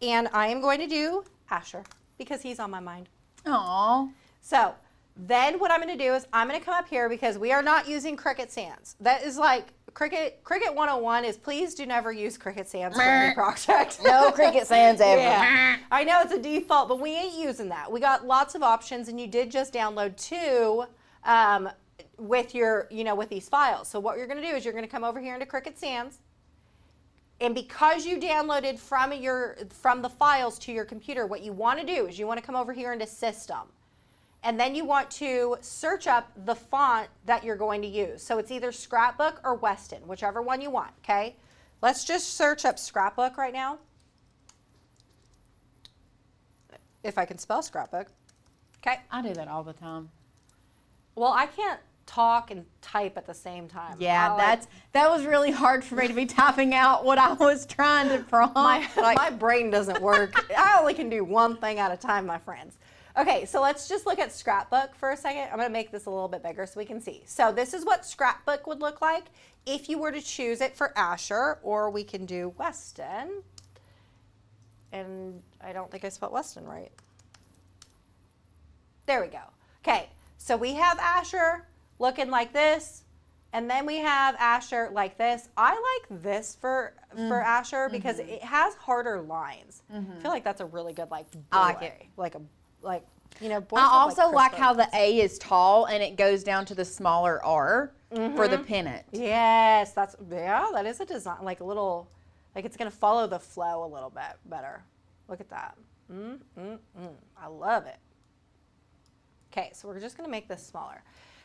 and I am going to do Asher, because he's on my mind. Aww. So then what I'm going to do is I'm going to come up here, because we are not using Cricut Sans. That is like Cricut 101 is please do never use Cricut Sans for any project. No Cricut Sans ever. Yeah. I know it's a default, but we ain't using that. We got lots of options, and you did just download 2 with your, with these files. So what you're going to do is you're going to come over here into Cricut Sans, and because you downloaded from the files to your computer, what you want to do is you want to come over here into System, and then you want to search up the font that you're going to use. So it's either Scrapbook or Weston, whichever one you want, okay? Let's just search up Scrapbook right now, if I can spell Scrapbook. Okay. I do that all the time. Well, I can't talk and type at the same time. Yeah, that was really hard for me to be typing out what I was trying to prompt. My brain doesn't work. I only can do one thing at a time, my friends. Okay, so let's just look at Scrapbook for a second. I'm going to make this a little bit bigger so we can see. So this is what Scrapbook would look like if you were to choose it for Asher, or we can do Weston. And I don't think I spelled Weston right. There we go. Okay, so we have Asher looking like this, and then we have Asher like this. I like this for Asher because it has harder lines. I feel like that's a really good boy. I like it. Boys I also have, like Chris how the Burns. A is tall and it goes down to the smaller R for the pennant. Yes, that is a design, like a little, like it's gonna follow the flow a little bit better. Look at that. I love it. Okay, so we're just gonna make this smaller.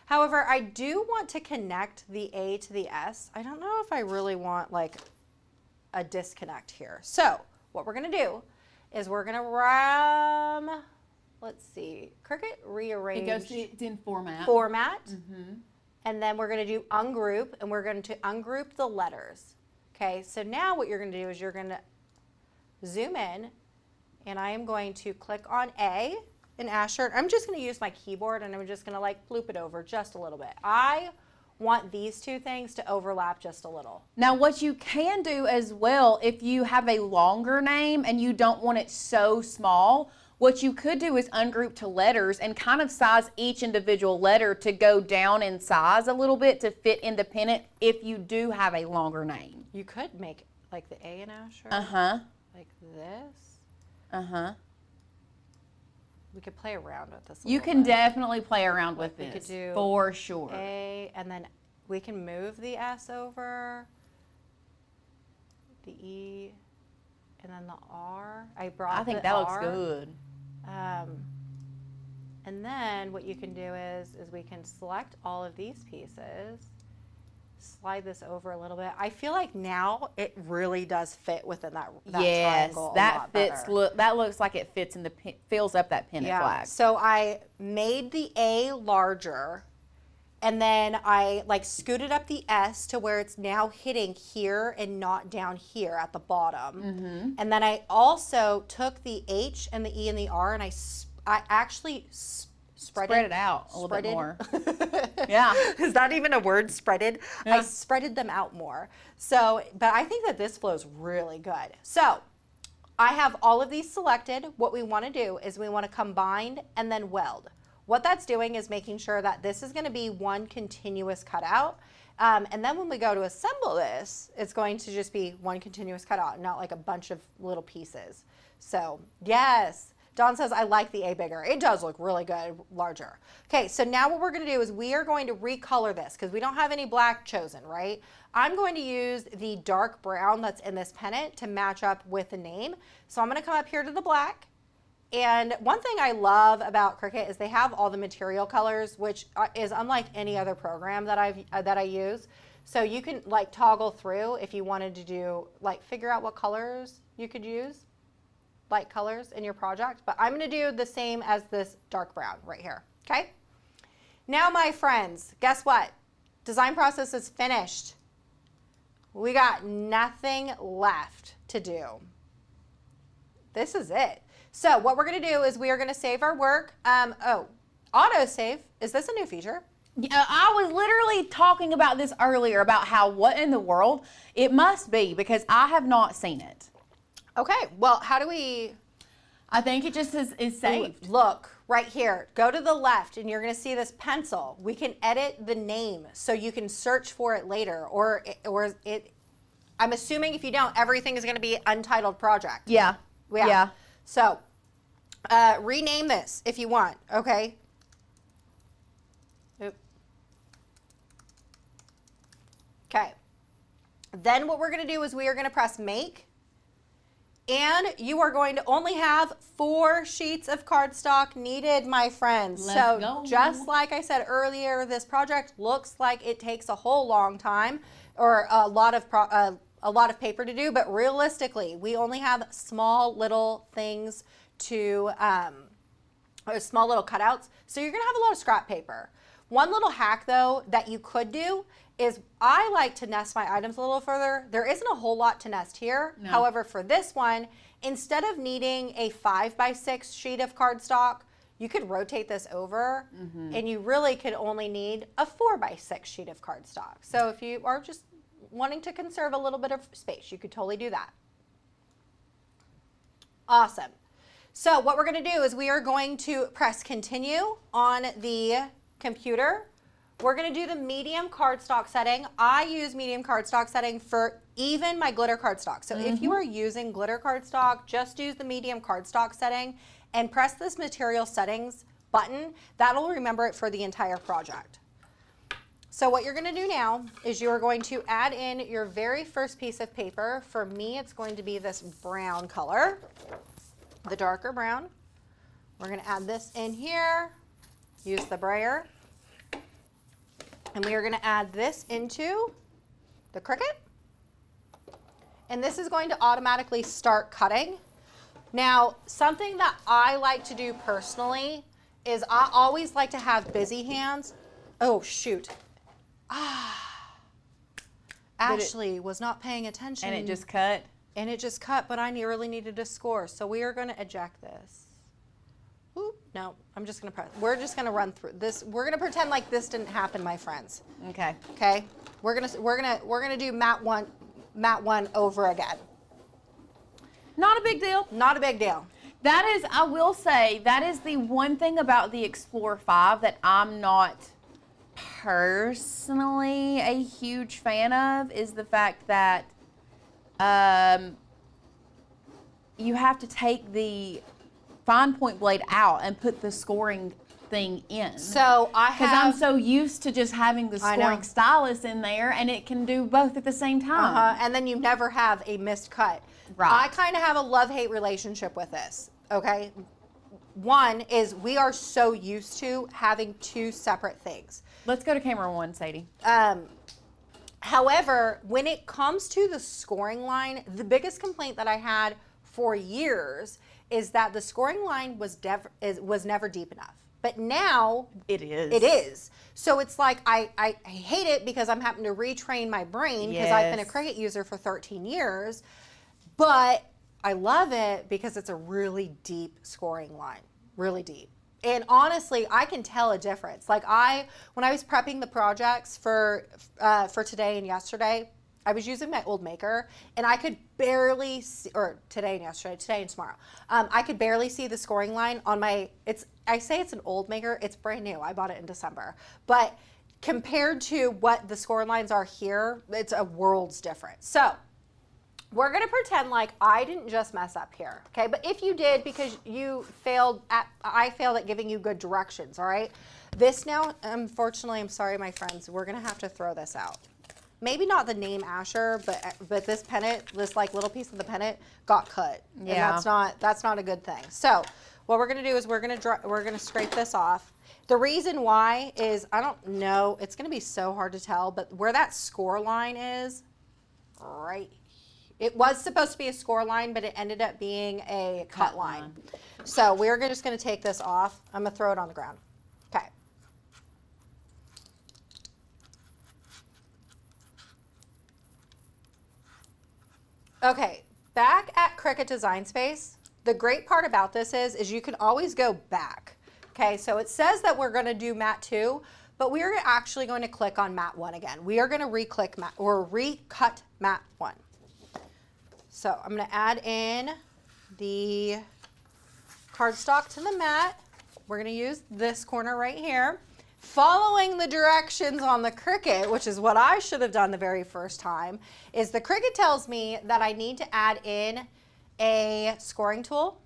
However, I do want to connect the A to the S. I don't know if I really want like a disconnect here. So what we're gonna do is we're gonna let's see, Cricut rearrange. It's in format. And then we're going to do ungroup, and we're going to ungroup the letters. Okay, so now what you're going to do is you're going to zoom in, and I am going to click on A in Asher. I'm just going to use my keyboard, and I'm just going to like bloop it over just a little bit. I want these two things to overlap just a little. Now what you can do as well, if you have a longer name and you don't want it so small, what you could do is ungroup to letters and kind of size each individual letter to go down in size a little bit to fit independent if you do have a longer name. You could make like the A in Asher. Like this. We could play around with this a You little can bit. definitely play around with We could this do for sure. A, and then we can move the S over, the E, and then the R. I think the that looks R. good. And then what you can do is we can select all of these pieces, slide this over a little bit. I feel like now it really does fit within that Yes, triangle that a lot fits. better. That looks like it fits in fills up that pennant flag. So I made the A larger, And then I like scooted up the S to where it's now hitting here and not down here at the bottom. And then I also took the H and the E and the R and I actually spread it out a little bit more. Yeah. Is that even a word, spreaded? Yeah. I spreaded them out more. So, but I think that this flows really good. So I have all of these selected. What we want to do is we want to combine and then weld. What that's doing is making sure that this is going to be one continuous cutout. And then when we go to assemble this, it's going to just be one continuous cutout, not like a bunch of little pieces. So yes, Dawn says, I like the A bigger. It does look really good, larger. Okay, so now what we're going to do is we are going to recolor this because we don't have any black chosen, right? I'm going to use the dark brown that's in this pennant to match up with the name. So I'm going to come up here to the black. And one thing I love about Cricut is they have all the material colors, which is unlike any other program that I use. So you can like toggle through if you wanted to do like figure out what colors you could use, light colors in your project. But I'm going to do the same as this dark brown right here. Okay. Now, my friends, guess what? Design process is finished. We got nothing left to do. This is it. So what we're going to do is we are going to save our work. Auto save. Is this a new feature? Yeah, I was literally talking about this earlier about how what in the world it must be because I have not seen it. Okay. Well, how do we? I think it just is saved. Look right here. Go to the left and you're going to see this pencil. We can edit the name so you can search for it later or it. I'm assuming if you don't, everything is going to be untitled project. Yeah. Yeah. So, rename this if you want, okay? Okay. Then what we're going to do is we are going to press make. And you are going to only have 4 sheets of cardstock needed, my friends. Let's go. Just like I said earlier, this project looks like it takes a whole long time or a lot of paper to do, but realistically, we only have small little things to, or small little cutouts. So you're gonna have a lot of scrap paper. One little hack though that you could do is I like to nest my items a little further. There isn't a whole lot to nest here. No. However, for this one, instead of needing a 5x6 sheet of cardstock, you could rotate this over and you really could only need a 4x6 sheet of cardstock. So if you are just wanting to conserve a little bit of space, you could totally do that. Awesome. So what we're going to do is we are going to press continue on the computer. We're going to do the medium cardstock setting. I use medium cardstock setting for even my glitter cardstock. So if you are using glitter cardstock, just use the medium cardstock setting and press this material settings button. That'll remember it for the entire project. So what you're going to do now is you are going to add in your very first piece of paper. For me, it's going to be this brown color, the darker brown. We're going to add this in here, use the brayer, and we are going to add this into the Cricut. And this is going to automatically start cutting. Now, something that I like to do personally is I always like to have busy hands. Oh, shoot. Ashley was not paying attention. And it just cut? And it just cut, but I really needed to score. So we are going to eject this. Oop, no, I'm just going to press. We're just going to run through this. We're going to pretend like this didn't happen, my friends. Okay. Okay. We're going to do mat one over again. Not a big deal. Not a big deal. That is, I will say, that is the one thing about the Explorer 5 that I'm not personally a huge fan of is the fact that you have to take the fine point blade out and put the scoring thing in. So because I'm so used to just having the scoring stylus in there, and it can do both at the same time. And then you never have a missed cut. Right. I kind of have a love-hate relationship with this. Okay. One is we are so used to having 2 separate things. Let's go to camera 1, Sadie. However, when it comes to the scoring line, the biggest complaint that I had for years is that the scoring line was never deep enough. But now it is. It is. So it's like I hate it because I'm having to retrain my brain because I've been a Cricut user for 13 years. But I love it because it's a really deep scoring line, really deep. And honestly, I can tell a difference. Like when I was prepping the projects for today and yesterday, I was using my old maker, and I could barely see, or today and yesterday, today and tomorrow, I could barely see the scoring line on my, I say it's an old maker, it's brand new, I bought it in December. But compared to what the score lines are here, it's a world's difference. So we're gonna pretend like I didn't just mess up here, okay? But if you did, because I failed at giving you good directions, all right? This now, unfortunately, I'm sorry, my friends, we're gonna have to throw this out. Maybe not the name Asher, but this pennant, this like little piece of the pennant got cut. Yeah. And that's not a good thing. So what we're gonna do is we're gonna scrape this off. The reason why is, I don't know, it's gonna be so hard to tell, but where that score line is, right, it was supposed to be a score line, but it ended up being a cut line. So we're just gonna take this off. I'm gonna throw it on the ground. Okay. Okay, back at Cricut Design Space, the great part about this is you can always go back. Okay, so it says that we're gonna do mat 2, but we are actually going to click on mat 1 again. We are gonna recut mat 1. So I'm gonna add in the cardstock to the mat. We're gonna use this corner right here. Following the directions on the Cricut, which is what I should have done the very first time, is the Cricut tells me that I need to add in a scoring tool.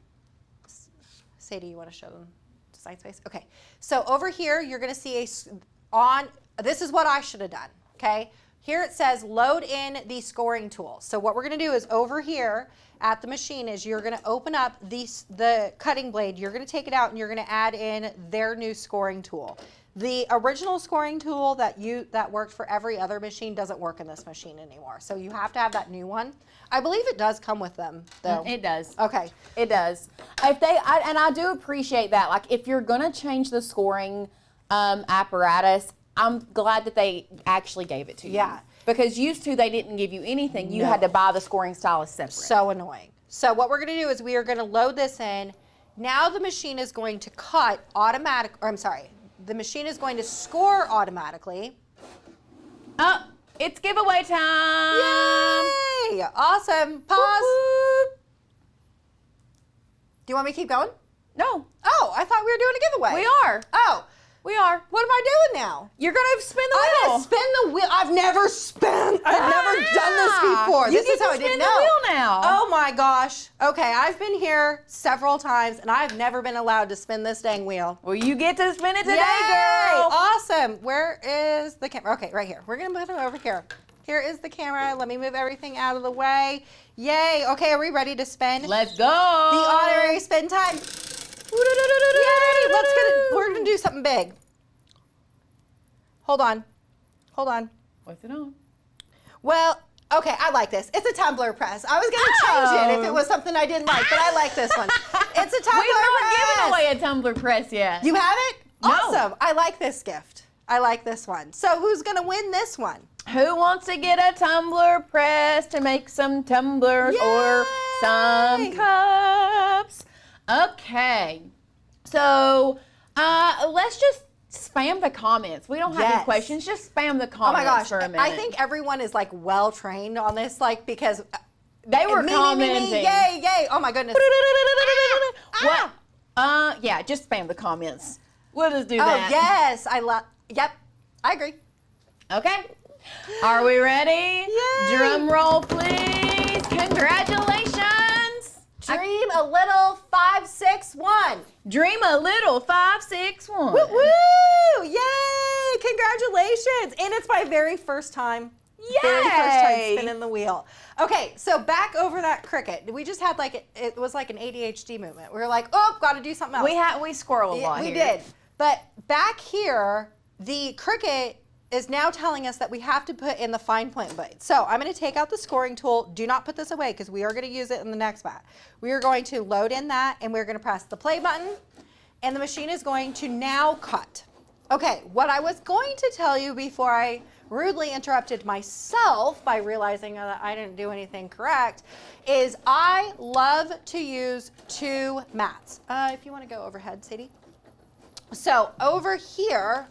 Sadie, you want to show them Design Space? Okay, so over here, you're going to see this is what I should have done, okay? Here it says load in the scoring tool. So what we're going to do is over here at the machine is you're going to open up the cutting blade, you're going to take it out, and you're going to add in their new scoring tool. The original scoring tool that worked for every other machine doesn't work in this machine anymore. So you have to have that new one. I believe it does come with them, though. It does. Okay. It does. And I do appreciate that. Like, if you're gonna change the scoring apparatus, I'm glad that they actually gave it to you. Yeah. Because used to, they didn't give you anything. You had to buy the scoring stylus separate. So annoying. So what we're gonna do is we are gonna load this in. Now the machine is going to the machine is going to score automatically. Oh, it's giveaway time. Yay! Awesome. Pause. Whoop, whoop. Do you want me to keep going? No. Oh, I thought we were doing a giveaway. We are. Oh. We are. What am I doing now? You're gonna spin the I'm wheel. gonna spin the wheel. I've never done this before. You This is how I didn't know. the wheel now. Oh my gosh. Okay, I've been here several times and I've never been allowed to spin this dang wheel. Well, you get to spin it today, Yay! girl. Awesome. Where is the camera? Okay, right here. We're gonna move it over here. Here is the camera. Let me move everything out of the way. Yay. Okay, are we ready to spin? Let's go. The honorary spin time. Yay! We're gonna do something big. Hold on. What's it on? Well, okay, I like this. It's a tumbler press. I was gonna change it if it was something I didn't like, but I like this one. It's a tumbler We've press. not given away a tumbler press yet. You haven't? No. Awesome. I like this gift. I like this one. So who's gonna win this one? Who wants to get a tumbler press to make some tumblers or some cups? Okay. So let's just spam the comments. We don't have any questions. Just spam the comments Oh my gosh. for a minute. I think everyone is like well trained on this, like because they were commenting. Yay, yay. Oh my goodness. What? Yeah, just spam the comments. We'll just do that. Oh yes. Yep. I agree. Okay. Are we ready? Yay. Drum roll, please. Congratulations. Dream a little 561. Dream a little 561. Woo woo! Yay! Congratulations! And it's my very first time. Yay! Very first time spinning the wheel. Okay, so back over that Cricut. We just had like it was like an ADHD movement. We were like, oh, got to do something else. We squirrel a lot We here. did. But back here, the Cricut is now telling us that we have to put in the fine point blade. So I'm going to take out the scoring tool. Do not put this away because we are going to use it in the next mat. We are going to load in that and we're going to press the play button And the machine is going to now cut. Okay, what I was going to tell you before I rudely interrupted myself by realizing that I didn't do anything correct is I love to use 2 mats. If you want to go overhead, Sadie. So over here,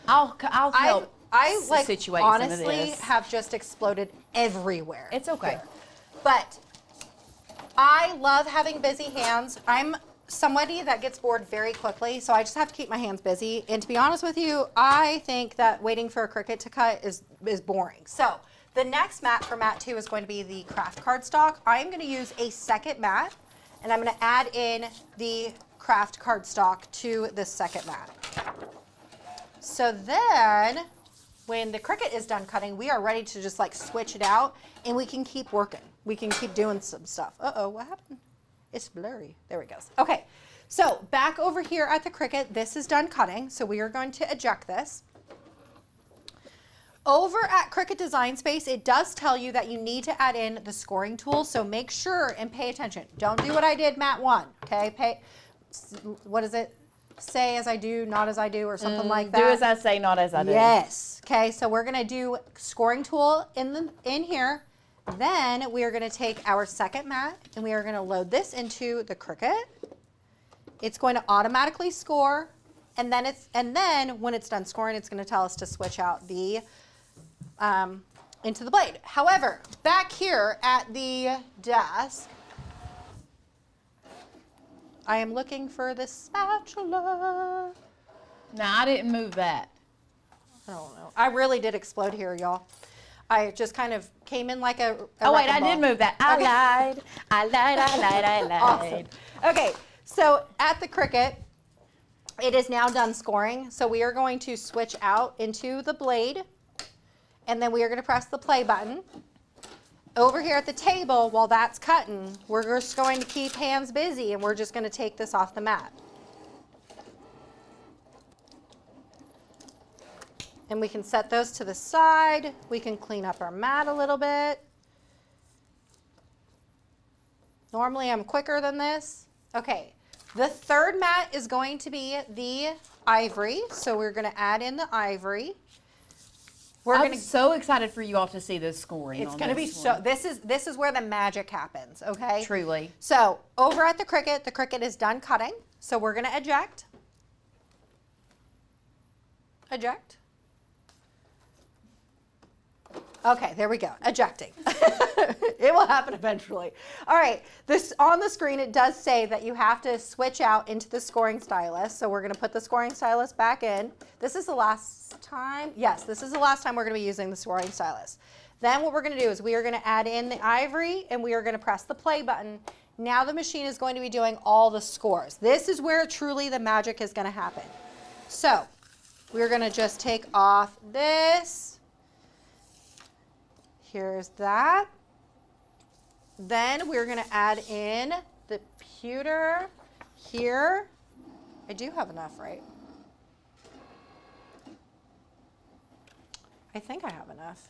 I'll help. I like situate some of honestly this. have just exploded everywhere. It's okay. Here. But I love having busy hands. I'm somebody that gets bored very quickly, so I just have to keep my hands busy. And to be honest with you, I think that waiting for a Cricut to cut is boring. So the next mat for mat 2 is going to be the craft cardstock. I'm going to use a second mat, and I'm going to add in the craft cardstock to this second mat. So then, when the Cricut is done cutting, we are ready to just like switch it out, and we can keep working. We can keep doing some stuff. Uh-oh, what happened? It's blurry. There it goes. Okay, so back over here at the Cricut, this is done cutting, so we are going to eject this. Over at Cricut Design Space, it does tell you that you need to add in the scoring tool, so make sure and pay attention. Don't do what I did, mat 1, okay? What is it? Say as I do, not as I do, or something like that. Do as I say, not as I do. Yes. Okay, so we're gonna do scoring tool in here. Then we are gonna take our second mat and we are gonna load this into the Cricut. It's going to automatically score, and then when it's done scoring, it's gonna tell us to switch out the into the blade. However, back here at the desk, I am looking for the spatula. No, I didn't move that. I don't know. I really did explode here, y'all. I just kind of came in like a Oh, wait, wrecking I did ball. move that. I lied. I lied, I lied, I lied. Awesome. Okay, so at the Cricut, it is now done scoring. So we are going to switch out into the blade, and then we are going to press the play button. Over here at the table, while that's cutting, we're just going to keep hands busy, and we're just going to take this off the mat. And we can set those to the side. We can clean up our mat a little bit. Normally I'm quicker than this. Okay, the third mat is going to be the ivory. So we're gonna add in the ivory. I'm so excited for you all to see this scoring. It's gonna be so, this is where the magic happens, okay? Truly. So over at the Cricut is done cutting. So we're gonna eject. Eject. Okay, there we go, ejecting. It will happen eventually. All right, this on the screen, it does say that you have to switch out into the scoring stylus. So we're gonna put the scoring stylus back in. This is the last time, yes, this is the last time we're gonna be using the scoring stylus. Then what we're gonna do is we are gonna add in the ivory and we are gonna press the play button. Now the machine is going to be doing all the scores. This is where truly the magic is gonna happen. So we're gonna just take off this. Here's that. Then we're gonna add in the pewter here. I do have enough, right? I think I have enough.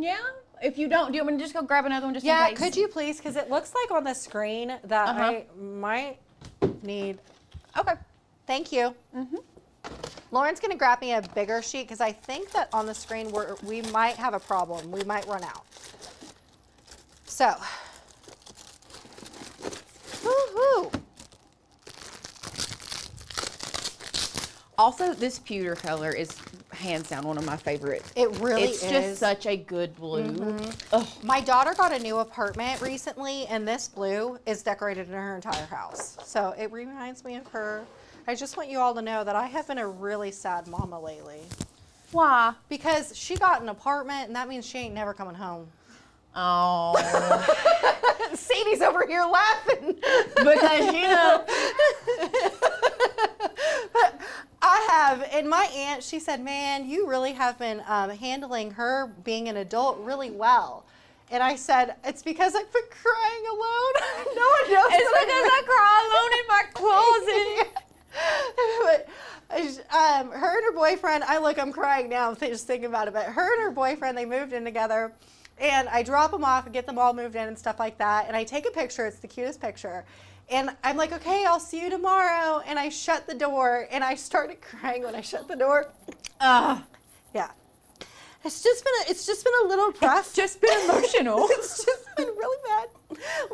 Yeah, if you don't, do you want me to just go grab another one just in Yeah, case? could you please? Because it looks like on the screen that I might need. Okay, thank you. Lauren's gonna grab me a bigger sheet because I think that on the screen we might have a problem. We might run out. So, woo-hoo. Also, this pewter color is hands down one of my favorites. It really It's is. just such a good blue. Ugh. My daughter got a new apartment recently, and this blue is decorated in her entire house. So it reminds me of her. I just want you all to know that I have been a really sad mama lately. Why? Because she got an apartment, and that means she ain't never coming home. Oh. Sadie's over here laughing. Because, you know. I have, and my aunt, she said, man, you really have been handling her being an adult really well. And I said, it's because I've been crying alone. No one knows. It's because I cry alone in my closet. But her and her boyfriend, I'm crying now just thinking about it, but her and her boyfriend, they moved in together, and I drop them off and get them all moved in and stuff like that, and I take a picture. It's the cutest picture. And I'm like, okay, I'll see you tomorrow. And I shut the door, and I started crying when I shut the door. Yeah. It's just been a little rough. It's just been emotional. It's just been really bad.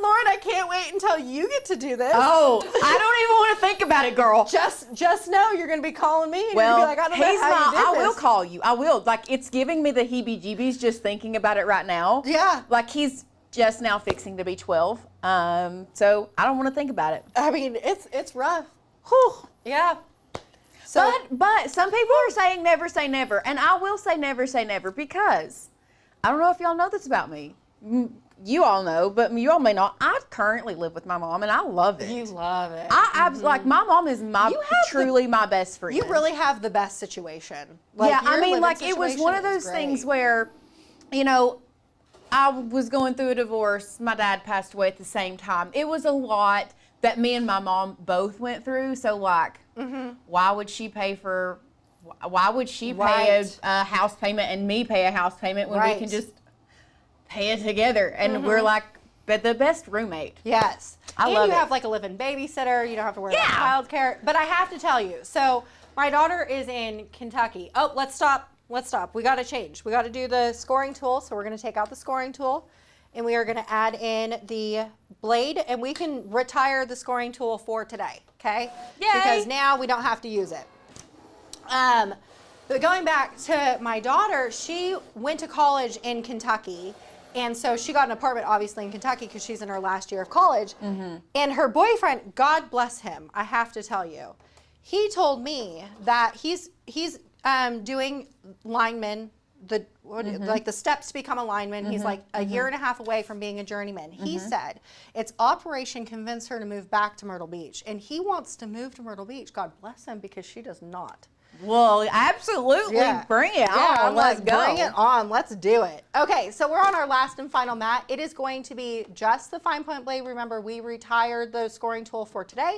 Lauren, I can't wait until you get to do this. Oh, I don't even want to think about it, girl. Just know you're going to be calling me. And Well, you're going to be like, I don't know how you did I will this. call you. I will. Like, it's giving me the heebie-jeebies just thinking about it right now. Yeah. Like, he's just now fixing to be 12. So I don't want to think about it. I mean, it's rough. Whew. Yeah. So, But some people are saying never say never, and I will say never because I don't know if y'all know this about me. You all know, but you all may not. I currently live with my mom, and I love it. you love it. Like, my mom is truly my best friend. You really have the best situation. Like, Yeah, I your mean, living like, it was one of situation those is things great. where, you know, I was going through a divorce. My dad passed away at the same time. It was a lot that me and my mom both went through. So, like, why would she pay Right. a house payment and me pay a house payment when we Right. can just pay it together? And we're like, but the best roommate. Yes. I and love you it. have like a live-in babysitter. You don't have to worry Yeah. about childcare. But I have to tell you, so my daughter is in Kentucky. Oh, let's stop. We got to change. We got to do the scoring tool. So we're going to take out the scoring tool, and we are going to add in the blade, and we can retire the scoring tool for today. Okay? Yay. Because now we don't have to use it. But going back to my daughter, she went to college in Kentucky. And so she got an apartment, obviously, in Kentucky because she's in her last year of college. And her boyfriend, God bless him, I have to tell you, he told me that he's doing lineman, like the steps to become a lineman. He's like a year and a half away from being a journeyman. He said it's Operation Convince her to move back to Myrtle Beach. And he wants to move to Myrtle Beach, God bless him, because she does not. Well, absolutely. Yeah. Bring it Yeah, on. I'm Let's like, go. bring it on. Let's do it. Okay, so we're on our last and final mat. It is going to be just the fine point blade. Remember, we retired the scoring tool for today.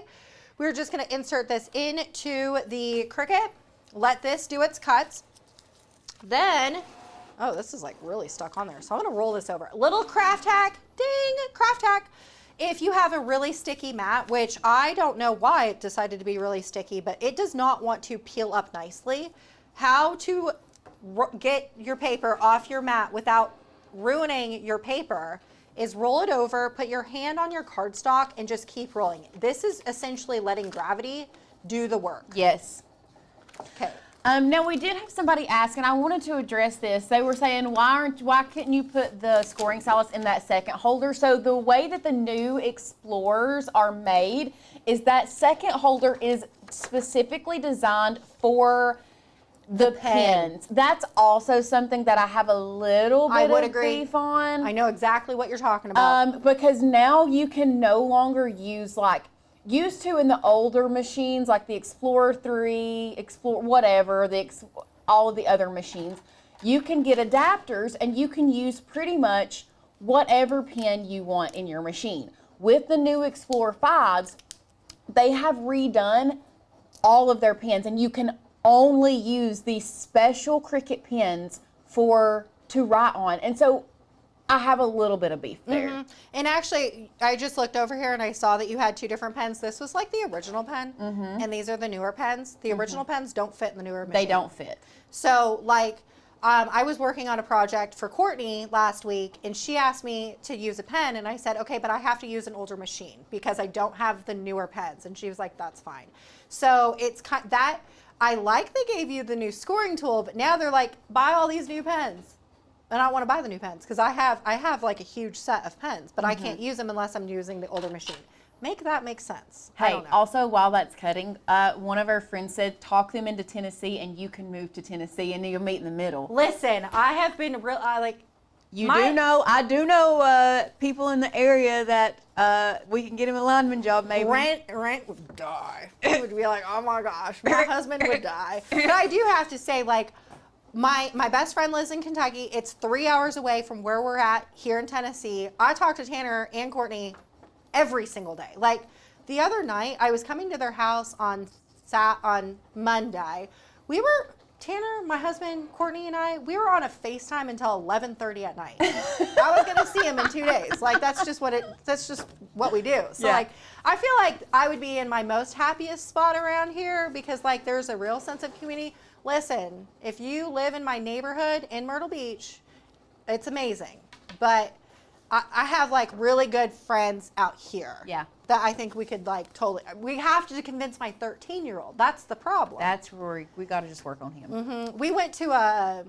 We're just going to insert this into the Cricut. Let this do its cuts. Then, oh, this is like really stuck on there. So I'm going to roll this over. Little craft hack. Ding, craft hack. If you have a really sticky mat, which I don't know why it decided to be really sticky, but it does not want to peel up nicely, how to get your paper off your mat without ruining your paper is roll it over, put your hand on your cardstock, and just keep rolling it. This is essentially letting gravity do the work. Yes. Okay. Now we did have somebody ask, and I wanted to address this. They were saying, why couldn't you put the scoring stylus in that second holder? So the way that the new Explorers are made is that second holder is specifically designed for the pens. That's also something that I have a little bit of beef on. I know exactly what you're talking about. Because now you can no longer use used to in the older machines like the Explorer 3, Explorer whatever, all of the other machines, you can get adapters and you can use pretty much whatever pen you want in your machine. With the new Explorer 5s, they have redone all of their pens, and you can only use these special Cricut pens to write on. And so I have a little bit of beef there. And actually, I just looked over here and I saw that you had two different pens. This was like the original pen, and these are the newer pens. The original pens don't fit in the newer machine. They don't fit. So, like, I was working on a project for Courtney last week, and she asked me to use a pen, and I said, okay, but I have to use an older machine because I don't have the newer pens. And she was like, that's fine. So it's I like they gave you the new scoring tool, but now they're like, buy all these new pens. And I want to buy the new pens because I have like a huge set of pens, but I can't use them unless I'm using the older machine. Make that make sense. I Hey, don't know. also while that's cutting, one of our friends said, talk them into Tennessee and you can move to Tennessee and you'll meet in the middle. Listen, I have been I do know people in the area that we can get him a lineman job maybe. Rent would die. He would be like, oh my gosh, my husband would die. But I do have to say, like, my best friend lives in Kentucky. It's 3 hours away from where we're at here in Tennessee. I talk to Tanner and Courtney every single day. Like, the other night, I was coming to their house on Monday. We were Tanner, my husband, Courtney, and I, we were on a FaceTime until 11:30 at night. I was gonna see him in 2 days. Like that's just what we do. So like I feel like I would be in my most happiest spot around here because like there's a real sense of community. Listen, if you live in my neighborhood in Myrtle Beach, it's amazing. But I have like really good friends out here. Yeah. That I think we could like totally. We have to convince my 13-year-old. That's the problem. That's where we got to just work on him. We went to a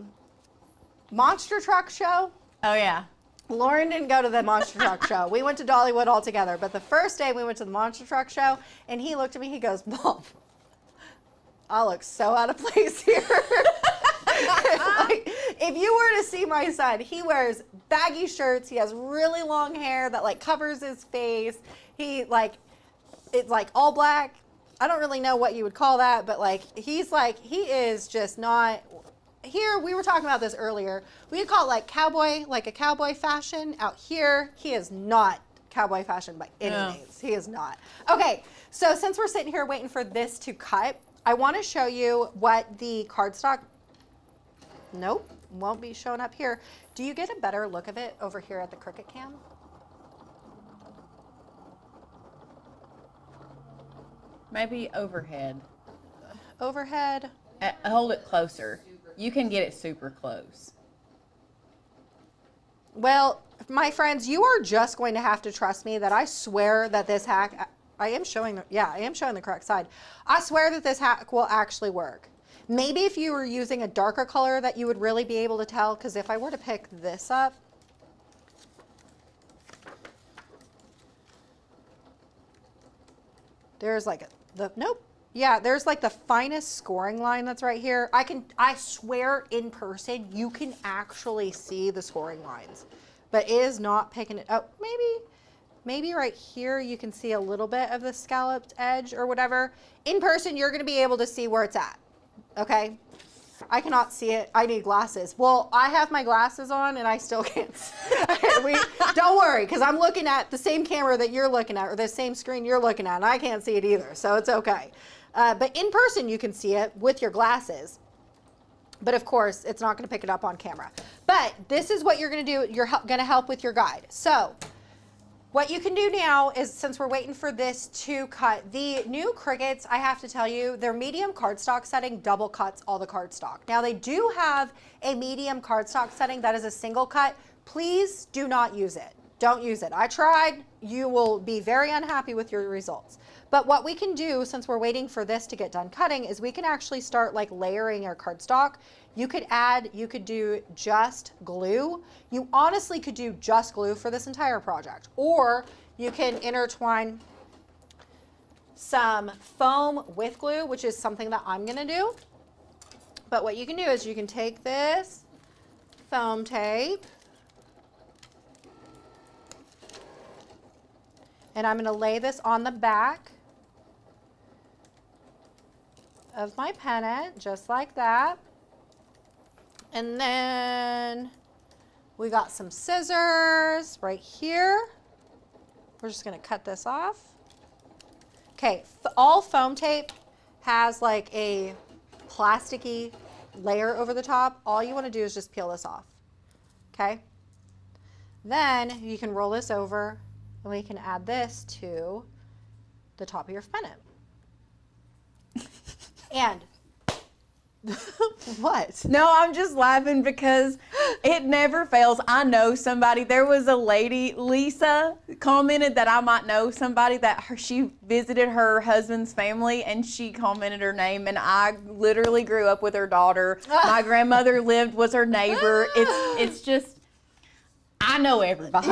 monster truck show. Oh yeah. Lauren didn't go to the monster truck show. We went to Dollywood all together. But the first day we went to the monster truck show, and he looked at me. He goes, "Mom, I look so out of place here." Like, if you were to see my son, he wears baggy shirts. He has really long hair that like covers his face. He like, it's like all black. I don't really know what you would call that, but like he is just not. Here, we were talking about this earlier. We could call it like a cowboy fashion. Out here, he is not cowboy fashion by any means. He is not. Okay, so since we're sitting here waiting for this to cut, I want to show you what the cardstock. Nope, won't be showing up here. Do you get a better look of it over here at the Cricut Cam? Maybe overhead. Overhead. Hold it closer. You can get it super close. Well, my friends, you are just going to have to trust me that I swear that this hack, I am showing the correct side. I swear that this hack will actually work. Maybe if you were using a darker color that you would really be able to tell, because if I were to pick this up, there's like there's like the finest scoring line that's right here. I swear in person, you can actually see the scoring lines, but it is not picking it up. Maybe right here you can see a little bit of the scalloped edge or whatever. In person, you're gonna be able to see where it's at, okay? I cannot see it. I need glasses. Well, I have my glasses on and I still can't see. Don't worry, because I'm looking at the same camera that you're looking at, or the same screen you're looking at, and I can't see it either, so it's okay. But in person, you can see it with your glasses. But of course, it's not going to pick it up on camera. But this is what you're going to do. You're going to help with your guide. So what you can do now is, since we're waiting for this to cut, the new Cricuts, I have to tell you, their medium cardstock setting double cuts all the cardstock. Now they do have a medium cardstock setting that is a single cut. Please do not use it. Don't use it. I tried. You will be very unhappy with your results. But what we can do, since we're waiting for this to get done cutting, is we can actually start like layering our cardstock. You could do just glue. You honestly could do just glue for this entire project. Or you can intertwine some foam with glue, which is something that I'm gonna do. But what you can do is you can take this foam tape, and I'm gonna lay this on the back of my pennant, just like that. And then we got some scissors right here. We're just gonna cut this off. Okay, all foam tape has like a plasticky layer over the top. All you wanna do is just peel this off, okay? Then you can roll this over and we can add this to the top of your pennant. And what? No, I'm just laughing because it never fails. I know somebody. There was a lady, Lisa, commented that I might know somebody that she visited her husband's family, and she commented her name, and I literally grew up with her daughter. My grandmother was her neighbor. It's just, I know everybody.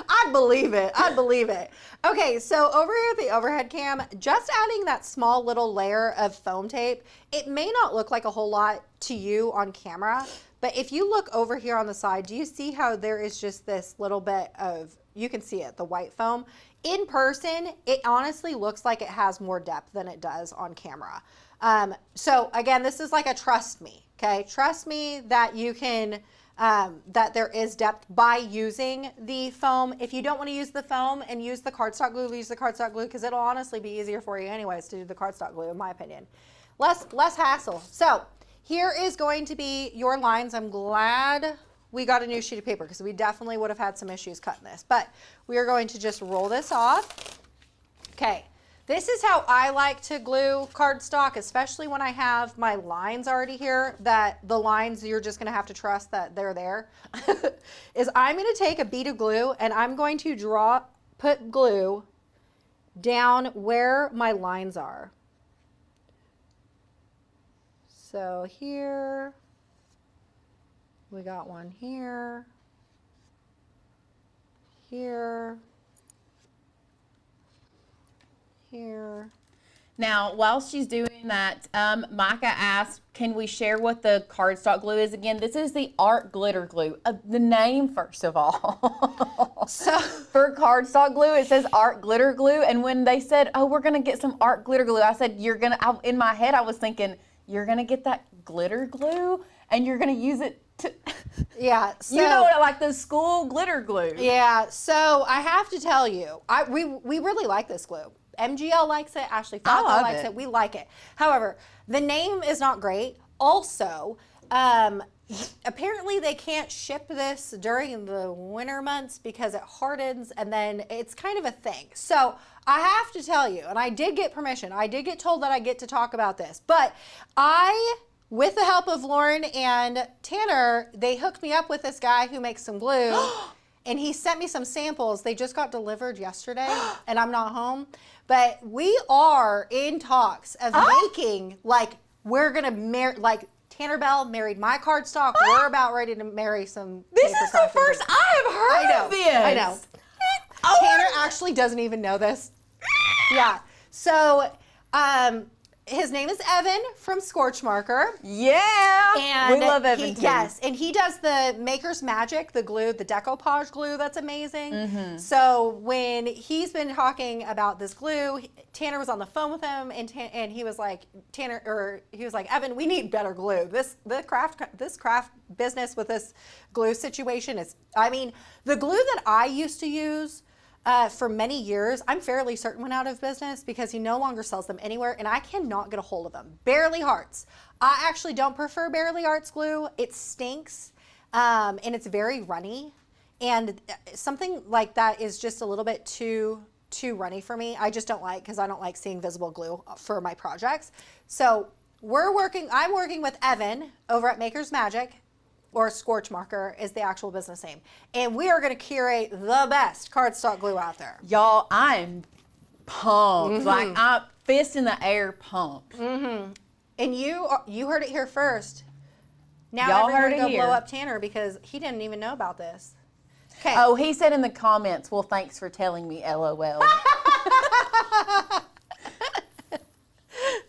I believe it. I believe it. Okay, so over here at the overhead cam, just adding that small little layer of foam tape, it may not look like a whole lot to you on camera, but if you look over here on the side, do you see how there is just this little bit of, you can see it, the white foam? In person, it honestly looks like it has more depth than it does on camera. So again, this is like a trust me, okay? Trust me that you can, that there is depth by using the foam. If you don't want to use the foam and use the cardstock glue, use the cardstock glue, because it'll honestly be easier for you anyways to do the cardstock glue, in my opinion. less hassle. So here is going to be your lines. I'm glad we got a new sheet of paper because we definitely would have had some issues cutting this. But we are going to just roll this off. Okay, this is how I like to glue cardstock, especially when I have my lines already here, that the lines you're just gonna have to trust that they're there, is I'm gonna take a bead of glue and I'm going to put glue down where my lines are. So here, we got one here, here, here. Now, while she's doing that, Micah asked, can we share what the cardstock glue is again? This is the Art Glitter Glue. The name, first of all. So for cardstock glue, it says Art Glitter Glue. And when they said, oh, we're going to get some Art Glitter Glue, I said, in my head, I was thinking, you're going to get that glitter glue and you're going to use it to... Yeah. So, you know what, like the school glitter glue. Yeah. So I have to tell you, we really like this glue. MGL likes it. Ashley Falco likes it. We like it. However, the name is not great. Also, apparently they can't ship this during the winter months because it hardens and then it's kind of a thing. So I have to tell you, and I did get permission. I did get told that I get to talk about this, but with the help of Lauren and Tanner, they hooked me up with this guy who makes some glue. And he sent me some samples. They just got delivered yesterday, and I'm not home. But we are in talks of making, like, we're going to marry, like, Tanner Bell married my cardstock. We're about ready to marry some This is the first I have heard of this. I know. Tanner actually doesn't even know this. Yeah. So, his name is Evan from Scorch Marker. Yeah. And we love Evan too. Yes, and he does the Maker's Magic, the glue, the decoupage glue. That's amazing. So when he's been talking about this glue, Tanner was on the phone with him, and he was like, Evan, we need better glue. This craft business with this glue situation is, I mean, the glue that I used to use for many years, I'm fairly certain went out of business because he no longer sells them anywhere, and I cannot get a hold of them. Barely Hearts. I actually don't prefer Barely Arts glue. It stinks, and it's very runny, and something like that is just a little bit too runny for me. I just don't like, because I don't like seeing visible glue for my projects. So I'm working with Evan over at Maker's Magic, or Scorch Marker is the actual business name. And we are going to curate the best cardstock glue out there. Y'all, I'm pumped. Like, I'm fist in the air pumped. And you heard it here first. Now Y'all everyone heard it go here. blow up Tanner because he didn't even know about this. Okay. Oh, he said in the comments, well, thanks for telling me, LOL.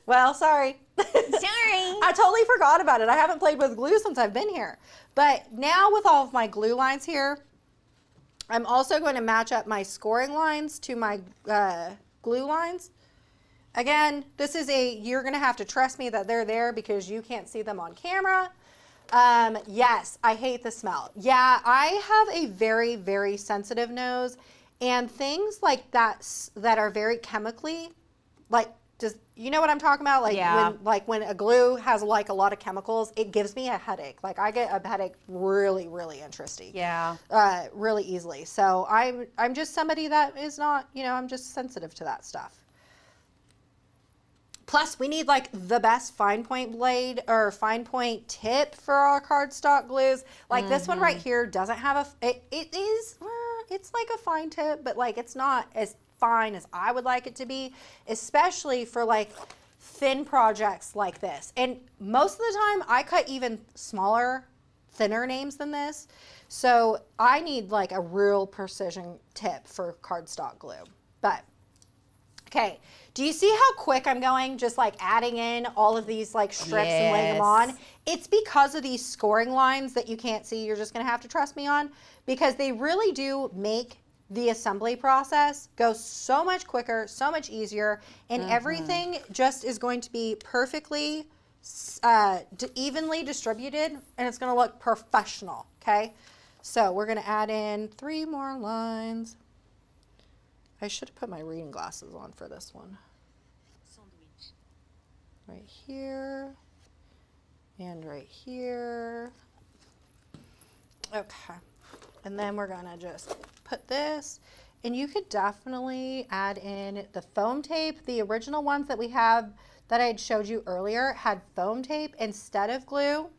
Well, sorry. Sorry. I totally forgot about it. I haven't played with glue since I've been here. But now with all of my glue lines here, I'm also going to match up my scoring lines to my glue lines. Again, you're going to have to trust me that they're there because you can't see them on camera. Yes, I hate the smell. Yeah, I have a very, very sensitive nose, and things like that are very chemically, like, you know what I'm talking about? Like, yeah. when a glue has like a lot of chemicals, it gives me a headache. Like, I get a headache really, really interesting. Yeah. Really easily. So I'm just somebody that is not, I'm just sensitive to that stuff. Plus, we need like the best fine point blade or fine point tip for our cardstock glues. Like this one right here doesn't have it's like a fine tip, but like it's not as fine as I would like it to be, especially for like thin projects like this. And most of the time I cut even smaller, thinner names than this. So I need like a real precision tip for cardstock glue. But okay, do you see how quick I'm going? Just like adding in all of these like strips and laying them on. It's because of these scoring lines that you can't see. You're just gonna have to trust me on, because they really do make the assembly process goes so much quicker, so much easier, and everything just is going to be perfectly evenly distributed, and it's going to look professional, okay? So we're going to add in 3 more lines. I should have put my reading glasses on for this one. right here, and right here. Okay, and then we're gonna just put this, and you could definitely add in the foam tape. The original ones that we have that I had showed you earlier had foam tape instead of glue.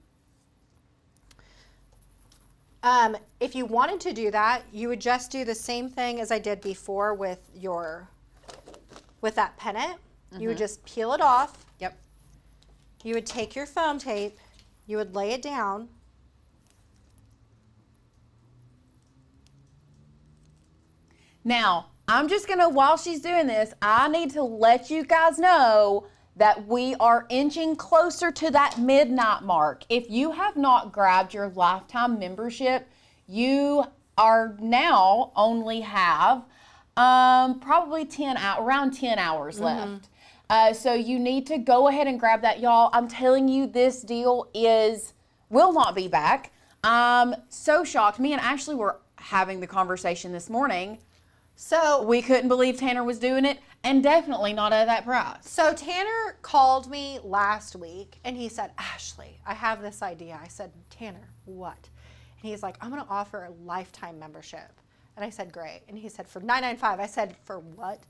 If you wanted to do that, you would just do the same thing as I did before with that pennant. You would just peel it off. Yep. You would take your foam tape, you would lay it down. Now, I'm just gonna, while she's doing this, I need to let you guys know that we are inching closer to that midnight mark. If you have not grabbed your lifetime membership, you are now only have probably around 10 hours left. So you need to go ahead and grab that, y'all. I'm telling you, this deal will not be back. I'm so shocked. Me and Ashley were having the conversation this morning. So We couldn't believe Tanner was doing it, and definitely not at that price. So Tanner called me last week and he said, Ashley, I have this idea. I said, Tanner, what? And he's like, I'm going to offer a lifetime membership. And I said, great. And he said, for $9.95. I said, for what?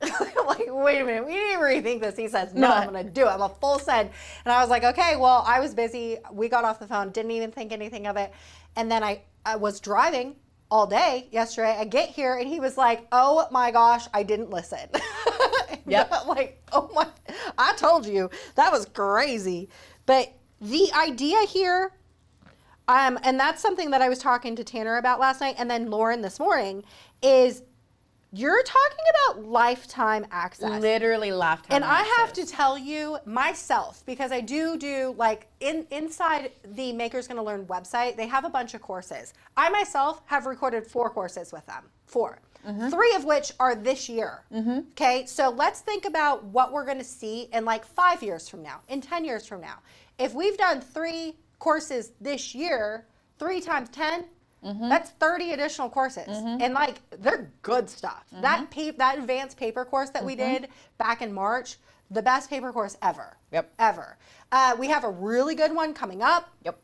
I'm like, wait a minute, we didn't rethink this. He says, no, I'm going to do it. I'm a full send. And I was like, okay, well, I was busy. We got off the phone, didn't even think anything of it. And then I was driving all day yesterday. I get here and he was like, oh my gosh, I didn't listen. Yep. I'm like, oh my, I told you, that was crazy. But the idea here, and that's something that I was talking to Tanner about last night and then Lauren this morning, is you're talking about lifetime access. Literally lifetime And access. I have to tell you myself, because I do like inside the Makers Gonna Learn website, they have a bunch of courses. I myself have recorded 4 courses with them, 4. 3 of which are this year. Okay, so let's think about what we're gonna see in like 5 years from now, in 10 years from now. If we've done 3 courses this year, 3 times 10, that's 30 additional courses. And like, they're good stuff. That advanced paper course that we did back in March, the best paper course ever. Yep. Ever. We have a really good one coming up. Yep.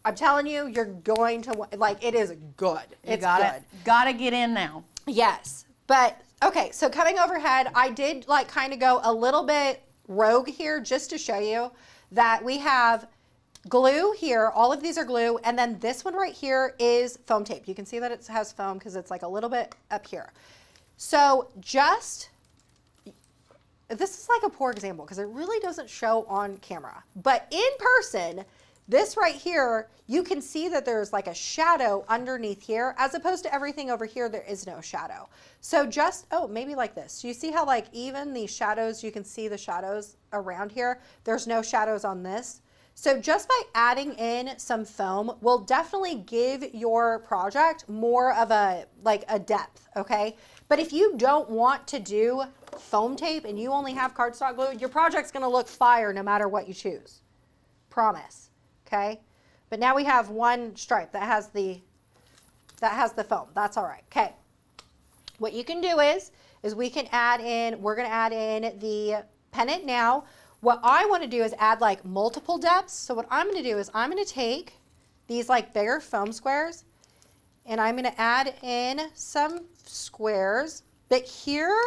I'm telling you, you're going to, like, it is good. It's good. Gotta get in now. Yes. But, okay, so coming overhead, I did like kind of go a little bit rogue here just to show you that we have glue here. All of these are glue. And then this one right here is foam tape. You can see that it has foam because it's like a little bit up here. So this is like a poor example because it really doesn't show on camera. But in person, this right here, you can see that there's like a shadow underneath here, as opposed to everything over here, there is no shadow. So maybe like this. You see how like even these shadows, you can see the shadows around here. There's no shadows on this. So just by adding in some foam will definitely give your project more of a depth, okay? But if you don't want to do foam tape and you only have cardstock glue, your project's gonna look fire no matter what you choose. Promise, okay? But now we have one stripe that has the foam. That's all right, okay. What you can do is we're gonna add in the pennant now. What I want to do is add like multiple depths. So what I'm going to do is I'm going to take these like bigger foam squares and I'm going to add in some squares. But here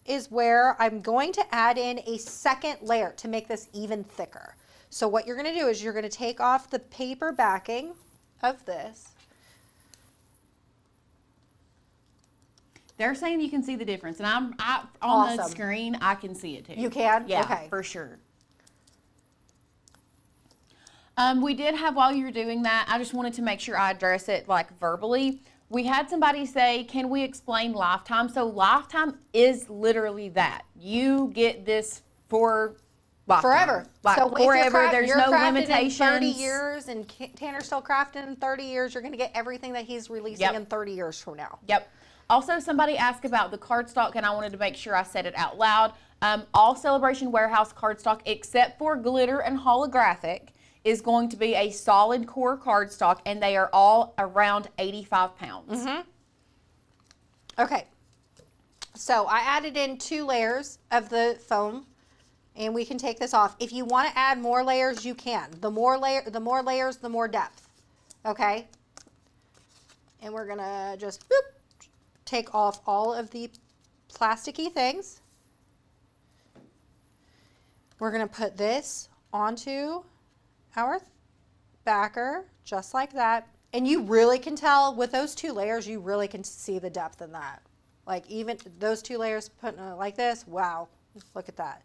is where I'm going to add in a second layer to make this even thicker. So what you're going to do is you're going to take off the paper backing of this. They're saying you can see the difference, and on Awesome. the screen I can see it too. You can? Yeah, Okay. for sure. We did have, while you were doing that, I just wanted to make sure I address it like verbally. We had somebody say, can we explain lifetime? So lifetime is literally that. You get this for lifetime. Forever. Like so forever, there's you're no crafting limitations. In 30 years, and Tanner's still crafting in 30 years, you're going to get everything that he's releasing Yep. in 30 years from now. Yep. Also, somebody asked about the cardstock, and I wanted to make sure I said it out loud. All Celebration Warehouse cardstock, except for glitter and holographic, is going to be a solid core cardstock, and they are all around 85 pounds. Okay. So I added in 2 layers of the foam And we can take this off. If you want to add more layers, you can. The more layers, the more depth. Okay? And we're gonna just boop, take off all of the plasticky things. We're gonna put this onto our backer, just like that. And you really can tell with those 2 layers, you really can see the depth in that. Like even those 2 layers put like this, wow, look at that.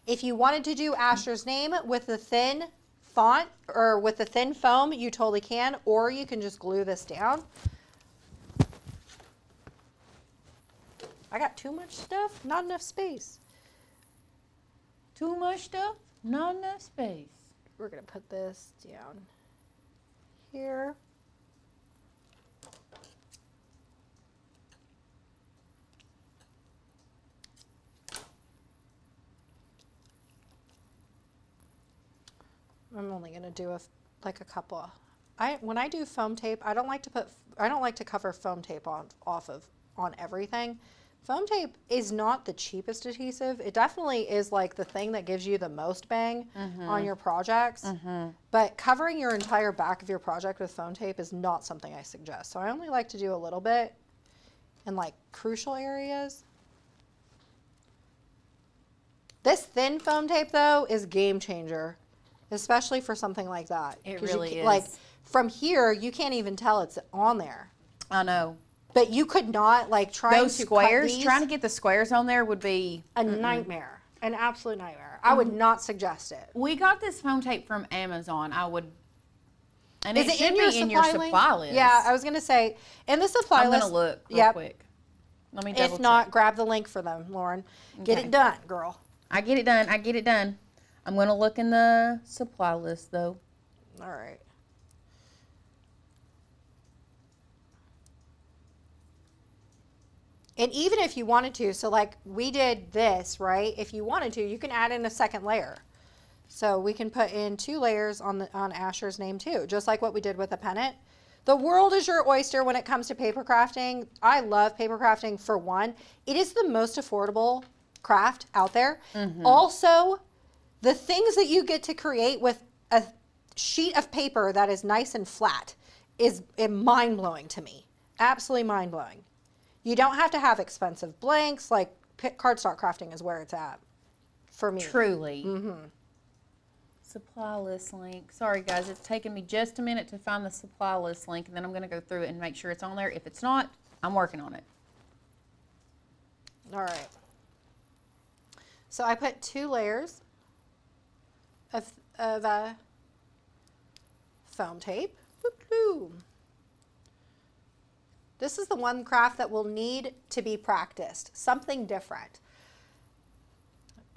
If you wanted to do Asher's name with the thin font or with the thin foam, you totally can, or you can just glue this down. I got too much stuff, not enough space. Too much stuff, not enough space. We're gonna put this down here. I'm only gonna do a couple. When I do foam tape, I don't like to cover foam tape on everything. Foam tape is not the cheapest adhesive. It definitely is like the thing that gives you the most bang on your projects. But covering your entire back of your project with foam tape is not something I suggest. So I only like to do a little bit in like crucial areas. This thin foam tape though is game changer, especially for something like that. It really is. Like from here, you can't even tell it's on there. I know. But you could not, like, trying those to squares, cut these, trying to get the squares on there would be a nightmare, an absolute nightmare. I would not suggest it. We got this foam tape from Amazon. And Is it it should be in your supply list. Yeah, I was gonna say in the supply list. I'm gonna look real quick. Let me double If not, check. grab the link for them, Lauren. Get Okay. it done, girl. I get it done. I get it done. I'm gonna look in the supply list though. All right. And even if you wanted to, so like we did this, right? If you wanted to, you can add in a second layer. So we can put in 2 layers on Asher's name too, just like what we did with the pennant. The world is your oyster when it comes to paper crafting. I love paper crafting for one. It is the most affordable craft out there. Also, the things that you get to create with a sheet of paper that is nice and flat is mind-blowing to me. Absolutely mind-blowing. You don't have to have expensive blanks. Like cardstock crafting is where it's at for me. Truly. Supply list link. Sorry guys, it's taken me just a minute to find the supply list link, and then I'm going to go through it and make sure it's on there. If it's not, I'm working on it. All right. So I put 2 layers of foam tape. Woo-hoo. This is the one craft that will need to be practiced. Something different.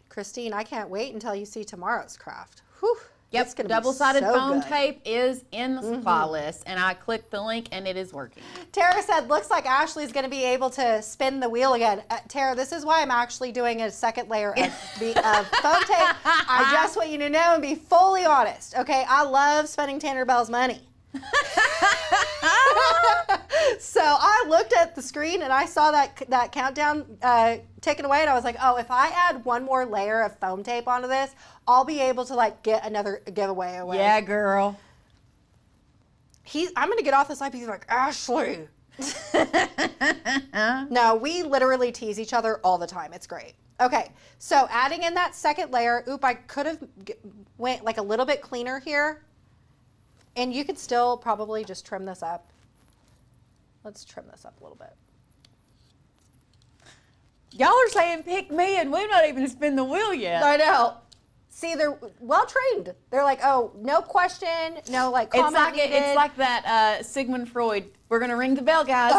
Christine, I can't wait until you see tomorrow's craft. Whew, Yep, double-sided foam good. tape is in the supply list, and I clicked the link, and it is working. Tara said, looks like Ashley's going to be able to spin the wheel again. Tara, this is why I'm actually doing a second layer of foam tape. I just want you to know and be fully honest. Okay, I love spending Tanner Bell's money. So I looked at the screen and I saw that countdown ticking away, and I was like, oh, if I add one more layer of foam tape onto this, I'll be able to like get another giveaway away. Yeah, girl. I'm gonna get off this live. He's like, Ashley. No, we literally tease each other all the time. It's great. Okay, so adding in that second layer. Oop, I could have went like a little bit cleaner here. And you could still probably just trim this up. Let's trim this up a little bit. Y'all are saying pick me, and we've not even spin the wheel yet. I know. See, they're well trained. They're like, oh, no question, no like comment needed. It's like that Sigmund Freud. We're gonna ring the bell, guys.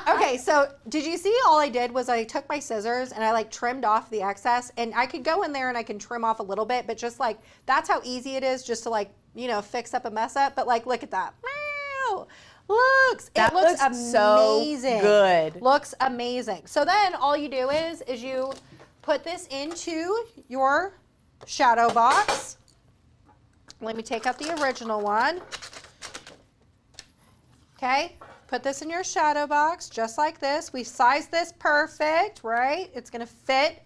Okay, so did you see all I did was I took my scissors and I like trimmed off the excess, and I could go in there and I can trim off a little bit, but just like, that's how easy it is just to like, you know, fix up a mess up. But like, look at that. Wow. It looks amazing. So good. Looks amazing. So then all you do is you put this into your shadow box. Let me take out the original one. Okay, put this in your shadow box just like this. We sized this perfect, right? It's gonna fit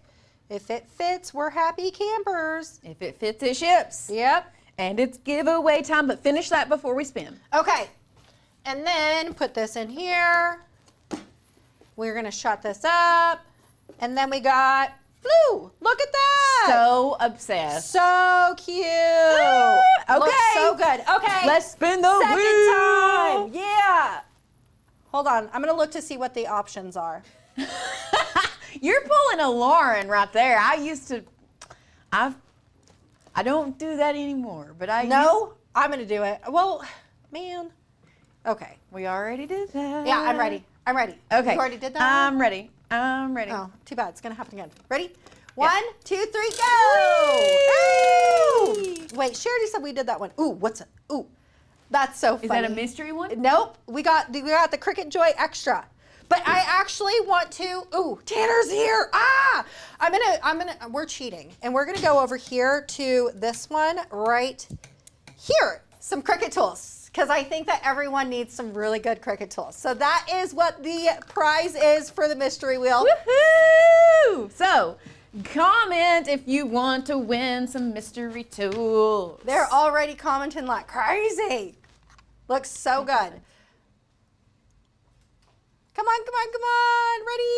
If it fits, we're happy campers. If it fits, it ships. Yep. And it's giveaway time, but finish that before we spin. Okay. And then put this in here. We're going to shut this up. And then we got blue. Look at that. So obsessed. So cute. Okay. Looks so good. Okay. Let's spin the Second wheel. time. Yeah. Hold on. I'm going to look to see what the options are. You're pulling a Lauren right there. I don't do that anymore, but No, I'm going to do it. Well, man. Okay. We already did that. Yeah, I'm ready. I'm ready. Okay. You already did that? I'm ready. I'm ready. Oh, too bad. It's going to happen again. Ready? 1, 2, 3, go! Whee! Wait, she already said we did that one. Ooh, what's it? Ooh, that's so funny. Is that a mystery one? Nope. We got the Cricket Joy Extra. But I actually want to. Ooh, Tanner's here. We're cheating, and we're gonna go over here to this one right here. Some Cricut tools, because I think that everyone needs some really good Cricut tools. So that is what the prize is for the mystery wheel. Woohoo! So, comment if you want to win some mystery tools. They're already commenting like crazy. Looks so good. Come on, come on, come on. Ready?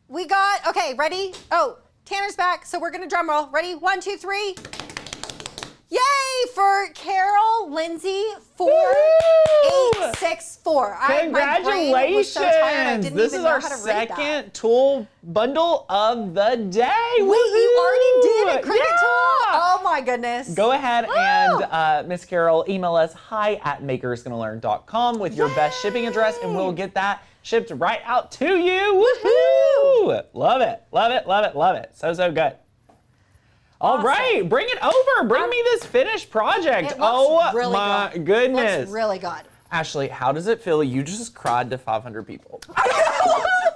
We got, okay, ready? Oh, Tanner's back, so we're gonna drum roll. Ready? 1, 2, 3. Yay for Carol Lindsay 4864. Congratulations! This is our second tool bundle of the day. Wait, you already did a Cricut tool? Oh my goodness. Go ahead and Miss Carol, email us hi@makersgonnalearn.com with your best shipping address, and we'll get that shipped right out to you. Woohoo! Love it, love it, love it, love it. So, so good. All right, bring it over. Bring me this finished project. It looks really my good. goodness. Looks really good. Ashley, how does it feel? You just cried to 500 people. I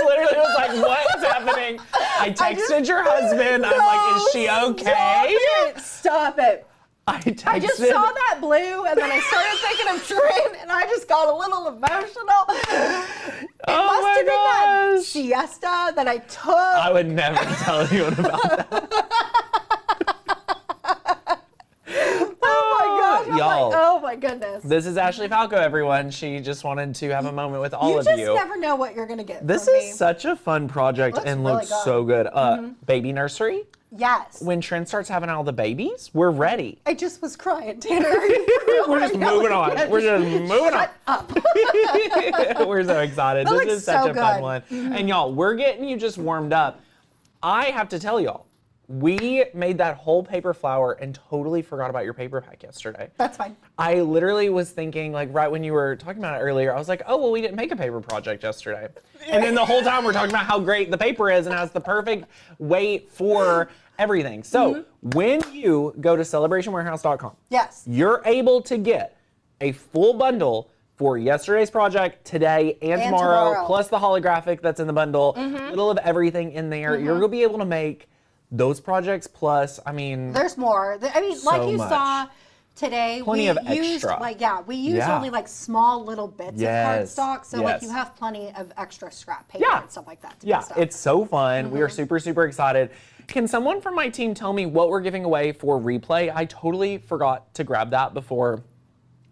literally was like, what is happening? I texted your husband. I'm like, is she okay? Stop it. I texted. I just saw that blue, and then I started thinking of Trin, and I just got a little emotional. It must have been that siesta that I took. I would never tell anyone about that. Y'all, oh my goodness. this is Ashley Falco, everyone. She just wanted to have a moment with all of You you. just never know what you're going to get This from is me. such a fun project and really looks good. so good. Baby nursery. Yes. When Trin starts having all the babies, we're ready. I just was crying, Tanner. We're just moving on. We're just moving on. Up. We're so excited. That This looks is such so a fun good. one. And y'all, we're getting you just warmed up. I have to tell y'all, we made that whole paper flower and totally forgot about your paper pack yesterday. That's fine. I literally was thinking, like, right when you were talking about it earlier, I was like, oh, well, we didn't make a paper project yesterday. And then the whole time we're talking about how great the paper is and how it's the perfect weight for everything. So when you go to celebrationwarehouse.com, Yes. you're able to get a full bundle for yesterday's project, today, and tomorrow, plus the holographic that's in the bundle, little of everything in there. You're gonna be able to make those projects plus, I mean, There's more. I mean, So like you much. saw today, Plenty we of used extra. we used Yeah. only like small little bits Yes. of cardstock, so like Yes. you have plenty of extra scrap paper Yeah. and stuff like that. To yeah, put stuff. it's so fun. We are super, super excited. Can someone from my team tell me what we're giving away for replay? I totally forgot to grab that before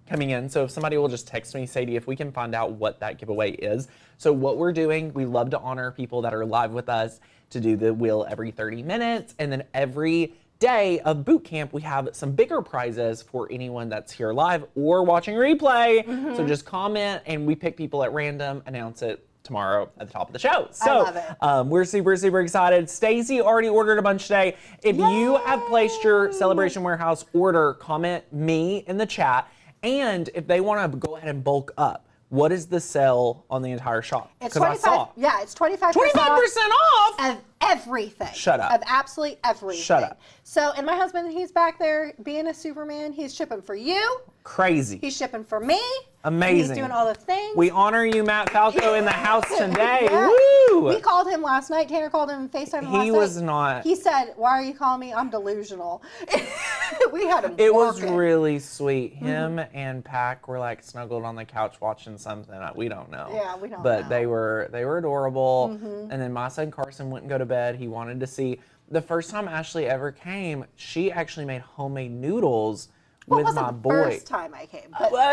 coming in. So if somebody will just text me, Sadie, if we can find out what that giveaway is. So what we're doing, we love to honor people that are live with us to do the wheel every 30 minutes. And then every day of boot camp, we have some bigger prizes for anyone that's here live or watching replay. So just comment and we pick people at random, announce it tomorrow at the top of the show. So love it. we're super, super excited. Stacy already ordered a bunch today. If you have placed your Celebration Warehouse order, comment me in the chat. And if they want to go ahead and bulk up, what is the sale on the entire shop? It's 'Cause I 25. saw Yeah, it's 25%. 25% off. Of everything. Shut up. Of absolutely everything. Shut up. So, and my husband, he's back there being a Superman. He's shipping for you. Crazy. He's shipping for me. Amazing. He's doing all the things. We honor you, Matt Falco, in the house today. Yeah. Woo! We called him last night. Tanner called him and FaceTimed him last night. He was not. He said, "Why are you calling me? I'm delusional." We had him. It was working. really sweet. Him and Pac were like snuggled on the couch watching something. We don't know. Yeah, we don't But know. they were adorable. And then my son Carson wouldn't go to bed. He wanted to see. The first time Ashley ever came, she actually made homemade noodles with wasn't my the boy. First time I came, but one of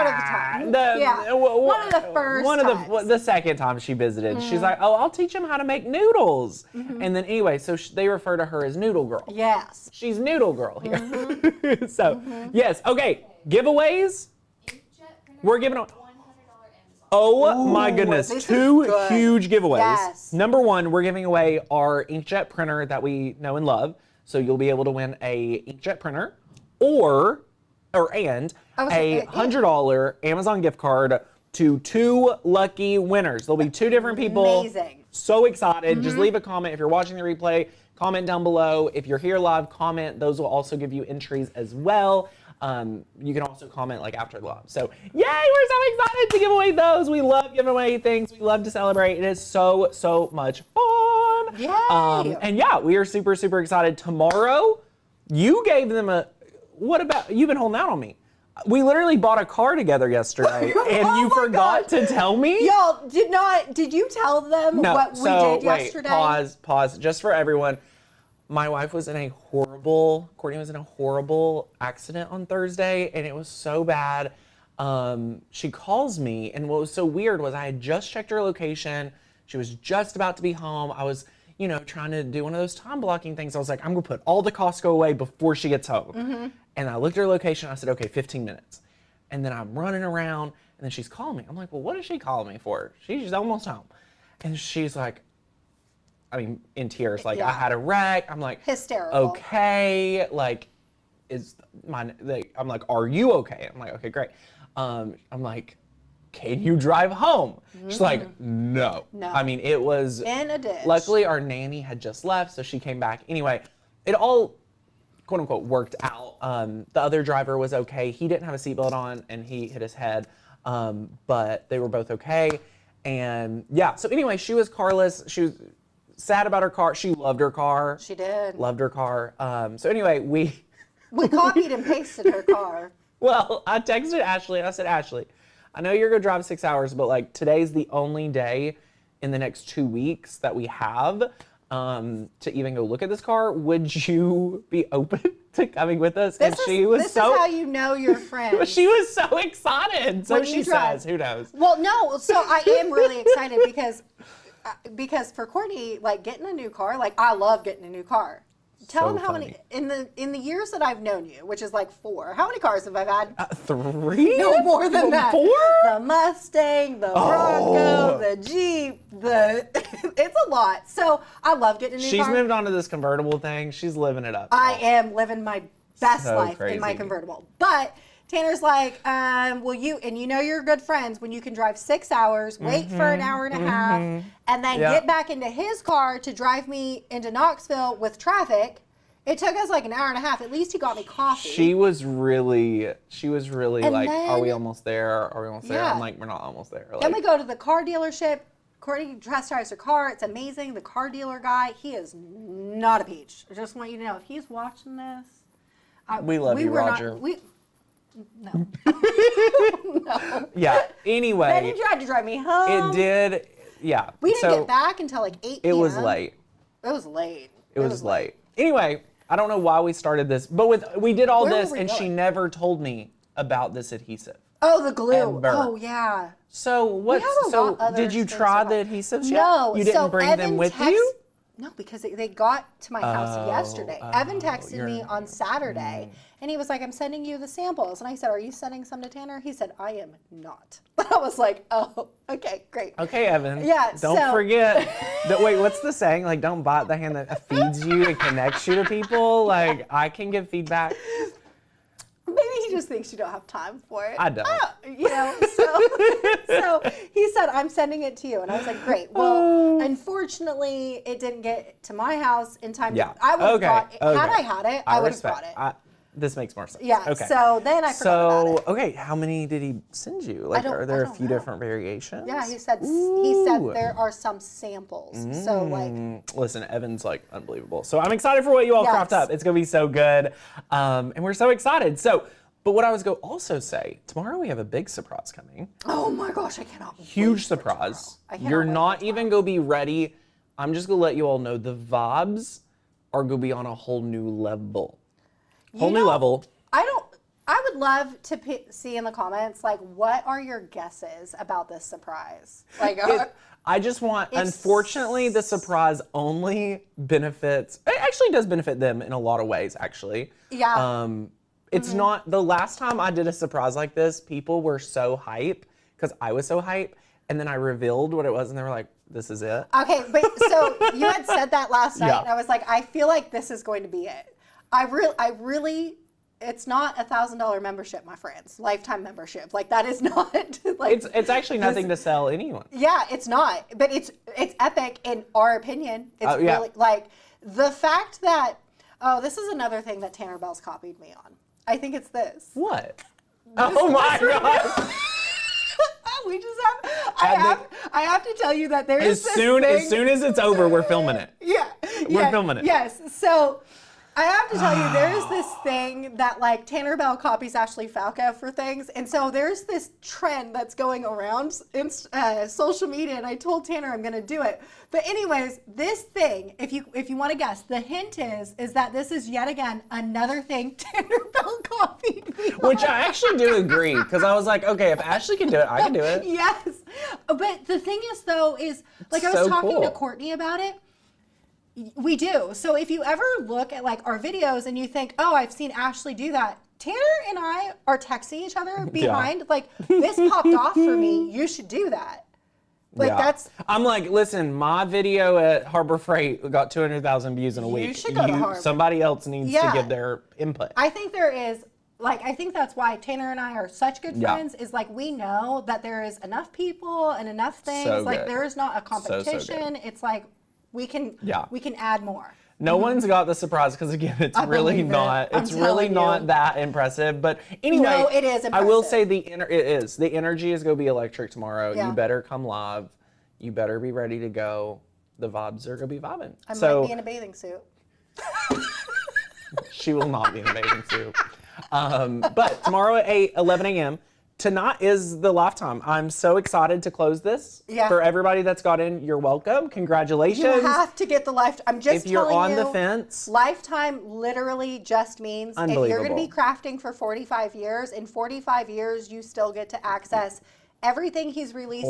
the times. One of the first times. The second time she visited, she's like, "Oh, I'll teach him how to make noodles." And then anyway, so they refer to her as Noodle Girl. Yes. She's Noodle Girl here. So yes, okay. Giveaways. We're giving away. Oh my goodness, this is 2 good. huge giveaways. Yes. Number 1, we're giving away our inkjet printer that we know and love. So you'll be able to win a inkjet printer and a $100 Amazon gift card to 2 lucky winners. There'll be 2 different people. Amazing. So excited. Just leave a comment if you're watching the replay. Comment down below. If you're here live, comment. Those will also give you entries as well. You can also comment like after the live. So yay, we're so excited to give away those. We love giving away things. We love to celebrate. It is so much fun. Yay. And yeah, we are super excited. Tomorrow, you gave them what about, you've been holding out on me. We literally bought a car together yesterday and you forgot to tell me? Y'all did you tell them what we did yesterday? Pause, just for everyone. My wife was in Courtney was in a horrible accident on Thursday, and it was so bad. She calls me, and what was so weird was I had just checked her location. She was just about to be home. I was, trying to do one of those time blocking things. I was like, I'm gonna put all the Costco away before she gets home. And I looked at her location, I said, okay, 15 minutes. And then I'm running around, and then she's calling me. I'm like, well, what is she calling me for? She's almost home. And she's like, in tears, like, I had a wreck. I'm like, hysterical. Okay, like, I'm like, are you okay? I'm like, okay, great. I'm like, can you drive home? She's like, no. It was in a ditch. Luckily, our nanny had just left, so she came back. Anyway, it all, quote unquote, worked out. The other driver was okay. He didn't have a seatbelt on, and he hit his head, but they were both okay. And yeah, so anyway, she was carless. She was sad about her car. She loved her car. She did. Loved her car. So anyway, we copied and pasted her car. Well, I texted Ashley and I said, Ashley, I know you're gonna drive 6 hours, but like today's the only day in the next 2 weeks that we have to even go look at this car. Would you be open to coming with us? This is how you know your friend. She was so excited. So she says, who knows? Well, no. So I am really excited because for Courtney, like getting a new car, like I love getting a new car. Tell them how many in the years that I've known you, which is like 4. How many cars have I had? 3? No more than that. 4? The Mustang, the Bronco, the Jeep, it's a lot. So I love getting a new car. She's moved on to this convertible thing. She's living it up. I am living my best life crazy. in my convertible. But Tanner's like, well, you're good friends when you can drive 6 hours, wait for an hour and a half, and then get back into his car to drive me into Knoxville with traffic. It took us like an hour and a half. At least he got me coffee. She was really like, are we almost there? Are we almost there? I'm like, we're not almost there. Then we go to the car dealership. Courtney test drives her car. It's amazing. The car dealer guy, he is not a peach. I just want you to know, if he's watching this, we love you, Roger. No. No. Yeah. Anyway. Then he tried to drive me home. It did. Yeah. We didn't get back until like 8 p.m. It was late. It was late. It was late. Anyway, I don't know why we started this, but we did all this, and she never told me about this adhesive. Oh, the glue. Ever. Oh, yeah. So did you try the adhesives yet? No. You didn't bring them with you? No, because they got to my house yesterday. Evan texted me on Saturday, and he was like, I'm sending you the samples. And I said, are you sending some to Tanner? He said, I am not. I was like, oh, okay, great. Okay, Evan. Yeah, Don't forget. Wait, what's the saying? Like, don't bite the hand that feeds you and connects you to people. Like, I can give feedback. Maybe he just thinks you don't have time for it. I don't. You know, so he said, I'm sending it to you. And I was like, great. Well, unfortunately, it didn't get to my house in time. Yeah. I would have brought it. Okay. Had I had it, I would have respect. brought it. This makes more sense. Yeah. Okay. So then I forgot about it. Okay, how many did he send you? Like, are there a few different variations? Yeah, he said there are some samples. So like, listen, Evan's like unbelievable. So I'm excited for what you all craft up. It's gonna be so good, and we're so excited. So, but what I was going to also say, tomorrow we have a big surprise coming. oh my gosh, I cannot. Huge surprise. cannot You're wait not for even gonna be ready. I'm just gonna let you all know the vibes are gonna be on a whole new level. New level. I would love to see in the comments, like, what are your guesses about this surprise? Like, I just want, unfortunately, the surprise only benefits, it actually does benefit them in a lot of ways, actually. yeah. It's not, the last time I did a surprise like this, people were so hype, because I was so hype, and then I revealed what it was, and they were like, this is it. Okay, but so you had said that last night, Yeah. and I was like, I feel like this is going to be it. I really, it's not $1,000 membership, my friends. Lifetime membership. Like, that is not like. It's actually nothing to sell anyone. Yeah, it's not. But it's epic in our opinion. It's really like the fact that. Oh, this is another thing that Tanner Bell's copied me on. I think it's this. What? Oh my God. We just have. I have to tell you that there is As soon as it's over, we're filming it. Yeah. We're filming it. Yes. So I have to tell you, there's this thing that like Tanner Bell copies Ashley Falco for things. And so there's this trend that's going around in social media. And I told Tanner I'm going to do it. But anyways, this thing, if you want to guess, the hint is that this is yet again another thing Tanner Bell copied me on. Which I actually do agree, because I was like, okay, if Ashley can do it, I can do it. Yes. But the thing is, though, is like I was So talking cool. to Courtney about it. We do. So if you ever look at like our videos and you think, oh, I've seen Ashley do that. Tanner and I are texting each other behind, like, this popped off for me. You should do that. Like, that's. I'm like, listen, my video at Harbor Freight got 200,000 views in a week. You should go to Harbor. Somebody else needs to give their input. I think there is. Like, I think that's why Tanner and I are such good friends, is like, we know that there is enough people and enough things. So like, good. there is not a So competition. good. It's like, we can add more. No one's got the surprise because again, it's really not. It's really not that impressive. But anyway, No, it is I will impressive. say it is. The energy is gonna be electric tomorrow. Yeah. You better come live. You better be ready to go. The vibes are gonna be vibing. I might be in a bathing suit. She will not be in a bathing suit. But tomorrow at 11 a.m. Tonight is the lifetime. I'm so excited to close this. Yeah. For everybody that's got in, you're welcome. Congratulations. You have to get the lifetime. I'm just If you're telling on you, the fence. lifetime literally just means if you're going to be crafting for 45 years, in 45 years, you still get to access everything he's released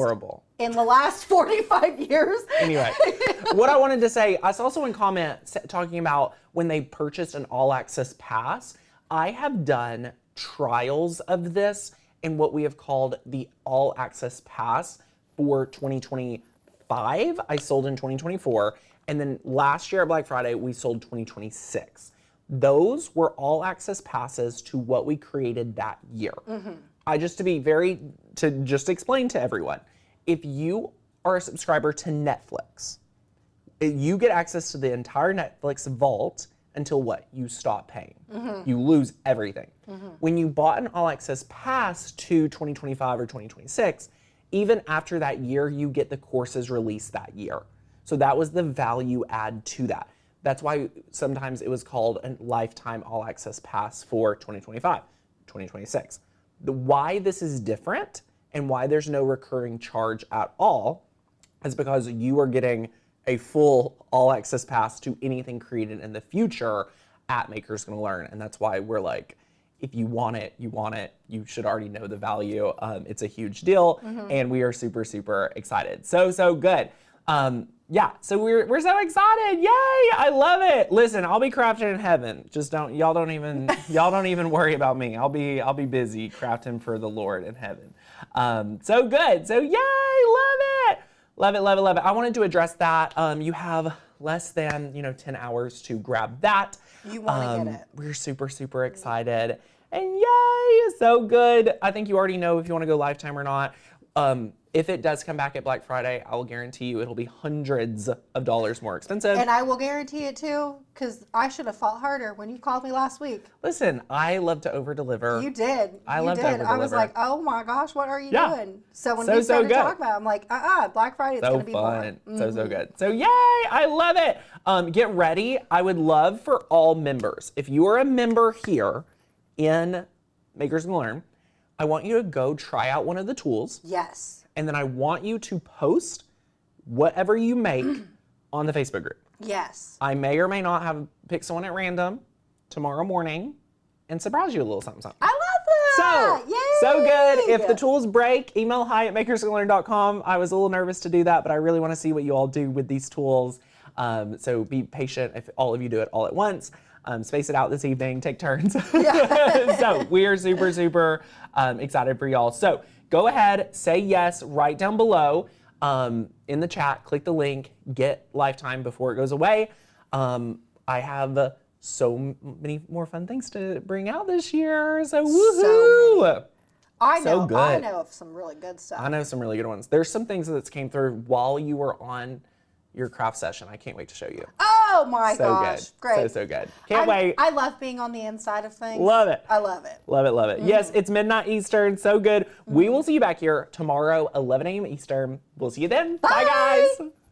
in the last 45 years. Anyway, what I wanted to say, I saw someone comment talking about when they purchased an all access pass. I have done trials of this in what we have called the all access pass for 2025. I sold in 2024. And then last year at Black Friday, we sold 2026. Those were all access passes to what we created that year. To just explain to everyone, if you are a subscriber to Netflix, you get access to the entire Netflix vault until what? You stop paying. You lose everything. When you bought an all access pass to 2025 or 2026, even after that year, you get the courses released that year. So that was the value add to that. That's why sometimes it was called a lifetime all access pass for 2025, 2026. Why this is different and why there's no recurring charge at all is because you are getting a full all access pass to anything created in the future at Makers Gonna Learn. And that's why we're like, if you want it, you want it. You should already know the value. It's a huge deal, and we are super, super excited. So good. Yeah, so we're so excited. Yay! I love it. Listen, I'll be crafting in heaven. Just y'all don't even worry about me. I'll be busy crafting for the Lord in heaven. So good. So yay! Love it. Love it, love it, love it. I wanted to address that. You have less than 10 hours to grab that. You want to get it. We're super, super excited. And yay, so good. I think you already know if you want to go Lifetime or not. If it does come back at Black Friday, I will guarantee you it'll be hundreds of dollars more expensive. And I will guarantee it too, because I should have fought harder when you called me last week. Listen, I love to over-deliver. You did. I you love did. to over-deliver. I was like, oh my gosh, what are you Yeah. doing? So when So, we started so good. talking about it, I'm like, Black Friday, it's So going to be fun. more. So good. So yay, I love it. Get ready. I would love for all members, if you are a member here in Makers and Learn, I want you to go try out one of the tools. Yes. And then I want you to post whatever you make on the Facebook group. Yes. I may or may not have pick someone at random tomorrow morning and surprise you a little something. I love that. So, Yay. so good. If the tools break, email hi@makersandlearn.com. I was a little nervous to do that, but I really want to see what you all do with these tools. So be patient if all of you do it all at once. Space it out this evening, take turns. So we are super, super excited for y'all. So go ahead, say yes, right down below in the chat, click the link, get Lifetime before it goes away. I have so many more fun things to bring out this year, so woohoo! I know. So good. I know of some really good stuff. I know some really good ones. There's some things that came through while you were on your craft session. I can't wait to show you. Oh my So gosh. good. Great. So good. Can't wait. I love being on the inside of things. Love it. I love it. Love it, love it. Yes, it's midnight Eastern. So good. We will see you back here tomorrow, 11 a.m. Eastern. We'll see you then. Bye guys.